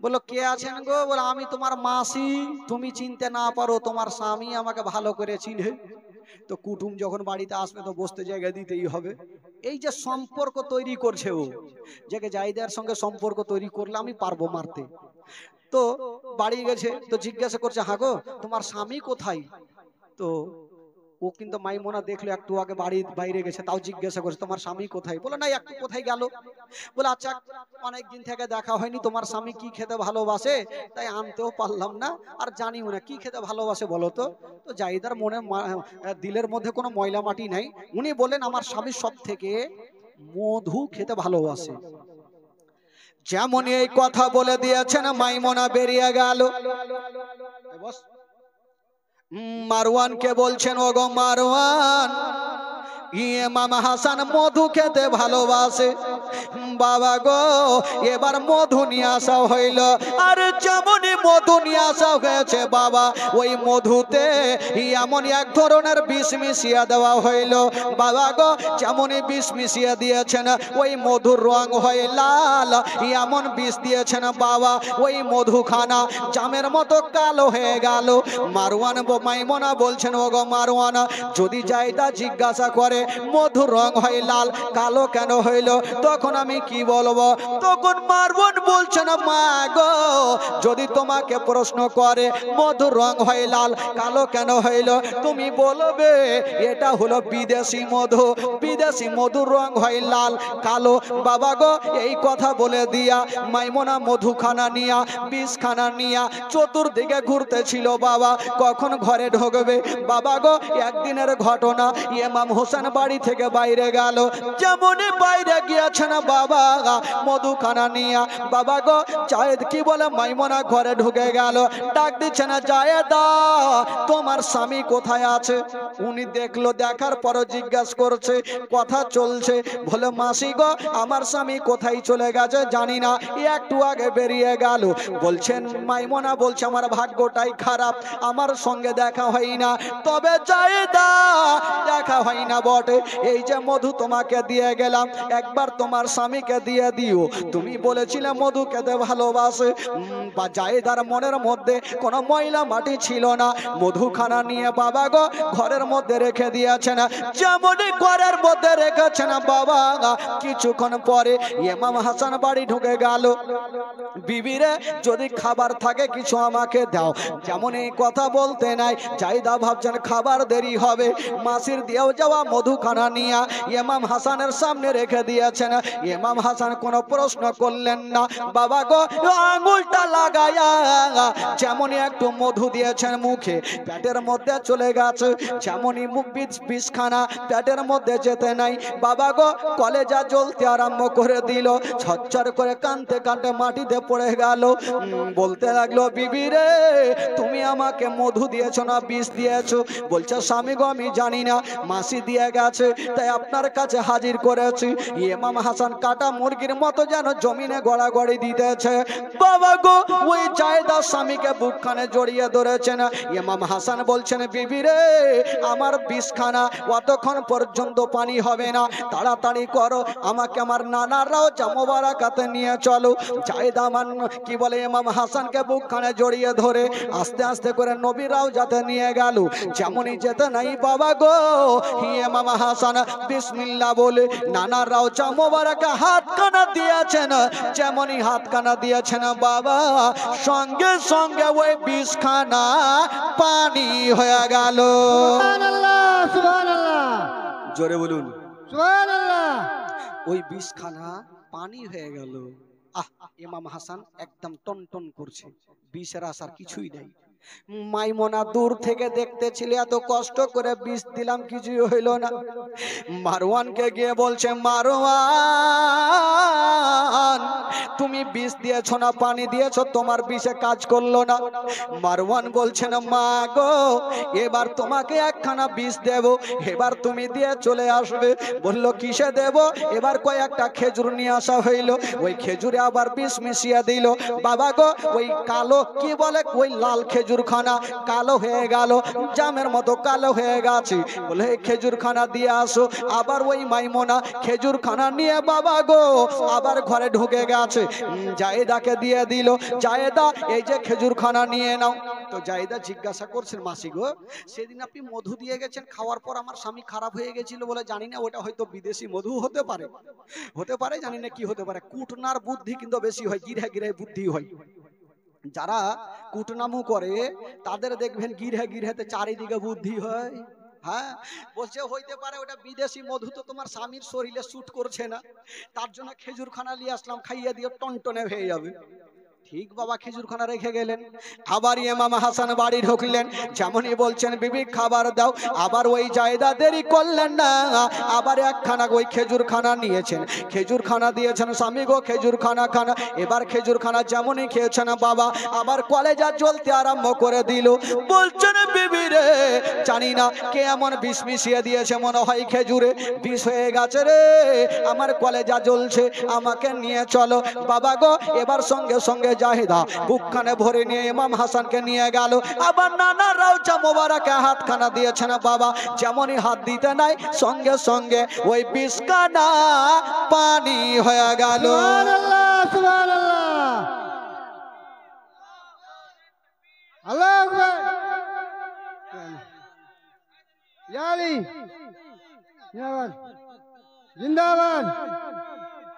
বললো কে আছেন গো? বলে আমি তোমার মাসি, তুমি চিনতে না পারো, তোমার স্বামী আমাকে ভালো করে চিনে। তো কুটুম যখন বাড়িতে আসবে তো বসতে জায়গা দিতেই হবে। এই যে সম্পর্ক তৈরি করছে ও, যে জায়েদার সঙ্গে সম্পর্ক তৈরি করলে আমি পারবো মারতে। তো বাড়ি গেছে, তো জিজ্ঞাসা করছে হ্যাঁ গো তোমার স্বামী কোথায়? তো ও কিন্তু মাইমুনা দেখলো একটু আগে বাড়ির বাইরে গেছে, তাও জিজ্ঞাসা করছে তোমার স্বামী কোথায়? বলে না একটু কোথায় গেল। বলে আচ্ছা অনেকদিন থেকে দেখা হয়নি, তোমার স্বামী কি খেতে ভালোবাসে তাই আনতেও পারলাম না, আর জানিও না কি খেতে ভালোবাসে বলো তো। তো জায়েদার মনে দিলের মধ্যে কোনো ময়লা মাটি নাই, উনি বলেন আমার স্বামী সব থেকে মধু খেতে ভালোবাসে। যেমন এই কথা বলে দিয়েছেন মাইমুনা বেরিয়ে গেল। মারওয়ানকে বলছেন ওগো মারওয়ান, ইমাম হাসান মধু খেতে ভালোবাসে, বাবা গো এবার মধু নিয়ে আসা হইল। আর যেমনই মধু নিয়ে আসা হয়েছে বাবা, ওই মধুতে এমন এক ধরনের বিষ মিশিয়ে দেওয়া হইল। বাবা গো যেমনই বিষ মিশিয়ে দিয়েছেন ওই মধুর রং হয় লাল, এমন বিষ দিয়েছেন বাবা ওই মধুখানা জামের মতো কালো হয়ে গেল। মারওয়ান মাইমুনা বলছেন ওগো মারওয়ান, যদি জায়েদা জিজ্ঞাসা করে মধুর রং হয় লাল, কালো কেন হইল, তখন আমি কি বলবো? তখন মারওয়ান বলছেন মা গো যদি তোমাকে প্রশ্ন করে মধুর রং হয় লাল, কালো কেন হইল, তুমি বলবে এটা হলো বিদেশি মধু, বিদেশি মধুর রং হয় লাল কালো। বাবা গো এই কথা বলে দিয়া মাইমুনা মধুখানা নিয়া বিষখানা নিয়া চতুর্দিকে ঘুরতেছিল বাবা, কখন ঘরে ঢুকবে। বাবা গো একদিনের ঘটনা, ইমাম হোসেন বাড়ি থেকে বাইরে গেল, যেমনই বাইরে গিয়েছেন বাবা মধুখানা নিয়া, বাবা গো জায়েদ কি বলে মাইমুনা ঘরে ঢুকে গেল, ডাক দিচ্ছে না জায়েদা তোমার স্বামী কোথায় আছে? উনি দেখলো, দেখার পরও জিজ্ঞাসা করছে, কথা চলছে, বলে মাসি গো আমার স্বামী কোথায় চলে গেছে জানি না, একটু আগে বেরিয়ে গেল। বলছেন মাইমুনা বলছে আমার ভাগ্যটাই খারাপ, আমার সঙ্গে দেখা হয় না। তবে জায়েদা দেখা হয় না বলে বটে, এই যে মধু তোমাকে দিয়ে গেলাম, একবার তোমার স্বামীকে দিয়ে দিও। তুমি বলেছিলে মধু খেতে ভালোবাসে। বা জায়েদার মনের মধ্যে কোনো ময়লা মাটি ছিল না, মধুখানা নিয়ে বাবা গো ঘরের মধ্যে রেখে দিয়েছেন। যেমনই ঘরের মধ্যে রেখেছেন বাবা, কিছুক্ষণ পরে ইমাম হাসান বাড়ি ঢুকে গেল। বিবিরে যদি খাবার থাকে কিছু আমাকে দাও। যেমন এই কথা বলতে নাই, জায়দা ভাবছেন খাবার দেরি হবে, মাসির দিয়েও যাওয়া মধুখানা নিয়ে ইমাম হাসানের সামনে রেখে দিয়েছেন। ইমাম হাসান কোনো প্রশ্ন করলেন না। বাবা গো আঙুলটা লাগায়া যেমনই একটু মধু দিয়েছেন মুখে, পেটের মধ্যে চলে গেছে। যেমনই মুখ বিষখানা পেটের মধ্যে যেতে নাই, বাবা গো কলেজা জ্বলতে আরম্ভ করে দিল। ঝরঝর করে কানতে কানতে মাটিতে পড়ে গেল। বলতে লাগলো, বিবি রে তুমি আমাকে মধু দিয়েছো না বিষ দিয়েছো? বলছে, স্বামী গো আমি জানি না, মাসি দিয়ে গেছে তাই আপনার কাছে হাজির করেছি। ইমাম হাসান কাটা মুরগির মতো যেন জমিনে গড়াগড়ি দিতেছে। বাবা গো ওই জায়দা স্বামীকে বুকখানে জড়িয়ে ধরেছেন। ইমাম হাসান বলছেন, বিবি রে আমার বিষখানা অতক্ষণ পর্যন্ত পানি হবে না, তাড়াতাড়ি করো, আমাকে আমার নানারাও মোবারকাতে নিয়ে চলো। জায়দা কি বলে ইমাম হাসানকে বুকখানে জড়িয়ে ধরে আস্তে আস্তে করে নবীরাও যাতে নিয়ে গেল। যেমনই যেতে নাই বাবা গো ইমাম হাসান বিসমিল্লাহ বলে নানারাও মোবারকা হাতখানা দিয়েছেন। যেমনই হাতখানা দিয়েছেন বাবা, সঙ্গে সঙ্গে ওই বিষখানা পানি হয়ে গেল। সুবহানাল্লাহ, সুবহানাল্লাহ, জোরে বলুন সুবহানাল্লাহ। ওই বিষখানা পানি হয়ে গেল। ইমাম হাসান একদম টনটন করছে, বিষের আসার কিছুই নেই। মাইমোনা দূর থেকে দেখতেছিল, এত কষ্ট করে বিষ দিলাম কিছুই হইল না। মারওয়ানকে গিয়ে বলছে, মারওয়ান তুমি বিষ দিয়েছো না পানি দিয়েছো, তোমার বিষে কাজ করলো না। মারওয়ান বলছেন, মা গো এবার তোমাকে একখানা বিষ দেব, এবার তুমি দিয়ে চলে আসবে। বলল, কিসে দেব? এবার কয়েকটা খেজুর নিয়ে আসা হইল, ওই খেজুরে আবার বিষ মিশিয়ে দিল। বাবা গো ওই কালো কি বলে ওই লাল খেজুর খানা কালো হয়ে গেল, জামের মতো কালো হয়ে গেছে। বলে খেজুর খানা দিয়ে আসো। আবার ওই মাইমোনা খেজুর খানা নিয়ে বাবা গো আবার ঘরে ঢুকে গেছে। জায়েদাকে দিয়ে দিল, জায়েদা এই যে খেজুর খানা নিয়ে নাও। তো জায়েদা জিজ্ঞাসা করছেন, মাসি গো সেদিন আপনি মধু দিয়ে গেছেন, খাওয়ার পর আমার স্বামী খারাপ হয়ে গেছিল বলে জানি না, ওটা হয়তো বিদেশি মধু হতে পারে, হতে পারে জানি না কি হতে পারে। কুটনার বুদ্ধি কিন্তু বেশি হয়, গিরহে গিরহে বুদ্ধি হয়। যারা কুটনামু করে তাদের দেখবেন গিরহে গিরহেতে চারিদিকে বুদ্ধি হয়। হ্যাঁ, বলছে হইতে পারে ওটা বিদেশি মধু, তো তোমার স্বামীর শরীরে স্যুট করছে না, তার জন্য খেজুর খানা নিয়ে আসলাম, খাইয়ে দিয়ে টনটনে হয়ে যাবে। ঠিক বাবা খেজুরখানা রেখে গেলেন। আবার ইমাম হাসান বাড়ি ঢুকলেন, যেমনই বলছেন বিবি খাবার দাও, আবার ওই জায়দা দেরি করলেন না, আবার একখানা ওই খেজুরখানা নিয়েছেন, খেজুরখানা দিয়েছেন, স্বামী গো খেজুরখানা খানা। এবার খেজুরখানা যেমনই খেয়েছেন বাবা, আবার কলেজা জ্বলতে আরম্ভ করে দিল। বলছেন, বিবি রে জানি না কে এমন বিষ মিশিয়ে দিয়েছে, মনে হয় খেজুরে বিষ হয়ে গেছে রে, আমার কলেজা জ্বলছে, আমাকে নিয়ে চলো। বাবা গো এবার সঙ্গে সঙ্গে জাহিদা বুকখানে ভরে নিয়ে ইমাম হাসানকে নিয়ে গেল। আবার নানা রাউচা মোবারকে হাতখানা দিয়েছেন বাবা, যেমনই হাত দিতে নাই সঙ্গে সঙ্গে ওই বিষখানা পানি হয়ে গেল। সুবহানাল্লাহ, সুবহানাল্লাহ, আল্লাহু আকবার। ইয়া আলী জিন্দাবাদ, জিন্দাবাদ,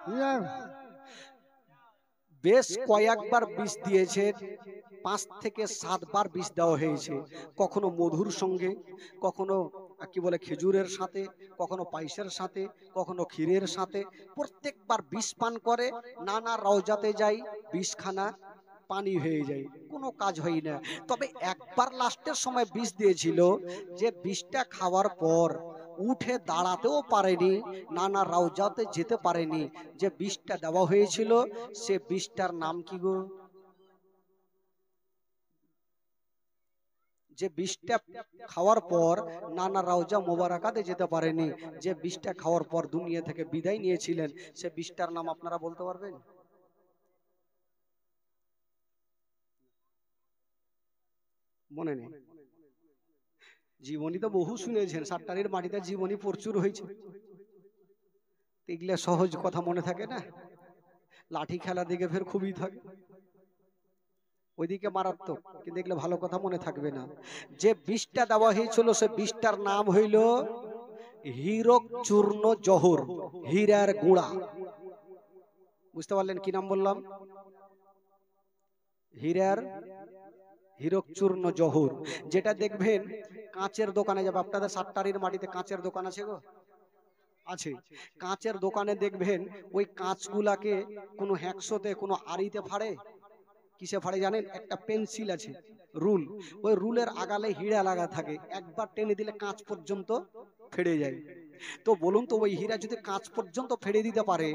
জিন্দাবাদ। বেশ কয়েকবার বিষ দিয়েছে, 5 থেকে 7 বার বিষ দেওয়া হয়েছে। কখনো মধুর সঙ্গে, কখনো কি বলে খেজুরের সাথে, কখনো পায়েসের সাথে, কখনো ক্ষীরের সাথে। প্রত্যেকবার বিষ পান করে, নানা রওজাতে যাই, বিষখানা পানি হয়ে যায়, কোনো কাজ হয় না। তবে একবার লাস্টের সময় বিষ দিয়েছিল, যে বিষটা খাওয়ার পর উঠে দাঁড়াতেও পারেনি, নানা রওজাতে যেতে পারেনি। যে বিষটা দেওয়া হয়েছিল সে বিষটার নাম কি গো? যে বিষটা খাওয়ার পর নানা রওজা মোবারকাতে যেতে পারেনি, যে বিষটা খাওয়ার পর দুনিয়া থেকে বিদায় নিয়েছিলেন, সে বিষটার নাম আপনারা বলতে পারবেন? মনে নেই। জীবনী তো বহু শুনেছেন, সাতটারির মাটিতে জীবনী প্রচুর হয়েছে। এগুলা সহজ কথা মনে থাকে না, লাঠি খেলার দিকে ফের খুবই থাকে, ওইদিকে মারাত্মক, কিন্তু এগুলো ভালো কথা মনে থাকবে না। যে বিষটা দেওয়া হয়েছিল সে বিষটার নাম হইল হীরক চূর্ণ জহর, হীরার গুঁড়া। বুঝতে পারলেন কি নাম বললাম? হীরক চূর্ণ জহর। যেটা দেখবেন কাঁচের দোকানে যাবে, আপনাদের সাতটারির মাটিতে কাঁচের দোকান আছে গো? আছে। কাঁচের দোকানে দেখবেন ওই কাঁচগুলাকে কোনো হ্যাকসোতে কোনো আড়িতে ফাড়ে, কিসে ফাড়ে জানেন? একটা পেন্সিল আছে, রুল, ওই রুলের আগালে হীরা লাগা থাকে, একবার টেনে দিলে কাঁচ পর্যন্ত ফেড়ে যায়। তো বলুন তো, ওই হীরা যদি কাঁচ পর্যন্ত ফেড়ে দিতে পারে,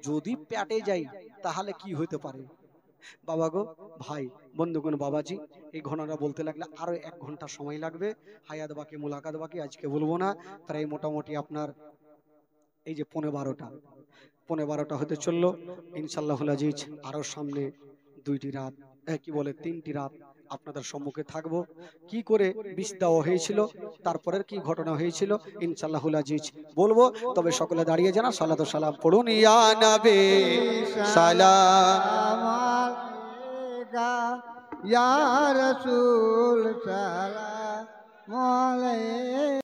যদি প্যাটে যায় তাহলে কি হতে পারে? বাবা গো, ভাই, বন্ধুগণ, বাবাজি, এই ঘটনাটা বলতে লাগলে আরো 1 ঘন্টা সময় লাগবে। হায়াত বাকি, মুলাকাত বাকি, আজকে বলবো না। প্রায় মোটামুটি আপনার এই যে 12:30 হতে চললো। ইনশাআল্লাহুল আজিজ আরো সামনে 2টি রাত, কি বলে 3টি রাত আপনাদের সম্মুখে থাকবো। কি করে বিষ দেওয়া হয়েছিল, তারপরের কি ঘটনা হয়েছিল, ইনশাআল্লাহুল আজিজ বলবো। তবে সকলে দাঁড়িয়ে জানা সালাত ও সালাম পড়ুন। ইয়া নবী সালাম আলাইকা ইয়া রাসূল সালাম আলাইকা।